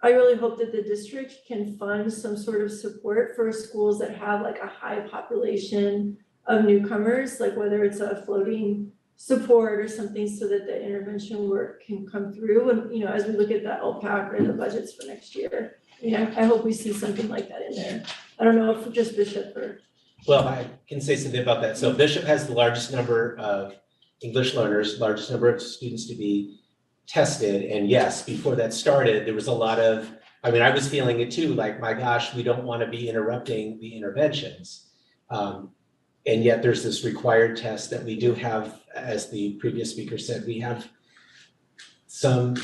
really hope that the district can fund some sort of support for schools that have like a high population of newcomers, like whether it's a floating support or something, so that the intervention work can come through. And, you know, as we look at the LPAC or the budgets for next year, I hope we see something like that in there. I don't know if just Bishop or. Well, I can say something about that. So Bishop has the largest number of English learners, largest number of students to be tested. And yes, before that started, there was a lot of, I mean, I was feeling it too, like, my gosh, we don't want to be interrupting the interventions. And yet there's this required test that we do have, as the previous speaker said, we have some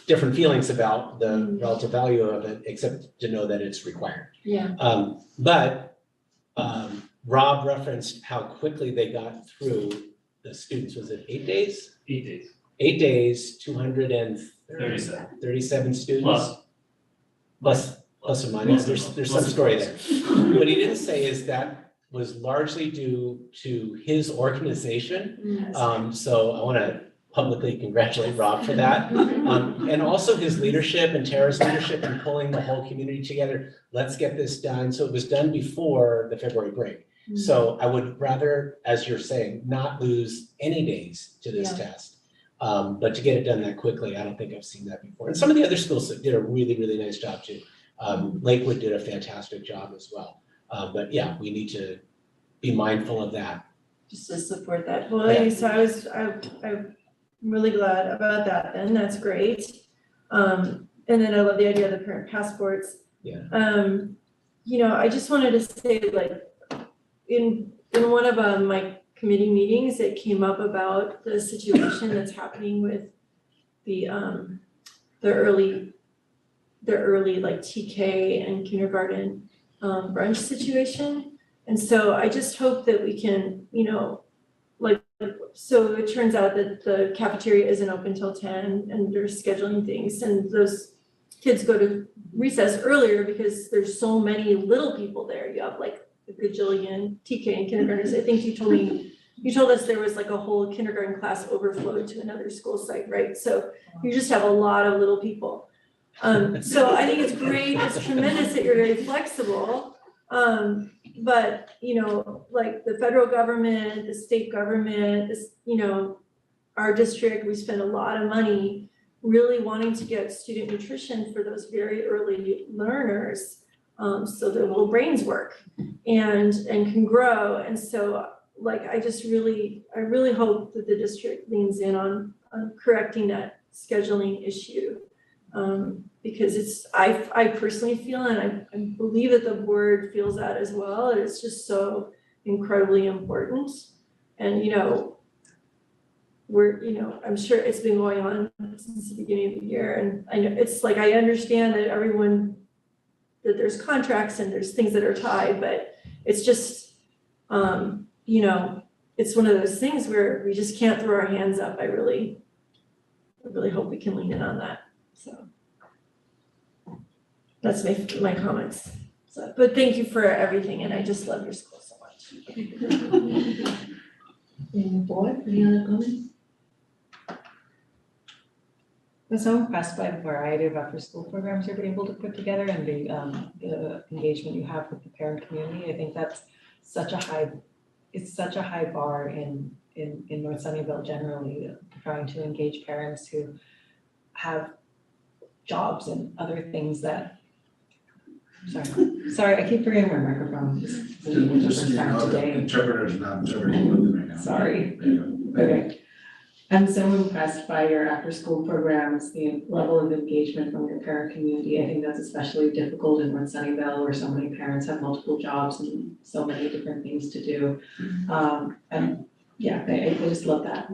different feelings about the relative value of it, except to know that it's required. Yeah. Rob referenced how quickly they got through the students. Was it 8 days? 8 days. 8 days, 237 students. Plus or minus, there's some story there. What he didn't say is that was largely due to his organization. So I want to publicly congratulate Rob for that. And also his leadership and Tara's leadership in pulling the whole community together. Let's get this done. So it was done before the February break. So I would rather, as you're saying, not lose any days to this test. But to get it done that quickly, I don't think I've seen that before. And some of the other schools did a really, really nice job too. Lakewood did a fantastic job as well. But yeah, we need to be mindful of that. Just to support that. Well, anyway, so I'm really glad about that then. That's great. And then I love the idea of the parent passports. Yeah. You know, I just wanted to say, like, in one of my committee meetings, it came up about the situation that's happening with the early like TK and kindergarten brunch situation. And so I just hope that we can, you know, like, so it turns out that the cafeteria isn't open till 10 and they're scheduling things, and those kids go to recess earlier because there's so many little people there. You have like a gajillion TK and kindergartners. I think you told us there was like a whole kindergarten class overflowed to another school site, right? So you just have a lot of little people. So I think it's great, it's tremendous that you're very flexible. But, you know, like the federal government, the state government, this, you know, our district, we spend a lot of money really wanting to get student nutrition for those very early learners, so their little brains work and can grow. And so, like, I really hope that the district leans in on correcting that scheduling issue. Because I personally feel, and I believe that the board feels that as well, and it's just so incredibly important. And, you know, I'm sure it's been going on since the beginning of the year. And I know it's like, I understand that that there's contracts and there's things that are tied, but it's just, you know, it's one of those things where we just can't throw our hands up. I really hope we can lean in on that. So that's my comments. So, but thank you for everything, and I just love your school so much. Board, any other comments? I'm so impressed by the variety of after school programs you've been able to put together and the engagement you have with the parent community. I think that's such a high bar in North Sunnyvale generally, trying to engage parents who have jobs and other things that, sorry, I keep forgetting my microphone. Just, you know, interpreters not interpreting right now. Sorry. Okay. I'm so impressed by your after-school programs, the level of engagement from your parent community. I think that's especially difficult in North Sunnyvale where so many parents have multiple jobs and so many different things to do. And yeah, I just love that.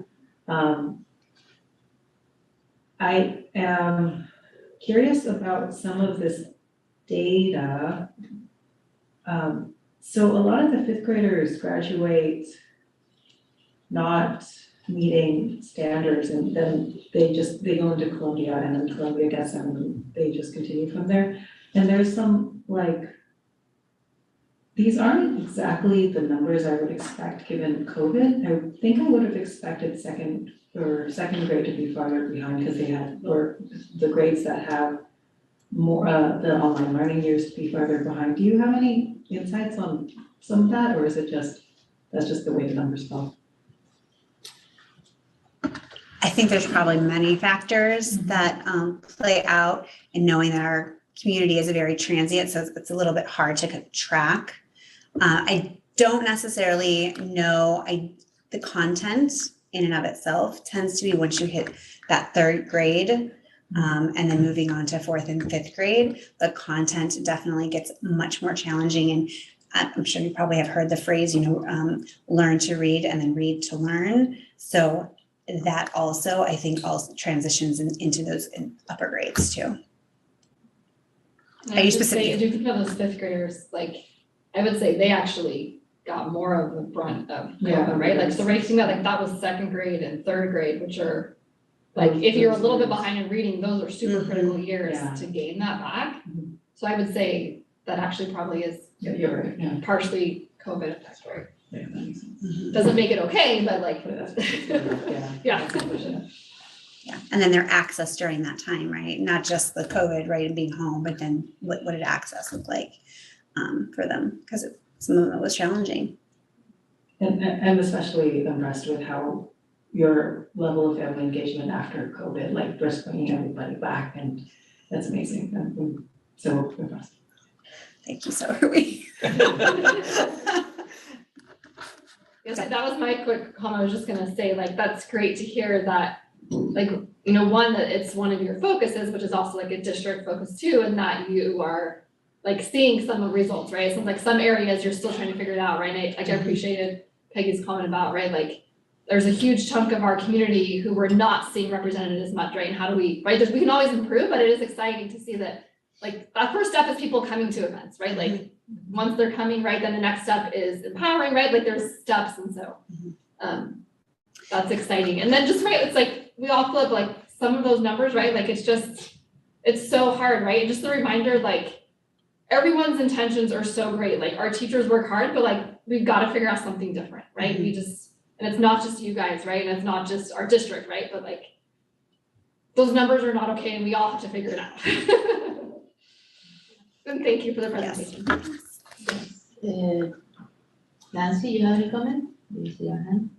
I am curious about some of this data. So a lot of the fifth graders graduate not meeting standards and then they go into Columbia and then Columbia gets them and they just continue from there. And there's some these aren't exactly the numbers I would expect given COVID. I think I would have expected second grade to be farther behind because they had, or the grades that have more, the online learning years to be farther behind. Do you have any insights on some of that, or is it that's just the way the numbers fall? I think there's probably many factors that play out in knowing that our community is very transient, so it's a little bit hard to track. I don't necessarily know the content in and of itself tends to be once you hit that third grade and then moving on to fourth and fifth grade, the content definitely gets much more challenging. And I'm sure you probably have heard the phrase, learn to read and then read to learn. So that also, I think, also transitions into those upper grades too. Are you specific? I do think of those fifth graders, I would say they actually got more of the brunt of COVID, right? Like, so racing that was second grade and third grade, which are if you're a little bit behind in reading, those are super critical years to gain that back. So I would say that actually probably is you're right. Yeah. Partially COVID effect, right? Yeah, that makes sense. Doesn't make it okay, but yeah. Yeah, and then their access during that time, right? Not just the COVID, right, and being home, but then what did access look like for them? Because some of it was challenging. And I'm especially impressed with how your level of family engagement after COVID, just bringing everybody back, and that's amazing. I'm so impressed. Thank you, so are we. Yes, that was my quick comment. I was just gonna say, that's great to hear that, one, that it's one of your focuses, which is also a district focus too, and that you are seeing some of the results, right? It sounds like some areas you're still trying to figure it out, right? And I appreciated Peggy's comment about, right, there's a huge chunk of our community who we're not seeing represented as much, right? And how do we, right? We can always improve, but it is exciting to see that, that first step is people coming to events, right? Once they're coming, right, then the next step is empowering, right? There's steps, and so that's exciting. And then just, right, it's we all flip some of those numbers, right? It's so hard, right? And just the reminder, everyone's intentions are so great. Our teachers work hard, but we've got to figure out something different, right? And it's not just you guys, right? And it's not just our district, right? But those numbers are not okay, and we all have to figure it out. And thank you for the presentation. Yes. Nancy, you have any comment? You see your hand?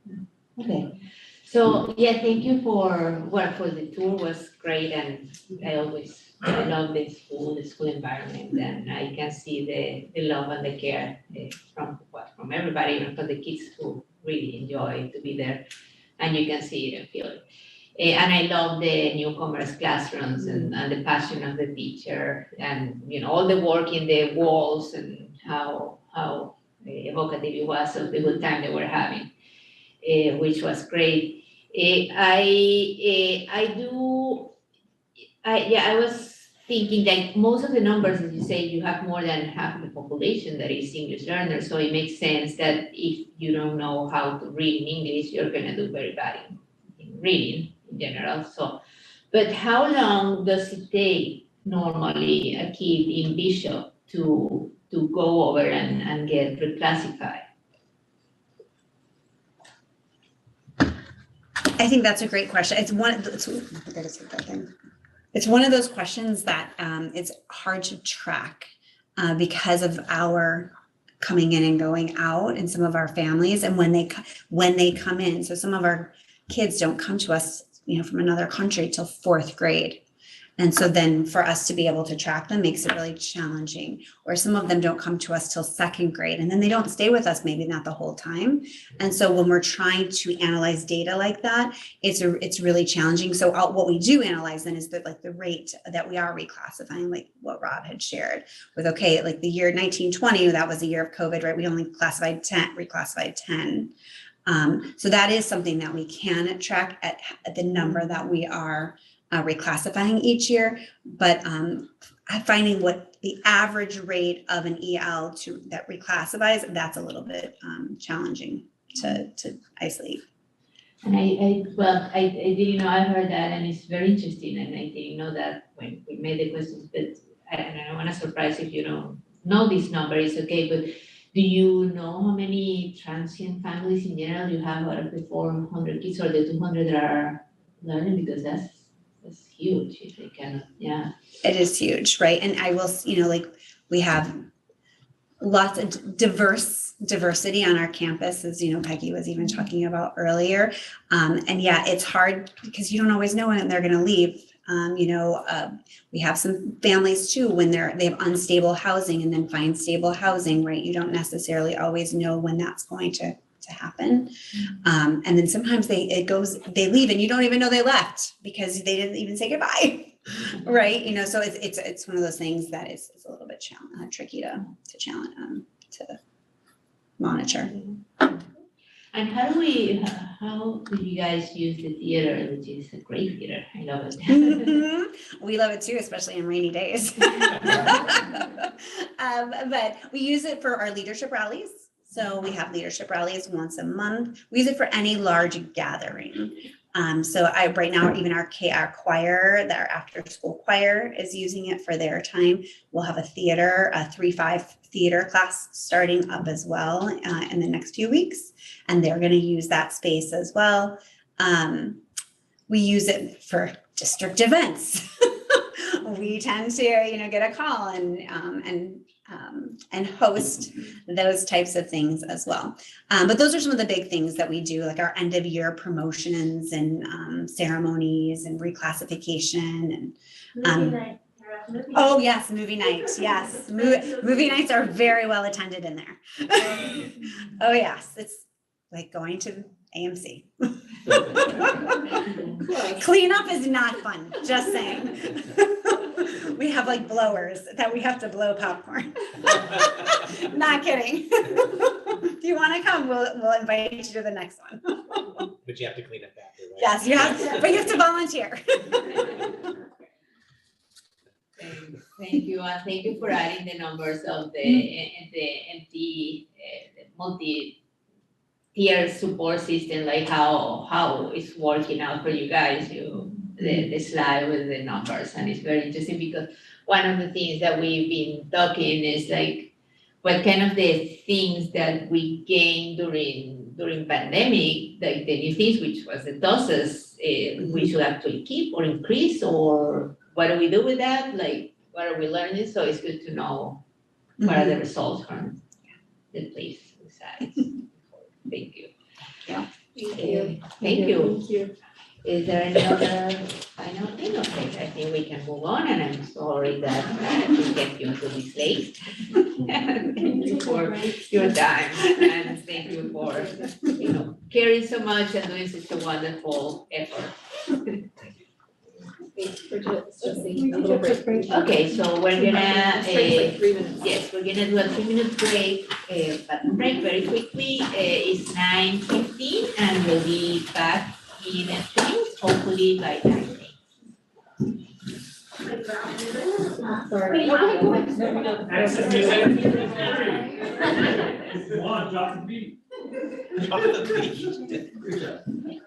No. Okay. So thank you for the tour. Was great, and I love the school environment, and I can see the love and the care from everybody, and from the kids who really enjoy to be there, and you can see it and feel it. And I love the newcomers classrooms and the passion of the teacher, and all the work in the walls, and how evocative it was of the good time they were having, which was great. I was thinking most of the numbers, as you say, you have more than half of the population that is English learners, so it makes sense that if you don't know how to read in English, you're gonna do very bad in reading in general. So, but how long does it take normally a kid in Bishop to go over and get reclassified? I think that's a great question. It's one of those questions that it's hard to track because of our coming in and going out, and some of our families, and when they come in. So some of our kids don't come to us, from another country till fourth grade. And so then for us to be able to track them makes it really challenging. Or some of them don't come to us till second grade, and then they don't stay with us, maybe not the whole time. And so when we're trying to analyze data like that, it's really challenging. So what we do analyze then is the rate that we are reclassifying, like what Rob had shared with, okay, like the year 1920, that was the year of COVID, right? We only reclassified 10. So that is something that we can track at the number that we are reclassifying each year, but finding what the average rate of an EL that reclassifies, that's a little bit challenging to isolate. And I didn't know, I heard that, and it's very interesting, and I didn't know that when we made the questions, but I don't want to surprise if you don't know this number, it's okay, but do you know how many transient families in general you have out of the 400 kids or the 200 that are learning? Because that's huge if they can, yeah. It is huge, right? And I will, we have lots of diversity on our campus, as Peggy was even talking about earlier. And yeah, it's hard because you don't always know when they're going to leave. We have some families too, when they have unstable housing and then find stable housing, right? You don't necessarily always know when that's going to happen. And then sometimes they leave and you don't even know they left because they didn't even say goodbye. Right. So it's one of those things that is a little bit tricky to monitor. And how do you guys use the theater, which is a great theater? I love it. We love it too, especially in rainy days. But we use it for our leadership rallies. So we have leadership rallies once a month. We use it for any large gathering. Right now, even our choir, our after school choir is using it for their time. We'll have a 3-5 theater class starting up as well in the next few weeks. And they're going to use that space as well. We use it for district events. We tend to, get a call and host those types of things as well. But those are some of the big things that we do, like our end of year promotions and ceremonies and reclassification and Movie night. oh yes, movie nights. Yes, movie nights are very well attended in there. Oh yes, it's like going to AMC. Cleanup is not fun, just saying. We have like blowers that we have to blow popcorn. Not kidding. If you want to come, we'll invite you to the next one. But you have to clean up after, right? Yes, you have to, but you have to volunteer. Thank you, and thank you for adding the numbers of the multi-tier support system, like how it's working out for you guys. The slide with the numbers, and it's very interesting because one of the things that we've been talking is like what kind of the things that we gained during pandemic, like the new things, which was the doses, we should actually keep or increase, or what do we do with that? Like, what are we learning? So it's good to know what are the results from the place besides. Thank you. Yeah. Thank you. Is there any other final thing? Okay, I think we can move on, and I'm sorry that we kept you until this late. Thank you for your time, and thank you for, caring so much and doing such a wonderful effort. Okay, so we're gonna, yes, we're gonna do a 3-minute break, very quickly. It's 9:15, and we'll be back in a few minutes, hopefully by 9:00. Come on, drop the beat. Drop the beat.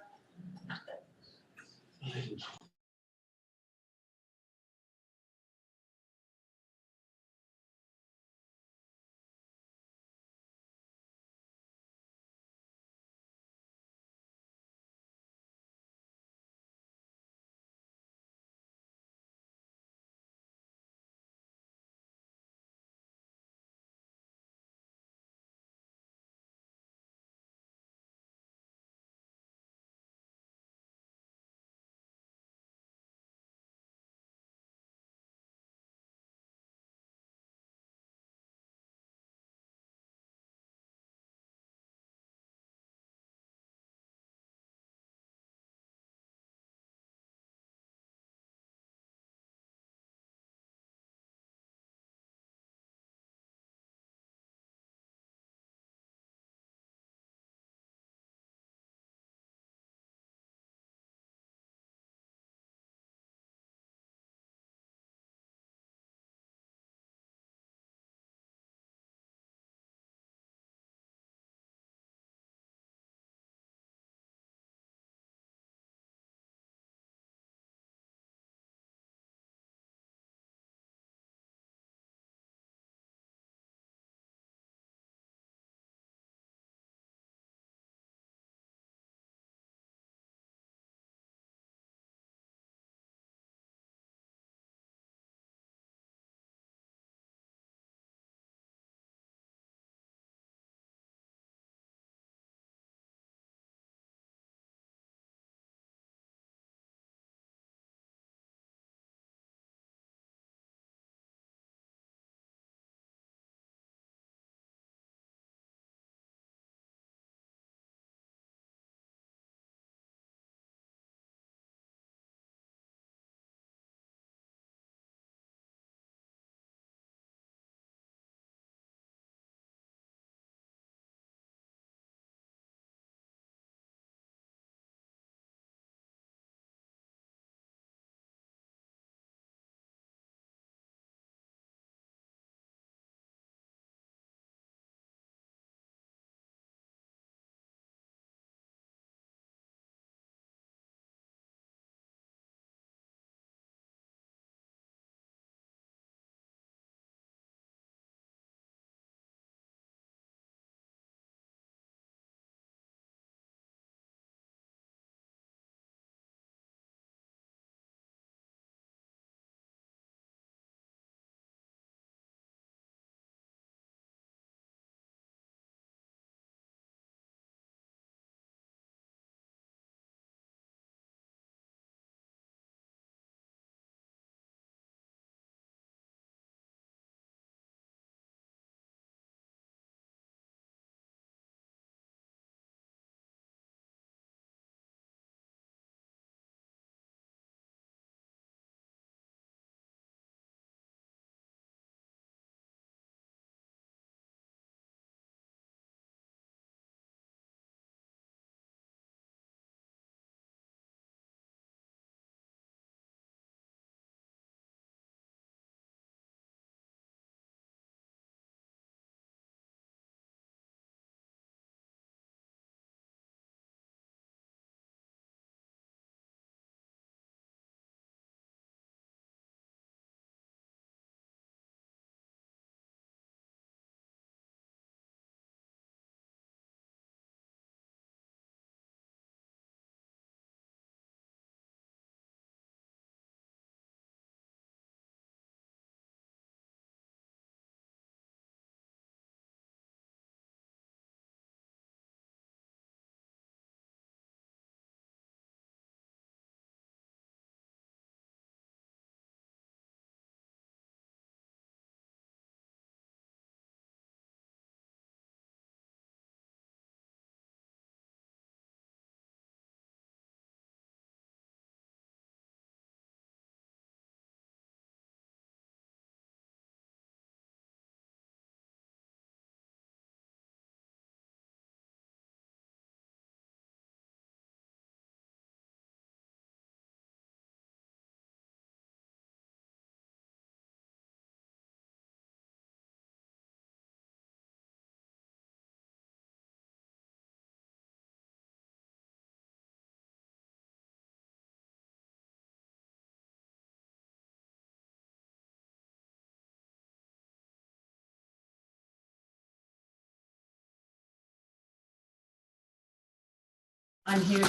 I'm here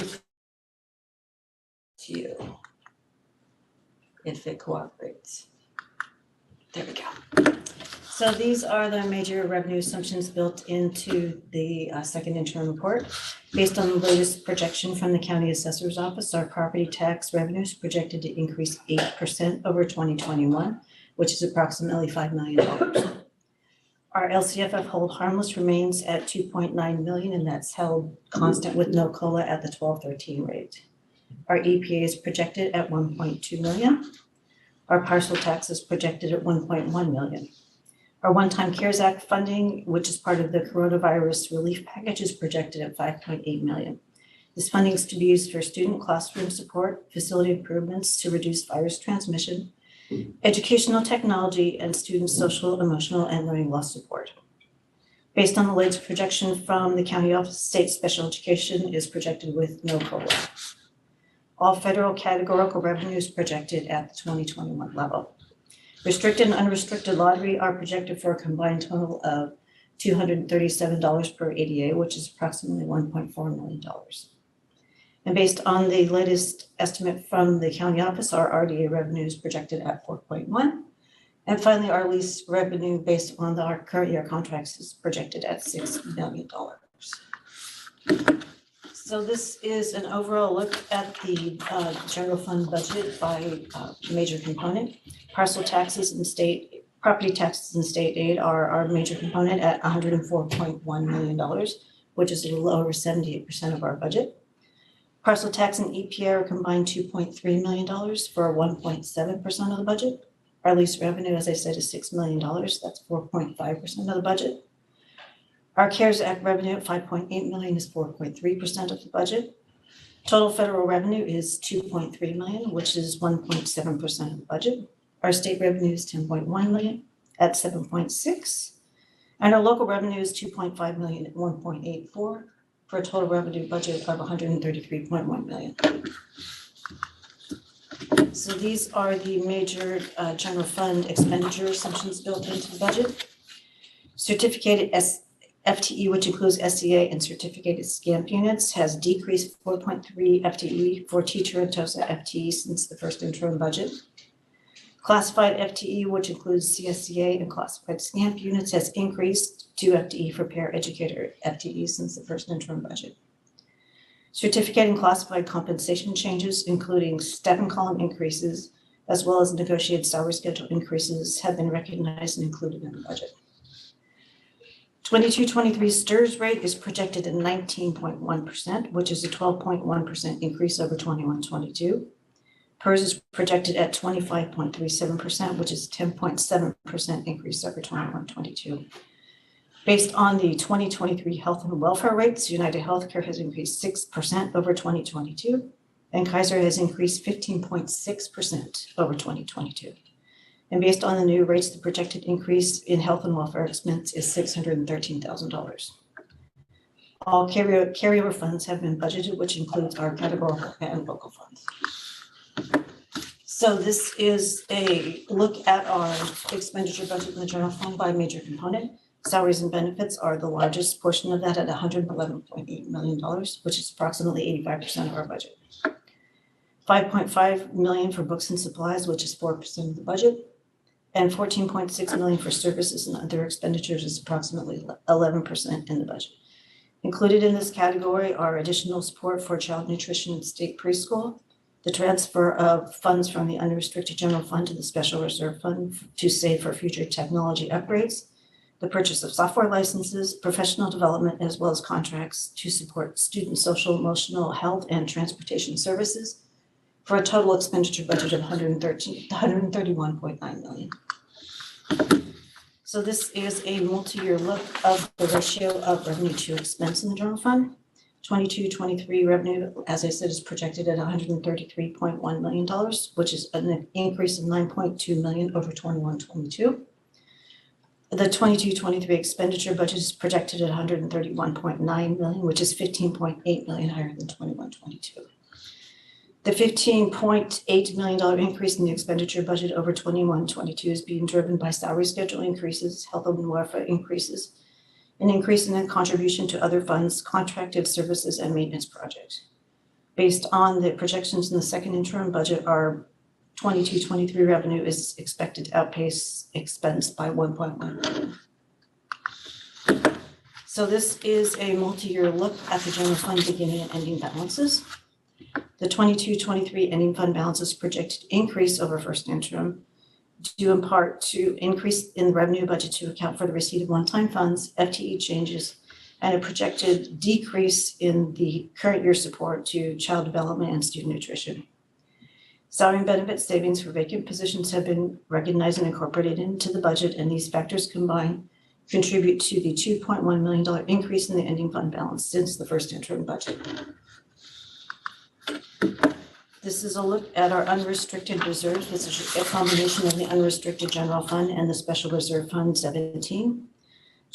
to you, if it cooperates. There we go. So these are the major revenue assumptions built into the second interim report. Based on the latest projection from the county assessor's office, our property tax revenues projected to increase 8% over 2021, which is approximately $5 million. Our LCFF hold harmless remains at 2.9 million, and that's held constant with no COLA at the 1213 rate. Our EPA is projected at 1.2 million. Our parcel tax is projected at 1.1 million. Our one-time CARES Act funding, which is part of the coronavirus relief package, is projected at 5.8 million. This funding is to be used for student classroom support, facility improvements to reduce virus transmission, educational technology, and student social, emotional, and learning loss support. Based on the latest projection from the County Office of State Special Education is projected with no COLA. All federal categorical revenues projected at the 2021 level. Restricted and unrestricted lottery are projected for a combined total of $237 per ADA, which is approximately $1.4 million. And based on the latest estimate from the county office, our RDA revenue is projected at 4.1. And finally, our lease revenue based on our current year contracts is projected at $6 million. So this is an overall look at the general fund budget by major component. Parcel taxes and state, property taxes and state aid are our major component at $104.1 million, which is a little over 78% of our budget. Parcel tax and EPA are combined $2.3 million for 1.7% of the budget. Our lease revenue, as I said, is $6 million. That's 4.5% of the budget. Our CARES Act revenue at 5.8 million is 4.3% of the budget. Total federal revenue is 2.3 million, which is 1.7% of the budget. Our state revenue is 10.1 million at 7.6. And our local revenue is 2.5 million at 1.84 for a total revenue budget of 133.1 million. So these are the major general fund expenditure assumptions built into the budget. Certificated FTE, which includes SCA and certificated SCAMP units, has decreased 4.3 FTE for teacher and TOSA FTE since the first interim budget. Classified FTE, which includes CSCA and classified SCAMP units, has increased 2 FTE for paraeducator FTE since the first interim budget. Certificate and classified compensation changes, including step and column increases, as well as negotiated salary schedule increases, have been recognized and included in the budget. 22-23 STRS rate is projected at 19.1%, which is a 12.1% increase over 21-22. PERS is projected at 25.37%, which is 10.7% increase over 21-22. Based on the 2023 health and welfare rates, United Healthcare has increased 6% over 2022, and Kaiser has increased 15.6% over 2022. And based on the new rates, the projected increase in health and welfare expense is $613,000. All carryover funds have been budgeted, which includes our categorical and local funds. So this is a look at our expenditure budget in the general fund by major component. Salaries and benefits are the largest portion of that at $111.8 million, which is approximately 85% of our budget. 5.5 million for books and supplies, which is 4% of the budget. And 14.6 million for services and other expenditures is approximately 11% in the budget. Included in this category are additional support for child nutrition and state preschool, the transfer of funds from the unrestricted general fund to the special reserve fund to save for future technology upgrades, the purchase of software licenses, professional development, as well as contracts to support student social, emotional health, and transportation services for a total expenditure budget of 131.9 million. So this is a multi-year look of the ratio of revenue to expense in the general fund. 22-23 revenue, as I said, is projected at $133.1 million, which is an increase of 9.2 million over 21-22. The 22-23 expenditure budget is projected at 131.9 million, which is 15.8 million higher than 21-22. The $15.8 million increase in the expenditure budget over 21-22 is being driven by salary schedule increases, health and welfare increases, an increase in the contribution to other funds, contracted services, and maintenance projects. Based on the projections in the second interim budget, our 22-23 revenue is expected to outpace expense by 1.1 million. So this is a multi-year look at the general fund beginning and ending balances. The 22-23 ending fund balances projected increase over first interim due in part to increase in the revenue budget to account for the receipt of one-time funds, FTE changes, and a projected decrease in the current year support to child development and student nutrition. Salary and benefit savings for vacant positions have been recognized and incorporated into the budget, and these factors combined contribute to the $2.1 million increase in the ending fund balance since the first interim budget. This is a look at our unrestricted reserves. This is a combination of the unrestricted general fund and the special reserve fund 17.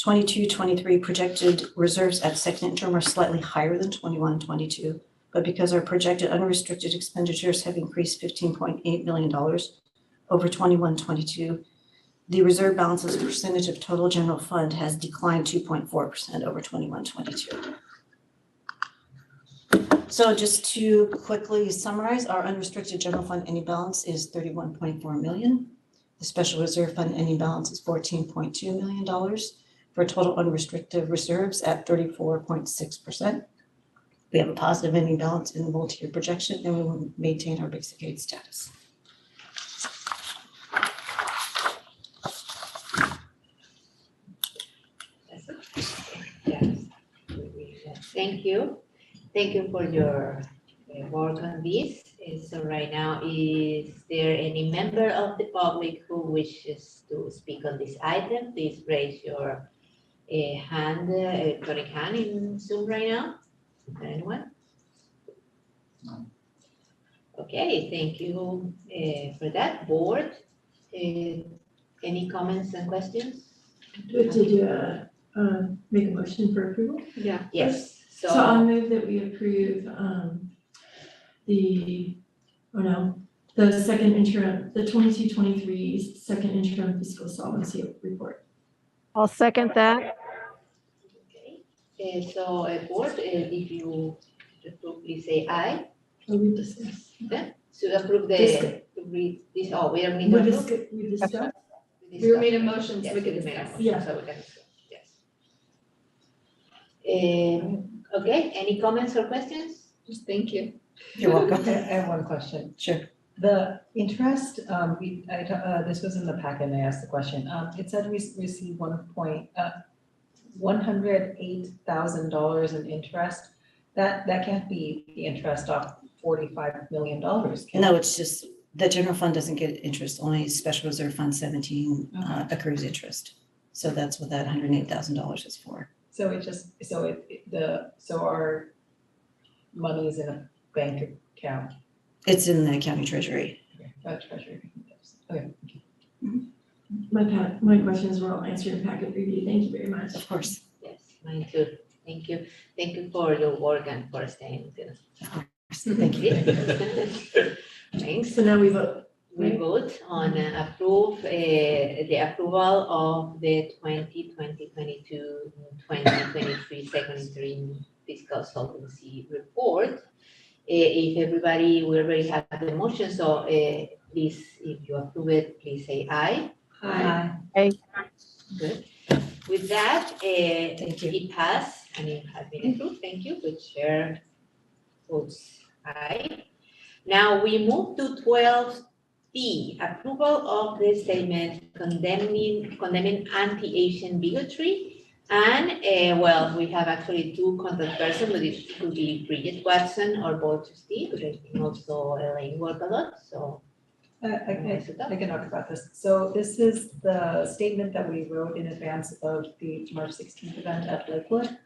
22-23 projected reserves at second interim are slightly higher than 21-22, but because our projected unrestricted expenditures have increased $15.8 million over 21-22, the reserve balance as a percentage of total general fund has declined 2.4% over 21-22. So just to quickly summarize, our unrestricted general fund ending balance is $31.4 million. The special reserve fund ending balance is $14.2 million for total unrestricted reserves at 34.6%. We have a positive ending balance in the multi-year projection, and we will maintain our basic aid status. Thank you. Thank you for your work on this. And so right now, is there any member of the public who wishes to speak on this item? Please raise your hand, electronic hand in Zoom right now. Anyone? Okay, thank you for that. Board, any comments and questions? Do we have to do make a motion for approval? Yeah. Yes. So I'll move that we approve the second interim, the 22-23 second interim fiscal solvency report. I'll second that. Okay, so board, if you approve, please say aye. We discuss. Yeah, to approve the, to read this, oh, we don't need to approve? We discuss. We made a motion, so we Yes, can we made a discuss. motion, Yeah. so we can discuss, yes. Okay, any comments or questions? Just thank you. You're welcome. I have one question. Sure. The interest, this was in the packet and I asked the question. It said we received $108,000 in interest. That can't be the interest off $45 million. No, it's just the general fund doesn't get interest, only special reserve fund 17 accrues interest. So that's what that $108,000 is for. So it just, so our money is in a bank account. It's in the county treasury. Treasury. Okay. My questions were all answered in packet review. Thank you very much. Of course. Yes, mine too. Thank you. Thank you for your work and for staying with us. Of course. Thank you. Thanks. So now we vote. We vote on approve the approval of the 2022-2023 second interim fiscal solvency report. If everybody, we already have the motion, so please, if you approve it, please say aye. Aye. Aye. Good. With that, Thank you. it passed and it has been approved. Thank you. With chair votes aye. Now we move to 12D, approval of the statement condemning anti-Asian bigotry. And well, we have actually two contact persons, but it could be Bridget Watson or Board Trustee, but I think also Elaine worked a lot, so. I can talk about this. So this is the statement that we wrote in advance of the March 16th event at Lakewood.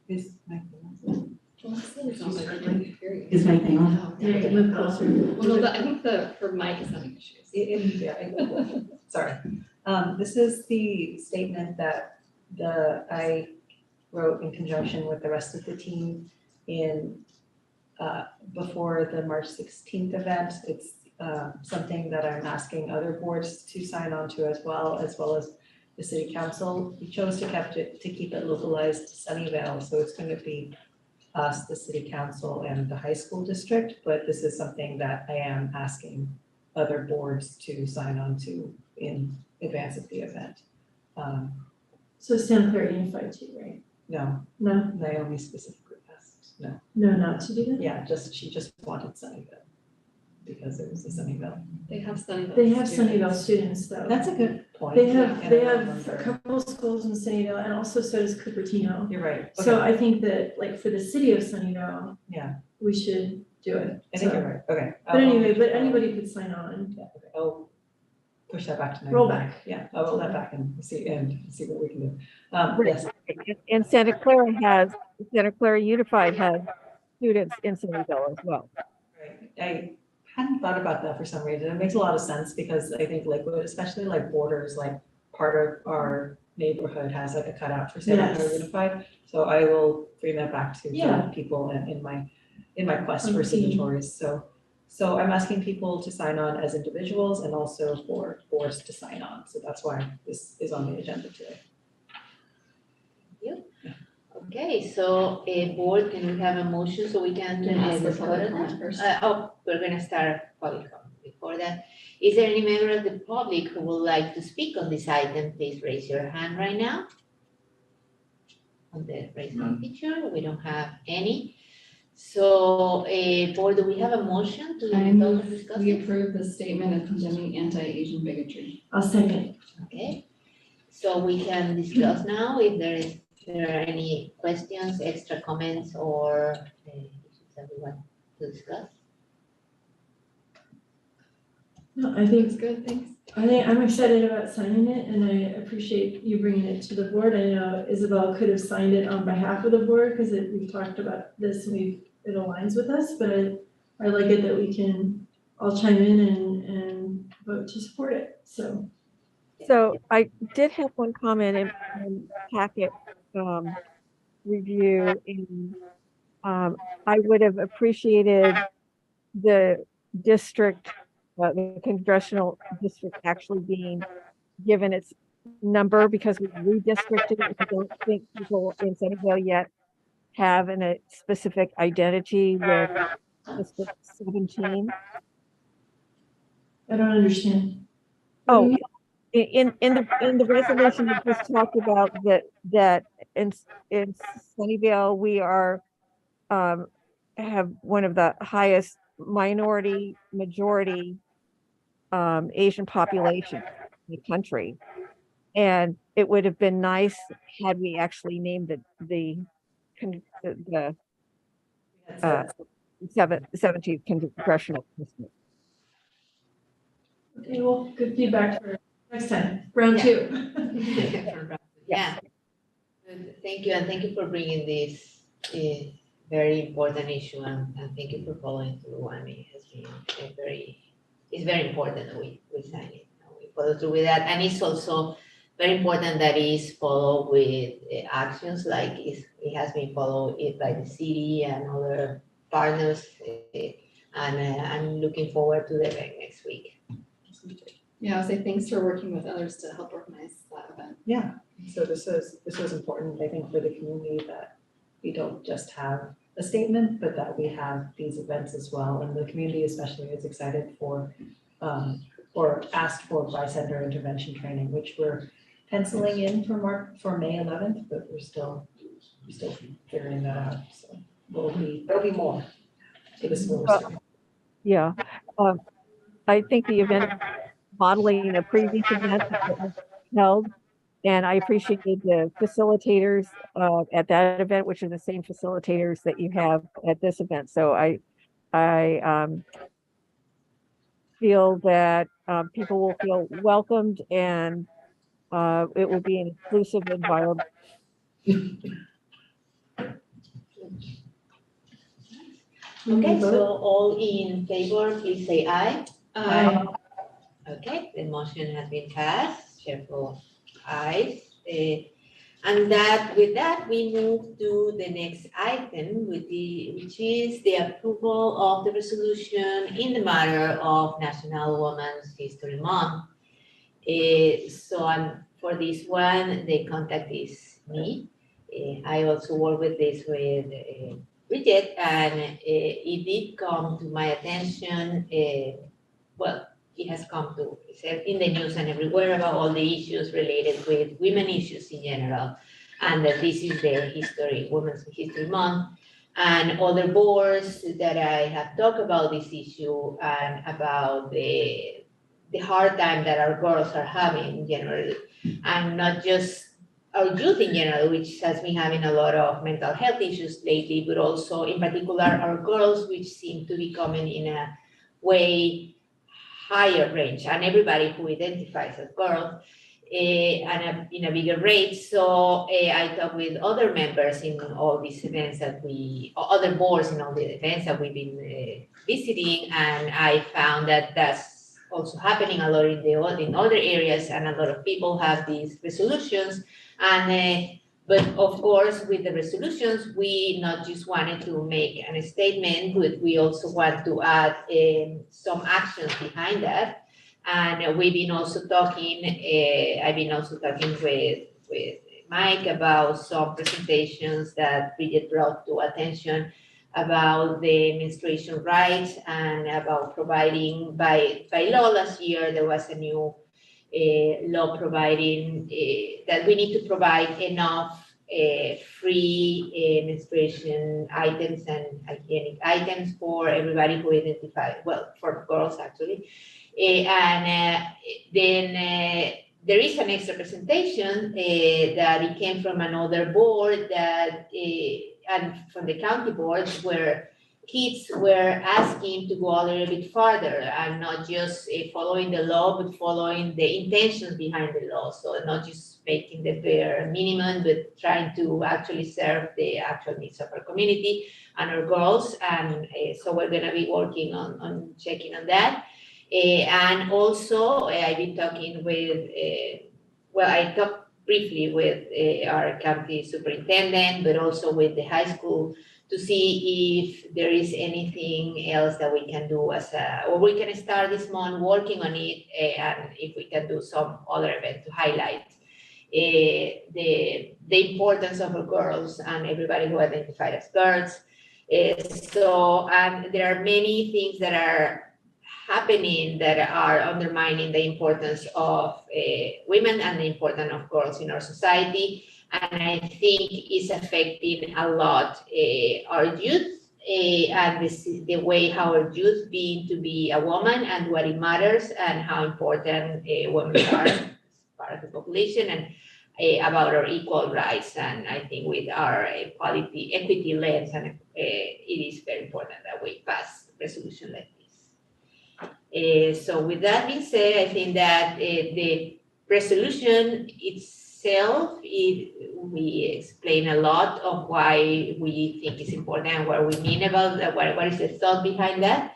Is my thing on? Yeah, move closer. Well, no, I think her mic is having issues. Sorry. This is the statement that I wrote in conjunction with the rest of the team in before the March 16th event. It's something that I'm asking other boards to sign on to as well as the city council. We chose to keep it localized to Sunnyvale, so it's going to be us, the city council, and the high school district, but this is something that I am asking other boards to sign on to in advance of the event. So Santa Clara Unified too, right? No, No, Naomi specifically asked, no. no, not to do that? Yeah, she just wanted Sunnyvale because it was a Sunnyvale. They have Sunnyvale. They have Sunnyvale students though. That's a good point. They Yeah, have, and they I have remember. a couple schools in Sunnyvale and also so does Cupertino. You're right. So Okay. I think that like for the city of Sunnyvale, Yeah, we should do it. I think So- you're right. Okay. But anyway, but anybody could sign on. Yeah, okay. I'll push that back to Roll Naomi. back. Yeah, I'll roll that back and see what we can do. Right. Yes, And Santa Clara Unified has students in Sunnyvale as well. right. I hadn't thought about that for some reason. It makes a lot of sense because I think Lakewood, especially like Borders, like part of our neighborhood has like a cutout for Santa Clara Yes. Unified. So I will bring that back to Yeah. people in my quest for On team. signatories. So I'm asking people to sign on as individuals and also for boards to sign on. So that's why this is on the agenda today. Okay, so board, can we have a motion so we can Can I ask for discuss public it? comment first? We're gonna start public comment. Before that, is there any member of the public who would like to speak on this item? Please raise your hand right now. On the raise hand feature, we don't have any. So, board, do we have a motion to I indulge and move discuss we it? approve the statement of condemning anti-Asian bigotry. I'll second. Okay, so we can discuss now if there are any questions, extra comments, or issues that we want to discuss. No, I think That's good, thanks. I'm excited about signing it and I appreciate you bringing it to the board. I know Isabel could have signed it on behalf of the board because we've talked about this and it aligns with us, but I like it that we can all chime in and vote to support it, so. So I did have one comment in packet review and I would have appreciated the district, the congressional district actually being given its number because we redistricted it. I don't think people in Sunnyvale yet have a specific identity with District 17. I don't understand. Oh, in the resolution, it just talked about that in Sunnyvale, we are have one of the highest minority majority Asian population in the country. And it would have been nice had we actually named the 17th congressional district. Okay, well, good feedback for next time, round two. Yeah. Good. Thank you, and thank you for bringing this very important issue, and thank you for following through. I mean, it has been it's very important that we sign it, and we follow through with that, and it's also very important that is followed with actions like it has been followed by the city and other partners, and I'm looking forward to the event next week. Yeah, I'll say thanks for working with others to help organize that event. Yeah, so this was important, I think, for the community that we don't just have a statement, but that we have these events as well. And the community especially is excited for, or asked for bystander intervention training, which we're penciling in for May 11th, but we're still figuring that out. So there'll be more to this school. Yeah, I think the event modeling a previous event that was held, and I appreciated the facilitators at that event, which are the same facilitators that you have at this event. So I feel that people will feel welcomed and it will be an inclusive environment. Okay, so all in favor, please say aye. Aye. Okay, the motion has been passed, cheerful ayes. And with that, we move to the next item, which is the approval of the resolution in the matter of National Women's History Month. So for this one, the contact is me. I also work with this with Bridget, and it did come to my attention, well, it has come to, it's in the news and everywhere about all the issues related with women issues in general. And that this is the Women's History Month. And other boards that I have talked about this issue and about the hard time that our girls are having generally, and not just our youth in general, which has been having a lot of mental health issues lately, but also in particular our girls, which seem to be coming in a way higher range, and everybody who identifies as girls, and in a bigger rate. So I talked with other members in all these events other boards in all the events that we've been visiting, and I found that that's also happening a lot in other areas, and a lot of people have these resolutions. And but of course, with the resolutions, we not just wanted to make a statement, but we also want to add some actions behind that. And we've been also talking, I've been also talking with Mike about some presentations that Bridget brought to attention about the menstruation rights and about providing by law last year, there was a new law providing that we need to provide enough free menstruation items and hygienic items for everybody who identify, well, for girls actually. Then there is an extra presentation that it came from another board that, and from the county board, where kids were asking to go a little bit farther and not just following the law, but following the intentions behind the law. So not just making the bare minimum, but trying to actually serve the actual needs of our community and our girls. And so we're gonna be working on checking on that. And also I've been talking with, I talked briefly with our county superintendent, but also with the high school to see if there is anything else that we can do or we can start this month working on it, and if we can do some other event to highlight the importance of our girls and everybody who identified as girls. So there are many things that are happening that are undermining the importance of women and the importance of girls in our society. And I think it's affecting a lot our youth and the way how our youth being to be a woman and what it matters and how important women are as part of the population, and about our equal rights. And I think with our equity lens, and it is very important that we pass resolution like this. So with that being said, I think that the resolution itself, we explain a lot of why we think it's important and what we mean about that, what is the thought behind that.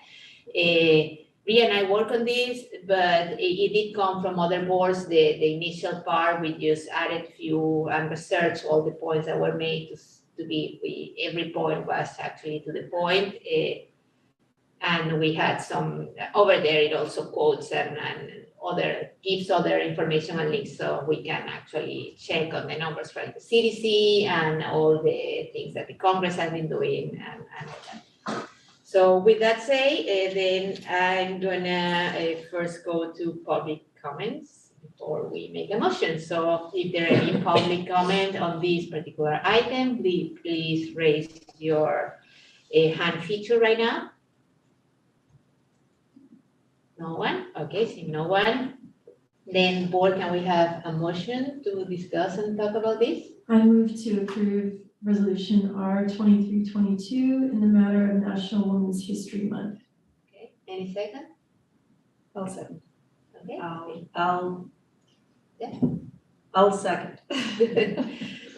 Ria and I work on this, but it did come from other boards. The initial part, we just added few and researched all the points that were made to be, every point was actually to the point. And we had some, over there it also quotes and gives other information and links, so we can actually check on the numbers from the CDC and all the things that the Congress has been doing and all that. So with that said, then I'm gonna first go to public comments before we make a motion. So if there are any public comment on this particular item, please raise your hand feature right now. No one? Okay, seeing no one. Then board, can we have a motion to discuss and talk about this? I move to approve resolution R 2322 in the matter of National Women's History Month. Okay, any second? I'll second. Okay. I'll second.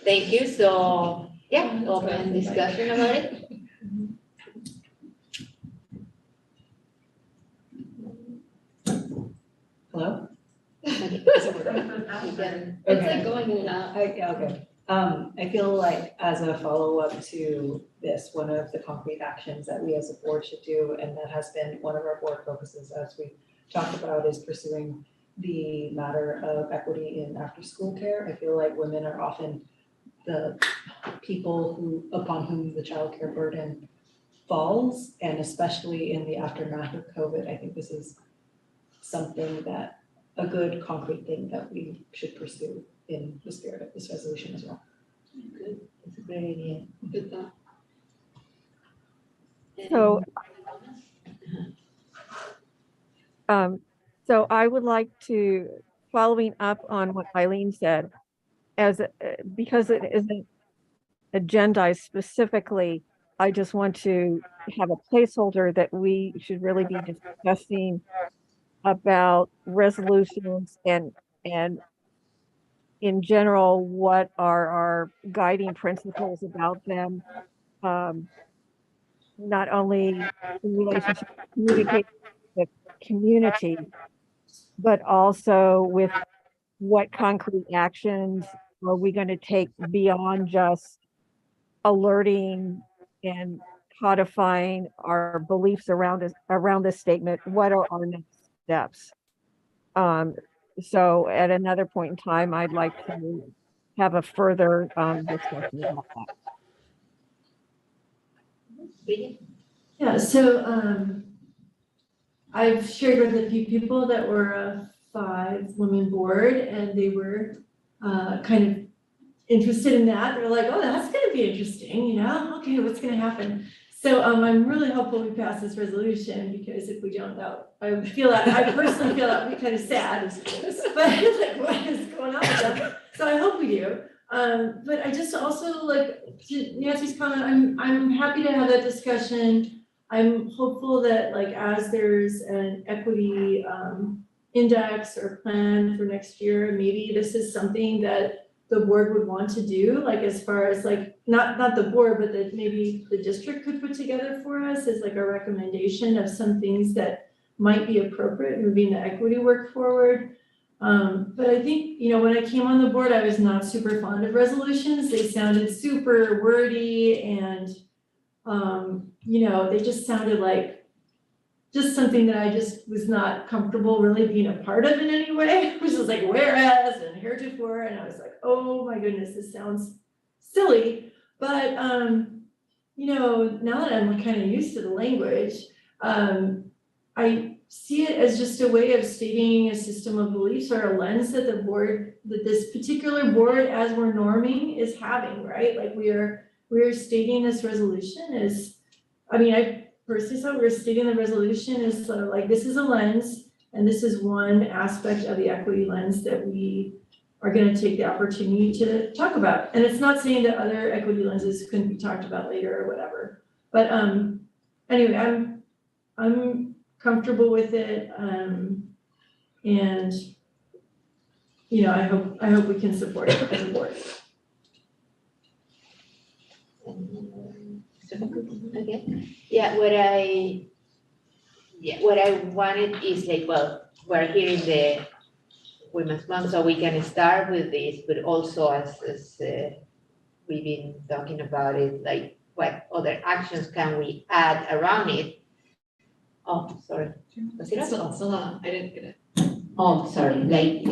Thank you. So yeah, open discussion about it. Hello? It's like going in and out. Okay. I feel like as a follow-up to this, one of the concrete actions that we as a board should do, and that has been one of our board focuses as we talked about, is pursuing the matter of equity in after-school care. I feel like women are often the people upon whom the childcare burden falls, and especially in the aftermath of COVID, I think this is something that, a good concrete thing that we should pursue in the spirit of this resolution as well. Good, that's a great idea. Good thought. So, so I would like to, following up on what Eileen said, because it isn't agendized specifically, I just want to have a placeholder that we should really be discussing about resolutions and in general, what are our guiding principles about them? Not only in relationship to communicating with the community, but also with what concrete actions are we going to take beyond just alerting and codifying our beliefs around this statement? What are our next steps? So at another point in time, I'd like to have a further discussion about that. Yeah, so I've shared with a few people that were a 5-woman board, and they were kind of interested in that. They're like, oh, that's gonna be interesting, you know? Okay, what's gonna happen? So I'm really hopeful we pass this resolution, because if we don't, I personally feel that would be kind of sad. But like, what is going on with that? So I hope we do. But I just also, like, to Nancy's comment, I'm happy to have that discussion. I'm hopeful that, like, as there's an equity index or plan for next year, maybe this is something that the board would want to do, like, as far as, like, not the board, but that maybe the district could put together for us as like a recommendation of some things that might be appropriate moving the equity work forward. But I think, you know, when I came on the board, I was not super fond of resolutions. They sounded super wordy, and you know, they just sounded like just something that I just was not comfortable really being a part of in any way. It was just like, whereas and heretofore, and I was like, oh my goodness, this sounds silly. But you know, now that I'm kind of used to the language, I see it as just a way of stating a system of beliefs or a lens that the board, that this particular board, as we're norming, is having, right? Like we are stating this resolution is, I mean, I personally thought we were stating the resolution is sort of like, this is a lens, and this is one aspect of the equity lens that we are going to take the opportunity to talk about. And it's not saying that other equity lenses couldn't be talked about later or whatever. But anyway, I'm comfortable with it, and you know, I hope we can support it as a board. Okay. Yeah, what I wanted is like, well, we're here in the Women's Month, so we can start with this, but also as we've been talking about it, like what other actions can we add around it? Oh, sorry. Was it Still on. I didn't get it. Oh, sorry, like,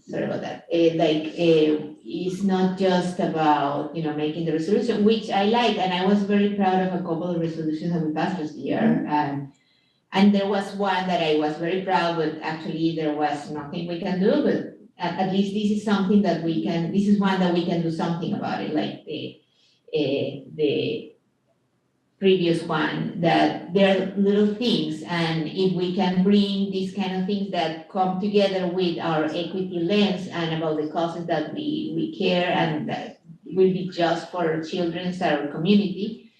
sorry about that. It's not just about, you know, making the resolution, which I like, and I was very proud of a couple of resolutions that we passed this year. And there was one that I was very proud, but actually there was nothing we can do, but at least this is something that we can, this is one that we can do something about it, like the previous one, that there are little things, and if we can bring these kind of things that come together with our equity lens and about the causes that we care and that will be just for our children and our community,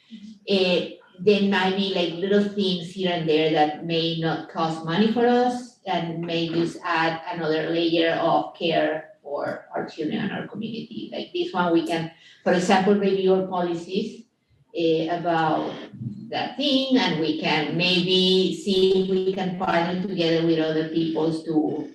there might be like little things here and there that may not cost money for us and may just add another layer of care for our children and our community. Like this one, we can, for example, review our policies about that thing, and we can maybe see if we can partner together with other peoples to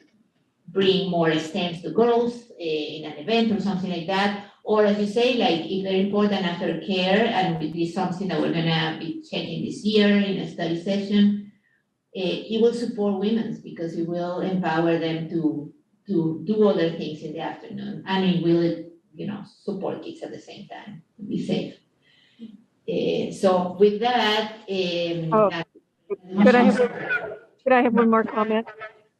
bring more STEMs to girls in an event or something like that. Or as you say, like if they're important aftercare, and this is something that we're gonna be checking this year in a study session, it will support women because it will empower them to do other things in the afternoon, and it will, support kids at the same time, be safe. So with that, Could I have one more comment?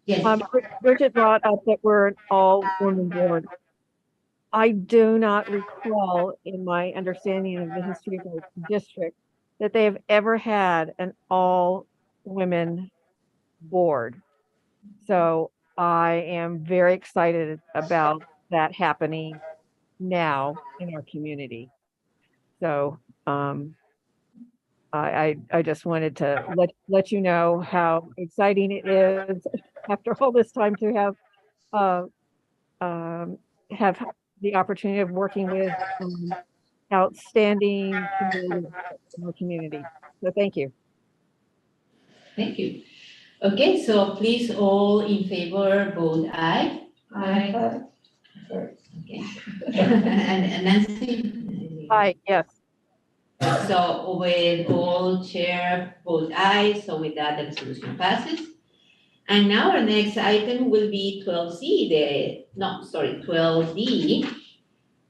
Yes. Bridget brought up that we're an all-woman board. I do not recall in my understanding of the history of the district that they have ever had an all-women board. So I am very excited about that happening now in our community. So I just wanted to let you know how exciting it is after all this time to have the opportunity of working with outstanding people in our community. So thank you. Thank you. Okay, so please all in favor vote aye. Aye. Okay. And Nancy? Aye, yes. So with all chair vote aye, so with that, the resolution passes. And now our next item will be 12D,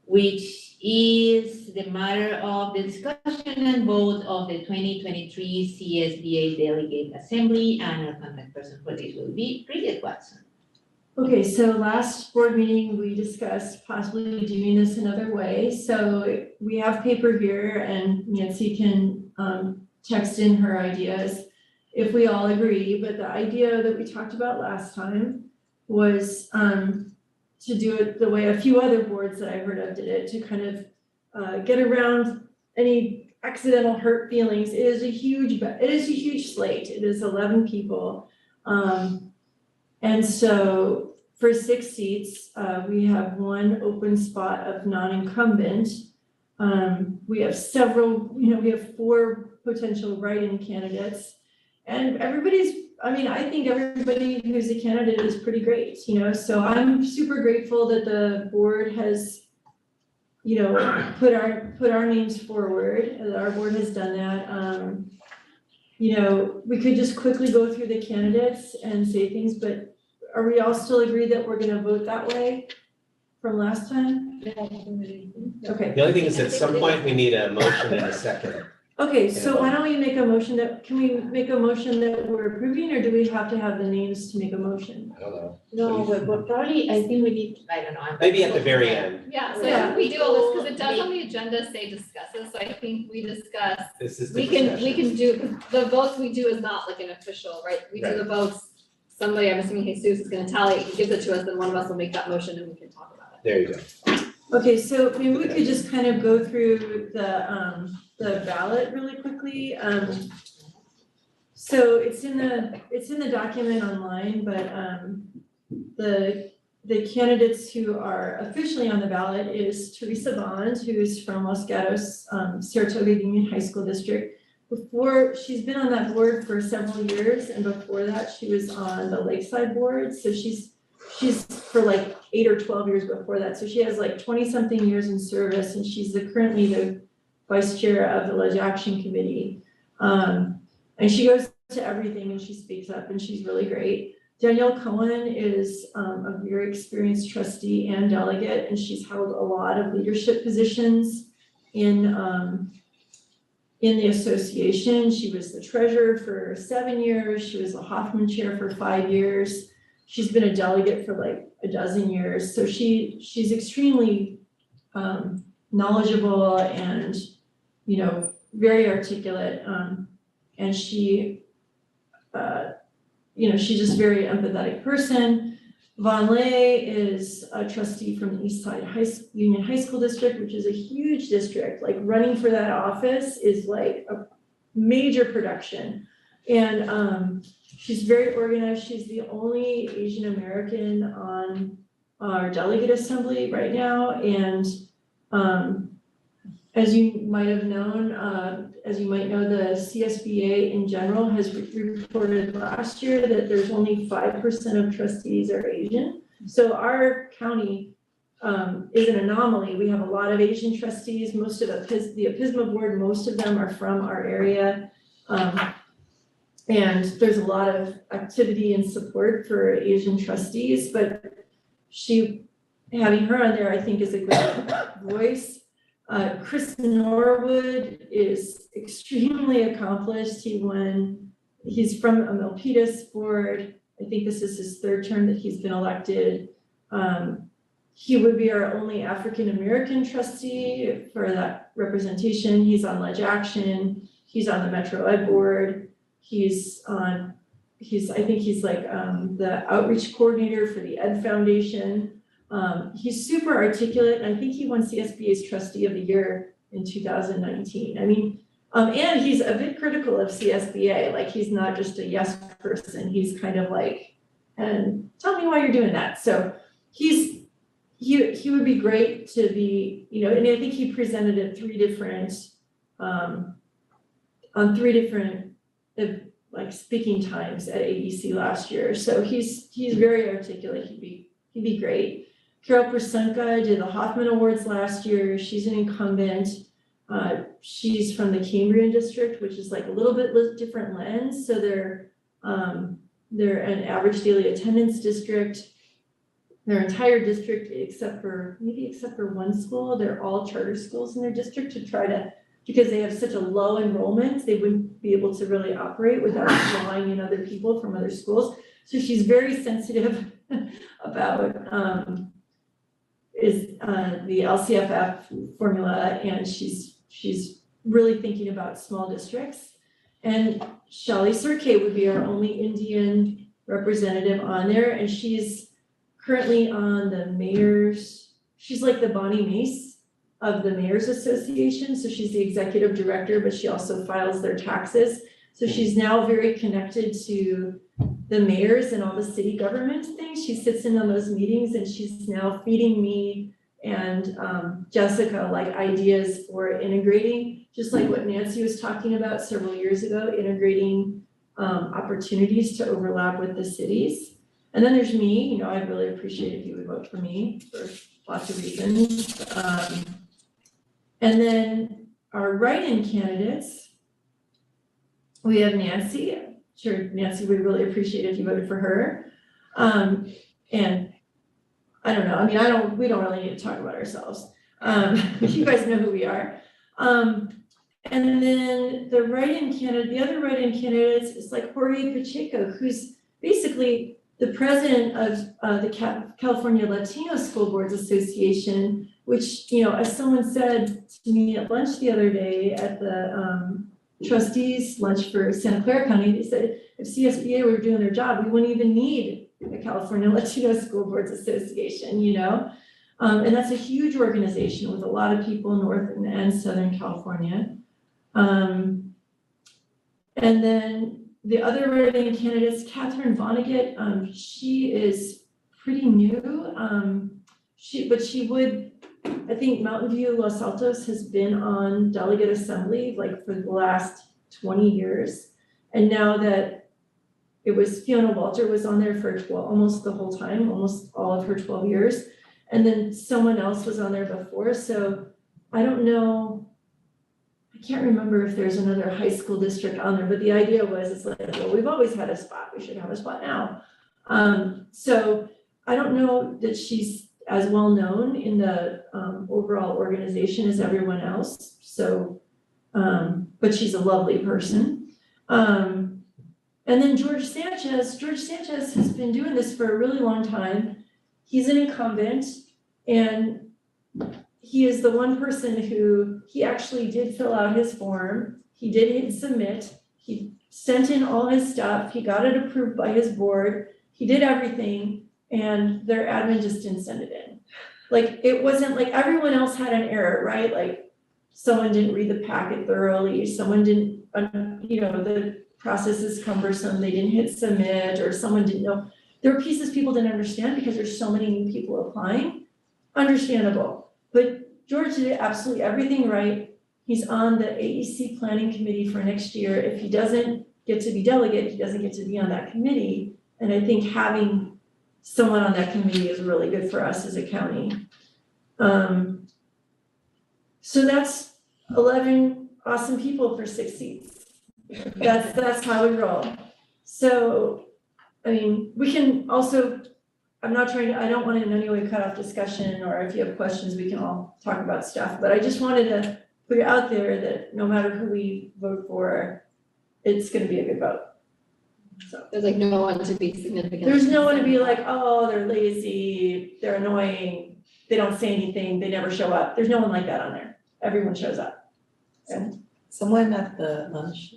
which is the matter of the discussion and vote of the 2023 CSBA Delegate Assembly, and our contact person for this will be Bridget Watson. Okay, so last board meeting, we discussed possibly doing this another way. So we have paper here and Nancy can text in her ideas if we all agree. But the idea that we talked about last time was to do it the way a few other boards that I heard of did it, to kind of get around any accidental hurt feelings. It is a huge slate. It is 11 people. And so for 6 seats, we have one open spot of non-incumbent. We have several, we have 4 potential write-in candidates. And I think everybody who's a candidate is pretty great, so I'm super grateful that the board has, put our names forward, and our board has done that. We could just quickly go through the candidates and say things, but are we all still agreed that we're gonna vote that way from last time? Okay. The only thing is at some point we need a motion and a second. Okay, so why don't we make a motion can we make a motion that we're approving, or do we have to have the names to make a motion? I don't know. No, but probably, I think we need, I don't know. Maybe at the very end. Yeah, so I think we do all this, because it does on the agenda say discusses, so I think we discuss. This is the We can discussion. do, 'cause the votes we do is not like an official, right? We do the votes, somebody, I'm assuming Jesus is gonna tally, he gives it to us, then one of us will make that motion and we can talk about it. There you go. Okay, so maybe we could just kind of go through the ballot really quickly. So it's in the document online, but the candidates who are officially on the ballot is Teresa Bond, who's from Los Gatos, Saratoga Union High School District. She's been on that board for several years, and before that, she was on the Lakeside board, so she's for like 8 or 12 years before that, so she has like 20-something years in service, and she's currently the vice chair of the Ledge Action Committee. And she goes to everything and she speaks up and she's really great. Danielle Cohen is a very experienced trustee and delegate, and she's held a lot of leadership positions in the association. She was the treasurer for 7 years. She was the Hoffman chair for 5 years. She's been a delegate for like a dozen years. So she's extremely knowledgeable and, very articulate. And she's just very empathetic person. Von Lay is a trustee from the East Side Union High School District, which is a huge district. Like running for that office is like a major production. And she's very organized. She's the only Asian American on our delegate assembly right now. And as you might have known, as you might know, the CSBA in general has reported last year that there's only 5% of trustees are Asian. So our county is an anomaly. We have a lot of Asian trustees. Most of the APISMA board, most of them are from our area. And there's a lot of activity and support for Asian trustees, but having her on there, I think, is a great voice. Chris Norwood is extremely accomplished. He's from a Milpitas board. I think this is his third term that he's been elected. He would be our only African-American trustee for that representation. He's on Ledge Action. He's on the Metro Ed board. I think he's like the outreach coordinator for the Ed Foundation. He's super articulate, and I think he won CSBA's Trustee of the Year in 2019. I mean, and he's a bit critical of CSBA. Like, he's not just a yes person. He's kind of like, and tell me why you're doing that. So he would be great to be, and I think he presented at three different like speaking times at AEC last year. So he's very articulate. He'd be great. Carol Persunka did the Hoffman Awards last year. She's an incumbent. She's from the Cambrian district, which is like a little bit different lens. So they're an average daily attendance district. Their entire district, except for one school, they're all charter schools in their district because they have such a low enrollment, they wouldn't be able to really operate without drawing in other people from other schools. So she's very sensitive about the LCFF formula, and she's really thinking about small districts. And Shali Surkey would be our only Indian representative on there, and she's currently on the mayor's, she's like the Bonnie Mace of the Mayor's Association. So she's the executive director, but she also files their taxes. So she's now very connected to the mayors and all the city government things. She sits in on those meetings, and she's now feeding me and Jessica like ideas for integrating, just like what Nancy was talking about several years ago, integrating opportunities to overlap with the cities. And then there's me. I'd really appreciate if you would vote for me for lots of reasons. And then our write-in candidates, we have Nancy. I'm sure Nancy would really appreciate if you voted for her. And I don't know. I mean, we don't really need to talk about ourselves. You guys know who we are. And then the other write-in candidates is like Jorge Pacheco, who's basically the president of the California Latino School Boards Association, which, as someone said to me at lunch the other day at the trustees lunch for Santa Clara County, they said if CSBA were doing their job, we wouldn't even need the California Latino School Boards Association, and that's a huge organization with a lot of people in North and Southern California. And then the other write-in candidates, Catherine Vonnegut, she is pretty new. I think Mountain View Los Altos has been on delegate assembly like for the last 20 years. And now that it was Fiona Walter was on there for almost the whole time, almost all of her 12 years. And then someone else was on there before. So I don't know. I can't remember if there's another high school district on there, but the idea was, it's like, well, we've always had a spot, we should have a spot now. So I don't know that she's as well known in the overall organization as everyone else. So, but she's a lovely person. And then George Sanchez has been doing this for a really long time. He's an incumbent, and he is the one person who, he actually did fill out his form. He did hit submit. He sent in all his stuff. He got it approved by his board. He did everything, and their admin just didn't send it in. Like, it wasn't like everyone else had an error, right? Like, someone didn't read the packet thoroughly. Someone didn't, the process is cumbersome. They didn't hit submit, or someone didn't know. There were pieces people didn't understand because there's so many new people applying. Understandable. But George did absolutely everything right. He's on the AEC planning committee for next year. If he doesn't get to be delegate, he doesn't get to be on that committee. And I think having someone on that committee is really good for us as a county. So that's 11 awesome people for 6 seats. That's how we roll. So, I mean, we can also, I don't want to in any way cut off discussion, or if you have questions, we can all talk about stuff, but I just wanted to put it out there that no matter who we vote for, it's gonna be a good vote. So. There's like no one to be significant. There's no one to be like, oh, they're lazy, they're annoying, they don't say anything, they never show up. There's no one like that on there. Everyone shows up. And Someone at the lunch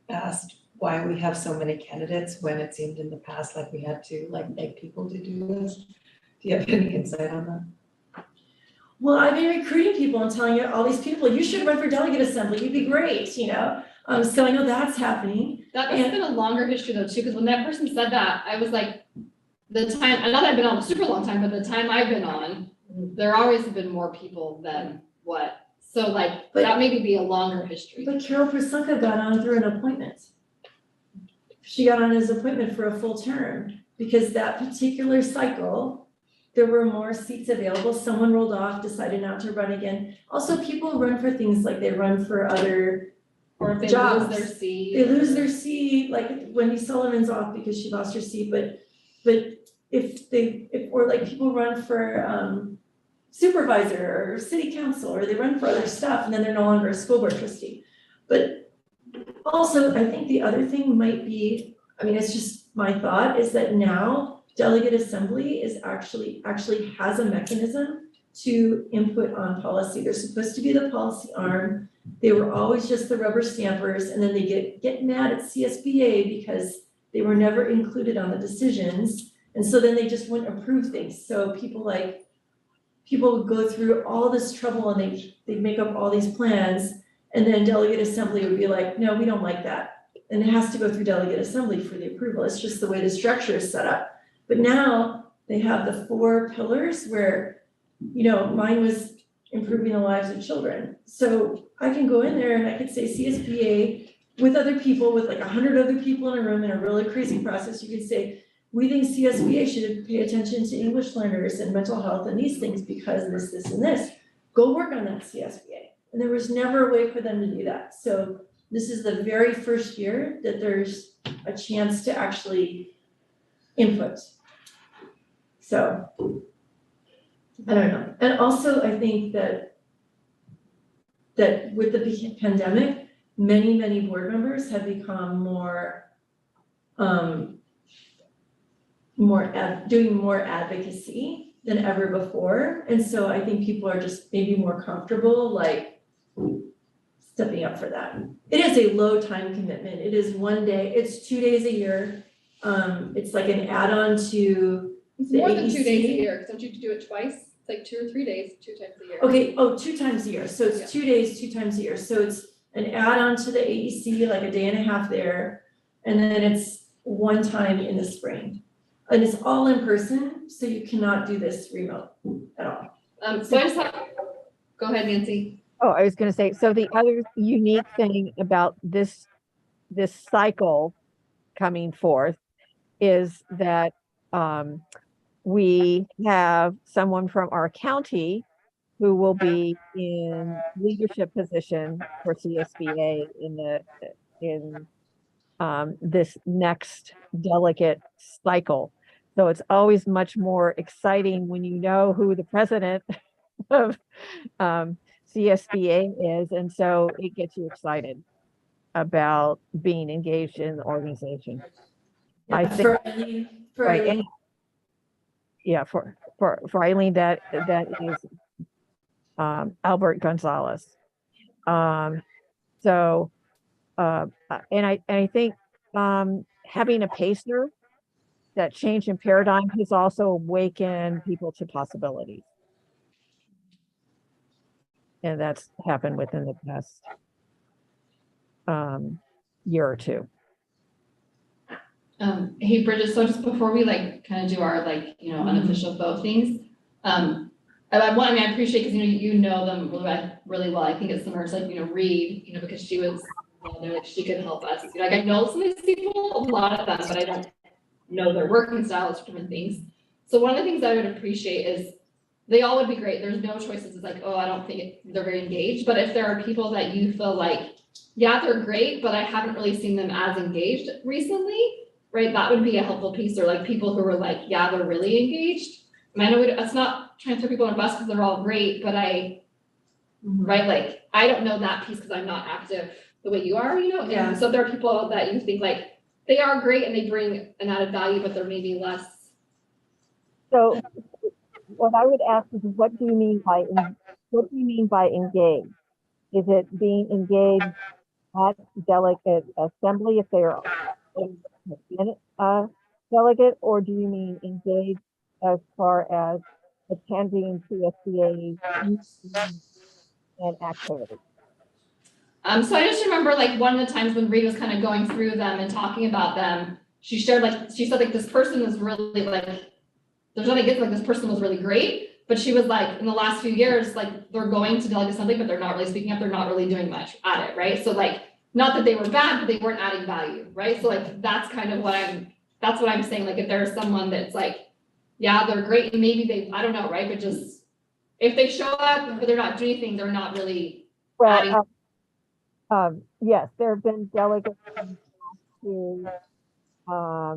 asked why we have so many candidates when it seemed in the past like we had to like beg people to do this. Do you have any insight on that? well, I've been recruiting people and telling all these people, you should run for delegate assembly, you'd be great, you know? So I know that's happening. That's been a longer history though too, because when that person said that, I was like, the time, not that I've been on a super long time, but the time I've been on, there always have been more people than what. So like, that maybe be a longer history. But Carol Prasanka got on through an appointment. She got on his appointment for a full term, because that particular cycle, there were more seats available, someone rolled off, decided not to run again. Also, people run for things like they run for other Or if they jobs. lose their seat. They lose their seat, like Wendy Sullivan's off because she lost her seat, but if or like people run for supervisor or city council, or they run for other stuff and then they're no longer a school board trustee. But also, I think the other thing might be, I mean, it's just my thought, is that now delegate assembly is actually has a mechanism to input on policy. They're supposed to be the policy arm. They were always just the rubber stampers, and then they get mad at CSBA because they were never included on the decisions. And so then they just wouldn't approve things. So people would go through all this trouble and they'd make up all these plans, and then delegate assembly would be like, no, we don't like that. And it has to go through delegate assembly for the approval. It's just the way the structure is set up. But now they have the 4 pillars where, you know, mine was improving the lives of children. So I can go in there and I could say CSBA with other people, with like 100 other people in a room in a really crazy process. You could say, we think CSBA should pay attention to English learners and mental health and these things because this, and this. Go work on that, CSBA. And there was never a way for them to do that. So this is the very first year that there's a chance to actually input. So I don't know. And also I think that with the pandemic, many board members have become doing more advocacy than ever before. And so I think people are just maybe more comfortable like stepping up for that. It is a low time commitment. It is one day, it's 2 days a year. It's like an add-on to It's the more than 2 days a AEC. year, 'cause don't you do it twice? It's like 2 or 3 days, 2 times a year. Okay, 2 times a year. So it's 2 days, 2 times a year. So it's an add-on to the AEC, like a day and a half there. And then it's one time in the spring. And it's all in person, so you cannot do this remote at all. So I just have, go ahead, Nancy. Oh, I was gonna say, so the other unique thing about this cycle coming forth is that we have someone from our county who will be in leadership position for CSBA in this next delegate cycle. So it's always much more exciting when you know who the president of CSBA is, and so it gets you excited about being engaged in the organization. I think, For Eileen, right, and- yeah, for Eileen, that is Albert Gonzalez. So, and I think having a pacer, that change in paradigm has also awakened people to possibilities. And that's happened within the past year or two. Hey Bridget, so just before we like kind of do our like, you know, unofficial vote things, I appreciate, because you know them really well. I think it's similar to like, you know, Reed, you know, because she was there, like she could help us. You know, like I know some of these people, a lot of them, but I don't know their working styles for different things. So one of the things I would appreciate is they all would be great. There's no choices. It's like, oh, I don't think they're very engaged. But if there are people that you feel like, yeah, they're great, but I haven't really seen them as engaged recently, right? That would be a helpful piece. Or like people who were like, yeah, they're really engaged. I know it's not trying to throw people on a bus because they're all great, but right, like, I don't know that piece because I'm not active the way you are, Yeah. And so there are people that you think like, they are great and they bring an added value, but they're maybe less. So what I would ask is, what do you mean by engaged? Is it being engaged at delegate assembly if they are a delegate, or do you mean engaged as far as attending CSBA and activities? So I just remember like one of the times when Rita was kind of going through them and talking about them, she said like this person is really like, there's nothing against, like this person was really great, but she was like, in the last few years, like they're going to delegate assembly, but they're not really speaking up, they're not really doing much at it, right? So like, not that they were bad, but they weren't adding value, right? So like, that's kind of that's what I'm saying, like if there's someone that's like, yeah, they're great, and maybe I don't know, right? But just, if they show up, but they're not doing anything, they're not really adding. Yes, there have been delegates who are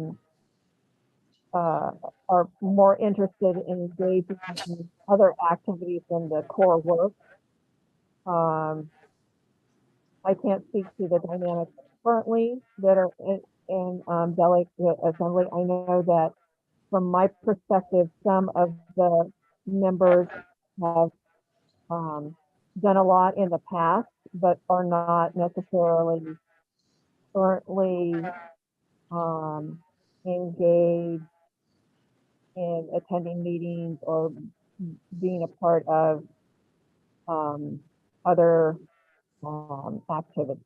more interested in engaging in other activities than the core work. I can't speak to the dynamics currently that are in delegate assembly. I know that from my perspective, some of the members have done a lot in the past, but are not necessarily currently engaged in attending meetings or being a part of other activities.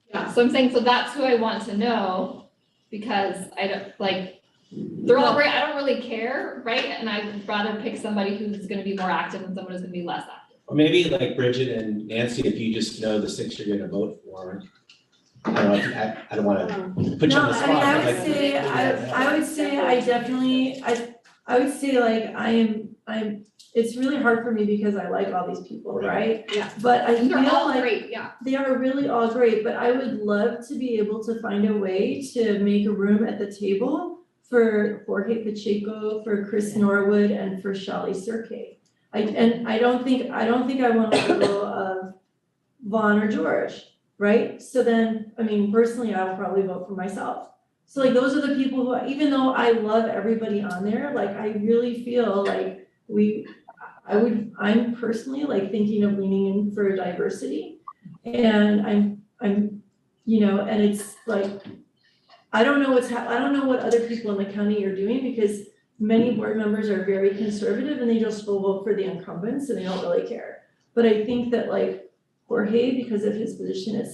Yeah, so I'm saying, so that's who I want to know, because I don't, like, they're all great, I don't really care, right? And I'd rather pick somebody who's gonna be more active than someone who's gonna be less active. Or maybe like Bridget and Nancy, if you just know the 6 you're gonna vote for. I don't know, I don't wanna put you on the spot. No, I but would like- say, I would say I definitely, I would say like I'm, it's really hard for me because I like all these people, right? Yeah. But I feel They're all like great, yeah. they are really all great, but I would love to be able to find a way to make a room at the table for Jorge Pacheco, for Chris Norwood, and for Shelley Sirke. I don't think I want to let go of Vaughn or George, right? So then, I mean, personally, I will probably vote for myself. So like, those are the people who, even though I love everybody on there, like, I really feel like I'm personally like thinking of leaning in for diversity. And I'm, and it's like, I don't know what other people in the county are doing, because many board members are very conservative and they just will vote for the incumbents and they don't really care. But I think that like Jorge, because of his position at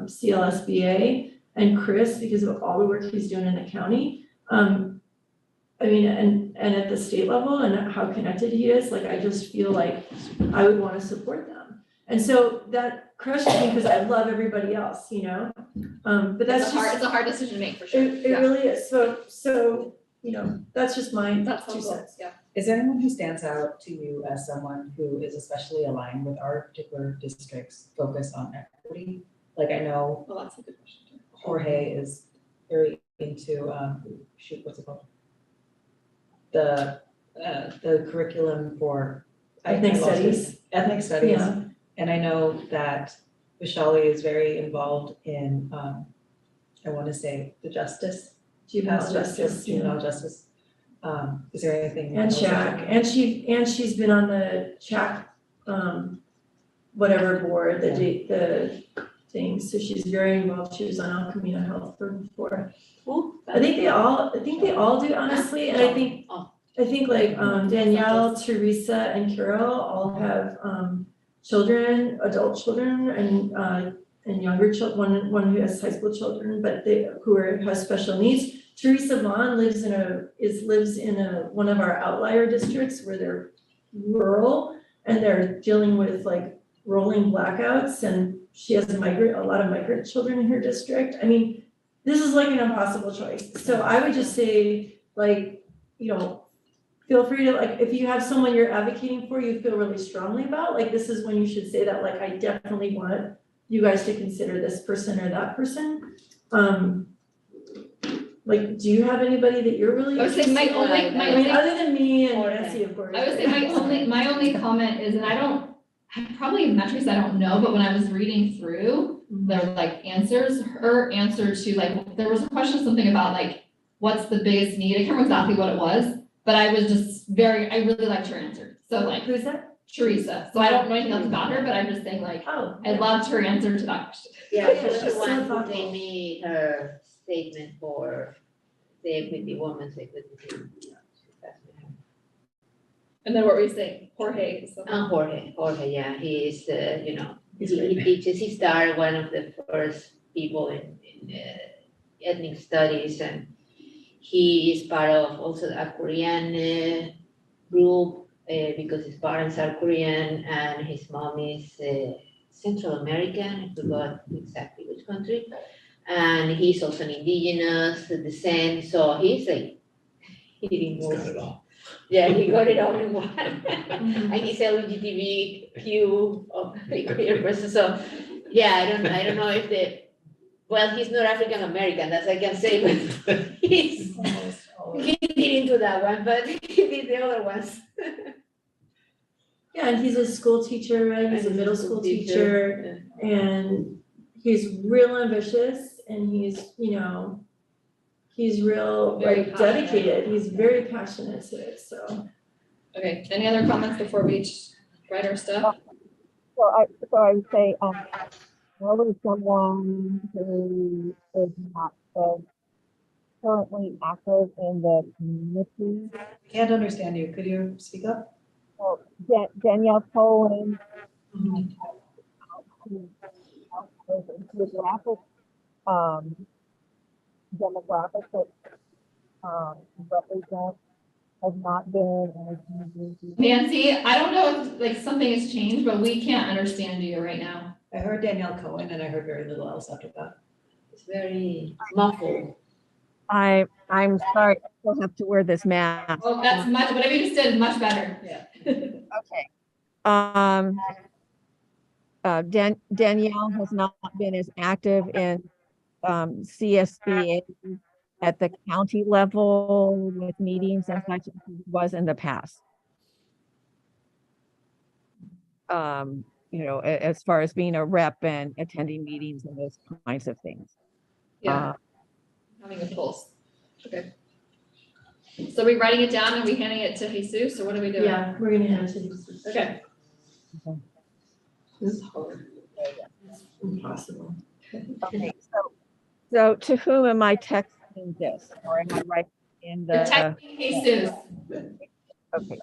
CLSBA, and Chris, because of all the work he's doing in the county, I mean, and at the state level and how connected he is, like, I just feel like I would want to support them. And so that crushes me because I love everybody else, but that's It's a hard decision to make for sure. It really is. So, that's just my That's 2 helpful, cents. yeah. Is there anyone who stands out to you as someone who is especially aligned with our particular district's focus on equity? Like, I know Well, that's a good question too. Jorge is very into, what's it called? The curriculum for. Ethnic studies. Ethnic studies. Yeah. And I know that Vishali is very involved in, I want to say, the justice. Juvenile justice, yeah. Juvenile justice. Is there anything? And CHAC, and she's been on the CHAC, whatever board, the thing, so she's very involved. She was on El Camino Health before. Cool. I think they all do, honestly, and I think like Danielle, Teresa, and Carol all have children, adult children, and younger children, one who has high school children, but has special needs. Teresa Vaughn lives in one of our outlier districts where they're rural and they're dealing with like rolling blackouts, and she has a lot of migrant children in her district. I mean, this is like an impossible choice. So I would just say, like, feel free to, like, if you have someone you're advocating for, you feel really strongly about, like, this is when you should say that, like, I definitely want you guys to consider this person or that person. Like, do you have anybody that you're really I would say my interested in? only- my I mean, only- other than me and Nancy, of course. I would say my only comment is, and I probably metrics I don't know, but when I was reading through their like answers, her answer to like, there was a question, something about like, what's the biggest need? I can't remember exactly what it was, but I was just I really liked her answer. So like. Who's that? Teresa. So I don't know anything else about her, but I'm just saying like, I loved her answer to that question. Yeah, Oh, yeah, she was she's the one so who gave me her statement for the equity, women's equity. And then what were you saying? Jorge. Jorge, yeah, he is, he teaches, he started one of the first people in ethnic studies, and he is part of also a Korean group, because his parents are Korean and his mom is Central American, I forgot exactly which country. And he's also an indigenous descent, so he's like, he didn't move. Got it all. Yeah, he got it all in one. And he's LGBTQ of queer person, so, yeah, I don't know if he's not African American, that's I can say, but he did into that one, but he did the other ones. Yeah, and he's a school teacher, right? He's a middle school teacher, and he's real ambitious, and he's real, Very like, passionate. dedicated. He's very passionate to it, so. Okay, any other comments before we write our stuff? So I would say, probably someone who is not so currently active in the community. Can't understand you. Could you speak up? So Danielle Cohen. Demographics that represent has not been in a community. Nancy, I don't know if like something has changed, but we can't understand you right now. I heard Danielle Cohen and I heard very little else after that. It's very muffled. I'm sorry, I still have to wear this mask. Oh, that's much, whatever you just did is much better. Yeah. Okay. Danielle has not been as active in CSBA at the county level with meetings and such as he was in the past. As far as being a rep and attending meetings and those kinds of things. Yeah. Having a pulse. Okay. So are we writing it down and we handing it to Jesus, or what are we doing? Yeah, we're gonna hand it to Jesus. Okay. This is hard. It's impossible. Okay, so to whom am I texting this, or am I writing in the? You're texting Jesus. Okay.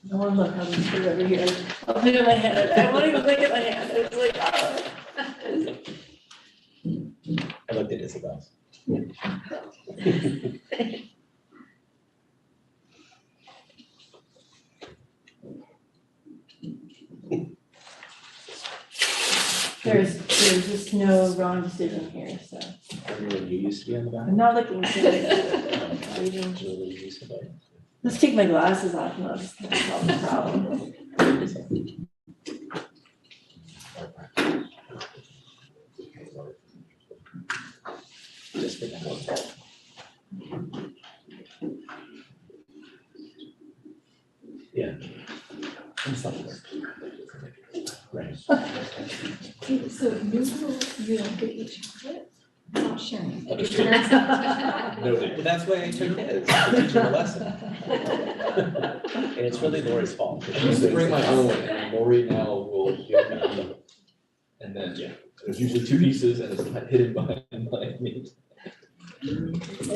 No one look how this is over here. I'll look at my hand. I won't even look at my hand. It's like, I looked at Isabel's. There's just no wrong decision here, so. Remember when you used to be on the back? I'm not looking at it. Julie used to be. Let's take my glasses off and let's solve the problem. Just for that one. Yeah. And somewhere. Right. So you don't get each chocolate? Stop sharing. Understood. Noted. Well, that's why I took his, to teach him a lesson. And it's really Lori's fault. I used to bring my own, and Lori now will give me, and then, yeah, there's usually two pieces and it's hidden behind me.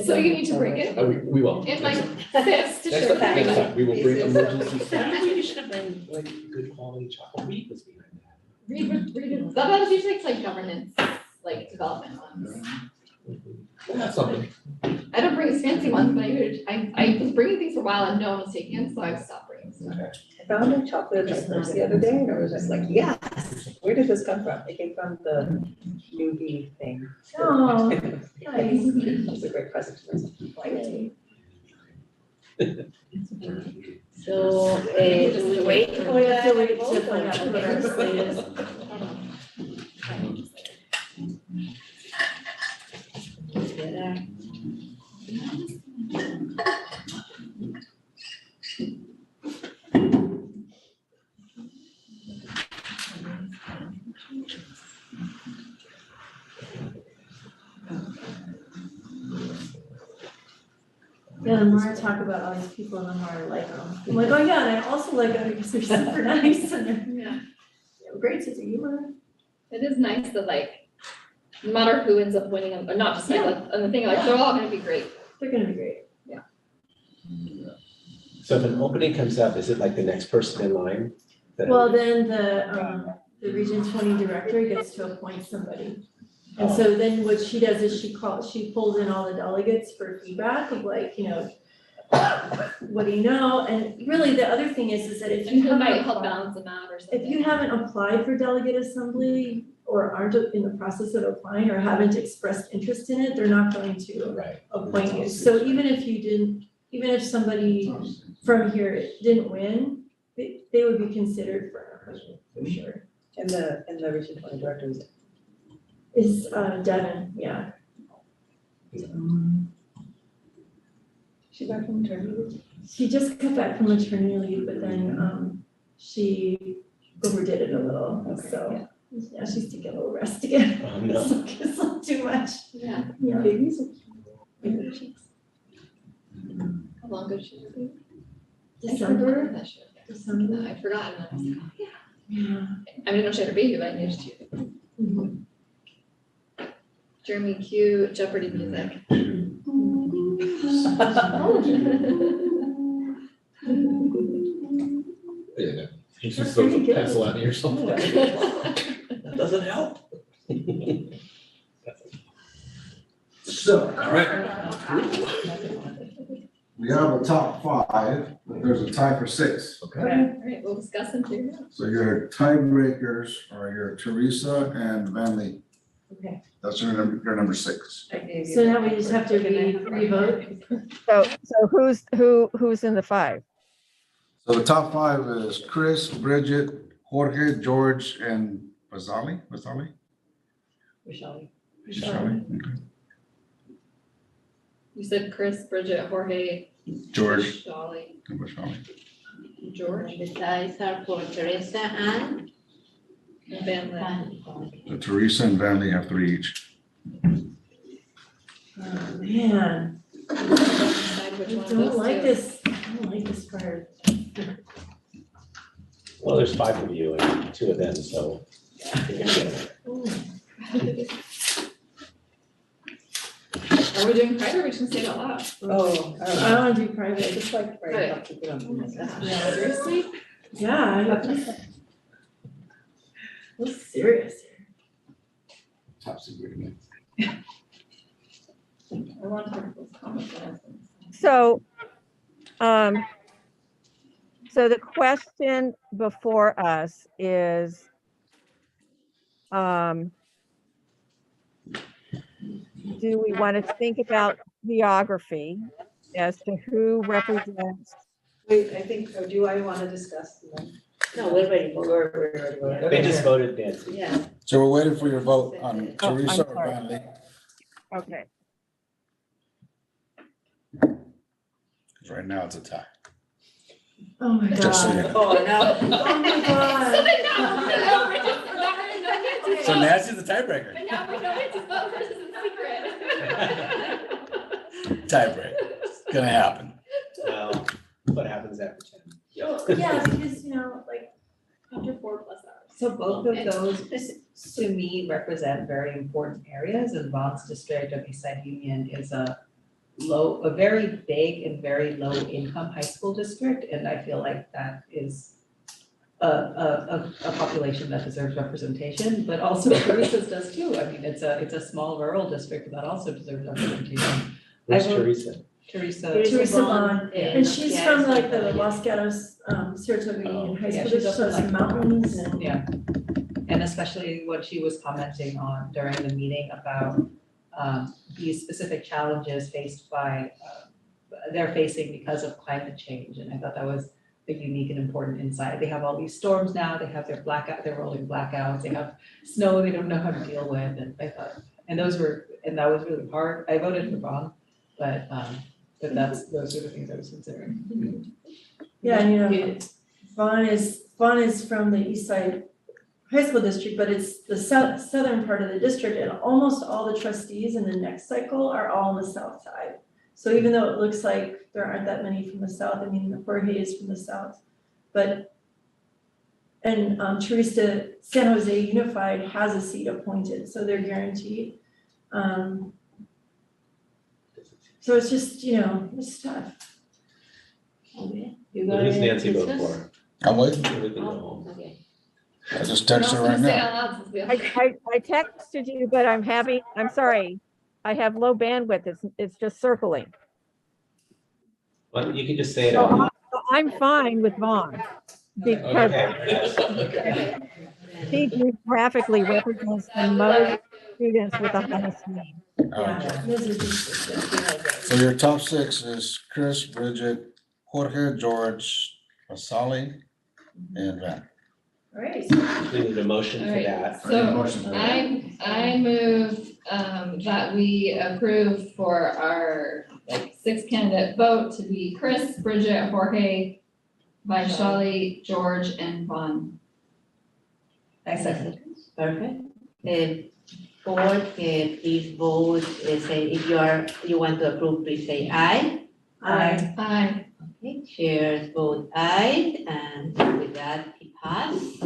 So you need to bring it? We will. In my Next fist to Next show. time, next time, we will bring emergency. You should have been like good quality chocolate wheat was behind that. That was usually like governance, like development ones. We'll have something. I don't bring fancy ones, but I was bringing things for a while and no one was taking them, so I stopped bringing stuff. I found a chocolate just the other day and I was just like, yes. Where did this come from? It came from the newbie thing. Oh, It was a great present to myself. So, do we wait? Oh, we have to wait to find out what our slate is. Yeah, the more I talk about all these people, the more I like them. I'm like, oh yeah, and I also like them because they're super nice and they're Yeah. they have a great sense of humor. It is nice that like, no matter who ends up winning, or not just like, and the thing, like, they're all gonna be great. They're gonna be great. So if an opening comes up, is it like the next person in line? that- Well, then the Region 20 director gets to appoint somebody. And so then what she does is she pulls in all the delegates for feedback of like, you know, what do you know? And really the other thing is that if you It might haven't help applied, balance them out or something. if you haven't applied for delegate assembly or aren't in the process of applying or haven't expressed interest in it, they're not going to appoint you. So even if somebody from here didn't win, they would be considered for sure. And the Region 20 director Is Devin, yeah. She back from maternity leave? She just got back from maternity leave, but then she overdid it a little, so yeah, she's taking a little rest again. Oh, no. So it's not too much. Yeah. Yeah. Babies? How long ago she was? December. December. I'd forgotten. I was like, oh, yeah. Yeah. I didn't know she had a baby, but I knew she had a baby. Mhm. Jeremy, cue Jeopardy music. Yeah, you just throw a pencil at me or something. That doesn't help. So, all right. We have a top five, but there's a tie for six. Okay, all right, we'll discuss them too. So your tiebreakers are your Teresa and Van Lee. Okay. That's your number six. So now we just have to re-vote. So who's in the five? So the top five is Chris, Bridget, Jorge, George, and Vasali. Rashali. Okay. You said Chris, Bridget, Jorge, George. Shali, And Vasali. George, The ties are for Teresa and and Van Lith. So Teresa and Van Lee have three each. Oh, man. Decide which I one of don't those like two. this, I don't like this part. Well, there's five of you and two of them, so. Are we doing private or we just gonna say it out loud? Oh, I don't wanna do private. I just like Right. very tough to put on. Oh my gosh, seriously? Yeah. What's serious here? Top secret again. I want to talk about those comments. So, so the question before us is, do we want to think about geography as to who represents? Wait, I think, or do I want to discuss them? No, we're ready. We're ready. They just voted Nancy. Yeah. So we're waiting for your vote on I'm Teresa or sorry. Van Lee. Okay, Because right now it's a tie. Oh my Just so you god. know. Oh, no. Oh my god. So Nancy's the tiebreaker. But now we know it's a vote versus a secret. Tiebreaker. It's gonna happen. Well, what happens after 10? Yeah, because, you know, like, After 4+ hours. So both of those, to me, represent very important areas, and Vaughn's district of Eastside Union is a very big and very low income high school district, and I feel like that is a population that deserves representation, but also Teresa's does too. I mean, it's a small rural district that also deserves representation. Who's Teresa? Teresa Vaughn, and she's Yeah, from it's like the yeah. Los Gatos, Saratoga Union High Yeah, School, she's there's up in, some like, mountains and. Yeah. And especially what she was commenting on during the meeting about these specific challenges faced by, they're facing because of climate change. And I thought that was a unique and important insight. They have all these storms now, they have their they're rolling blackouts, they have snow they don't know how to deal with. And I thought, and that was really hard. I voted for Vaughn, but those are the things I was considering. Yeah, and you know, Vaughn is from the East Side High School District, but it's the southern part of the district, and almost all the trustees in the next cycle are all on the south side. So even though it looks like there aren't that many from the south, I mean, Jorge is from the south, and Teresa, San Jose Unified has a seat appointed, so they're guaranteed. So it's just, you know, it's tough. Okay. Who's Nancy vote for? I'm waiting. Okay. I just texted her right now. I texted you, but I'm sorry. I have low bandwidth. It's just circling. Well, you can just say it So out. I'm fine with Vaughn because she geographically represents the most students with the highest need. So your top 6 is Chris, Bridget, Jorge, George, Pasali, and Van. All right. We need a motion for that. So I move that we approve for our 6-candidate vote to be Chris, Bridget, Jorge, Vaishali, George, and Vaughn. I second. Perfect. Board, please vote, say if you want to approve, please say aye. Aye. Aye. Okay, chairs vote aye, and with that, it passed.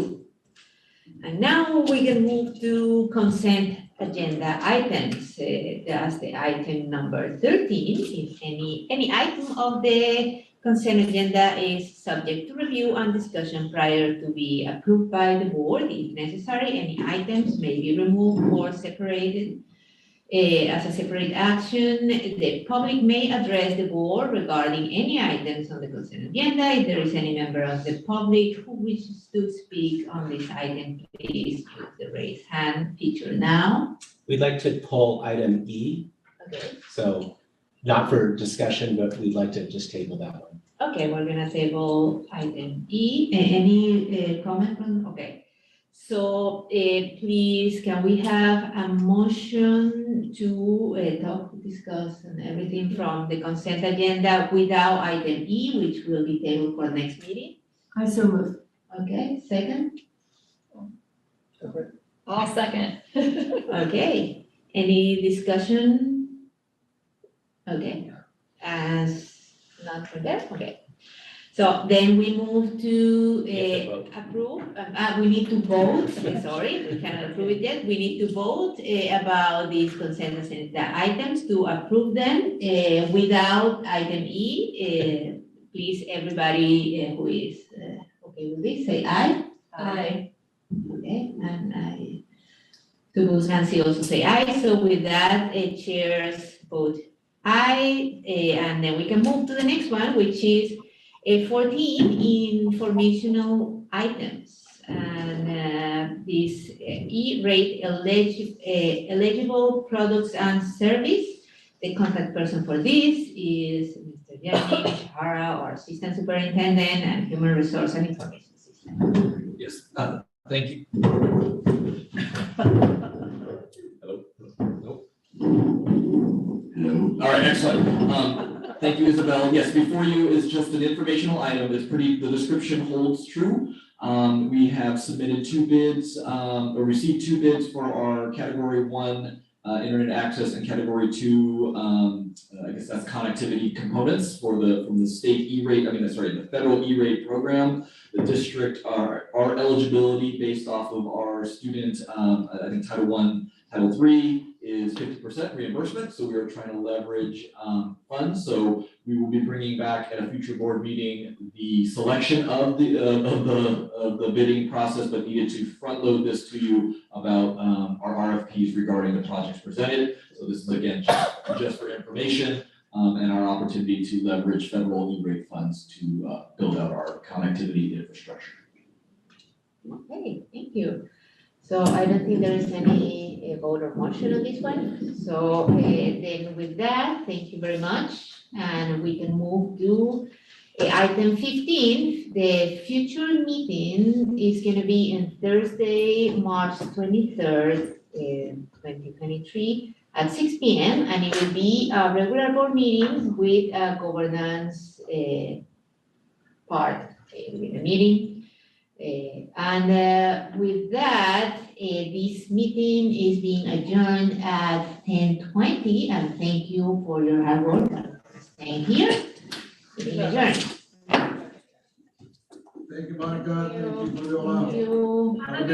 And now we can move to consent agenda items. That's the item number 13. If any item of the consent agenda is subject to review and discussion prior to be approved by the board. If necessary, any items may be removed or separated as a separate action. The public may address the board regarding any items on the consent agenda. If there is any member of the public who wishes to speak on this item, please use the raise hand feature now. We'd like to pull item E. Okay. So not for discussion, but we'd like to just table that one. Okay, we're gonna table item E. Any comment from, okay. So please, can we have a motion to discuss and everything from the consent agenda without item E, which will be tabled for next meeting? I so move. Okay, second? I'll second. Okay, any discussion? Okay, as not for that, okay. So then we move to approve, we need to vote, sorry, we cannot approve it yet. We need to vote about these consent agenda items to approve them without item E. Please, everybody who is okay with this, say aye. Aye. Okay, and I, to whose Nancy also say aye. So with that, chairs vote aye, and then we can move to the next one, which is 14 informational items. And these E-rate eligible products and service. The contact person for this is Mr. Yanni Shahara, our Assistant Superintendent and Human Resource and Information System. Yes, thank you. Hello? Nope. Hello. All right, excellent. Thank you, Isabel. Yes, before you is just an informational item. It's the description holds true. We have submitted 2 bids, or received 2 bids for our category 1 internet access and category 2, I guess that's connectivity components from the state E-rate, the federal E-rate program. The district, our eligibility based off of our student, I think Title I, Title III is 50% reimbursement, so we are trying to leverage funds. So we will be bringing back at a future board meeting the selection of the bidding process, but needed to front load this to you about our RFPs regarding the projects presented. So this is again just for information and our opportunity to leverage federal E-rate funds to build out our connectivity infrastructure. Okay, thank you. So I don't think there is any vote or motion on this one. So then with that, thank you very much. And we can move to item 15. The future meeting is gonna be on Thursday, March 23rd, 2023 at 6 p.m. And it will be a regular board meeting with a governance part in the meeting. And with that, this meeting is being adjourned at 10:20, and thank you for your hard work and staying here. Meeting adjourned. Thank you, Monica. Thank you, Fabiola. Thank you. Have a good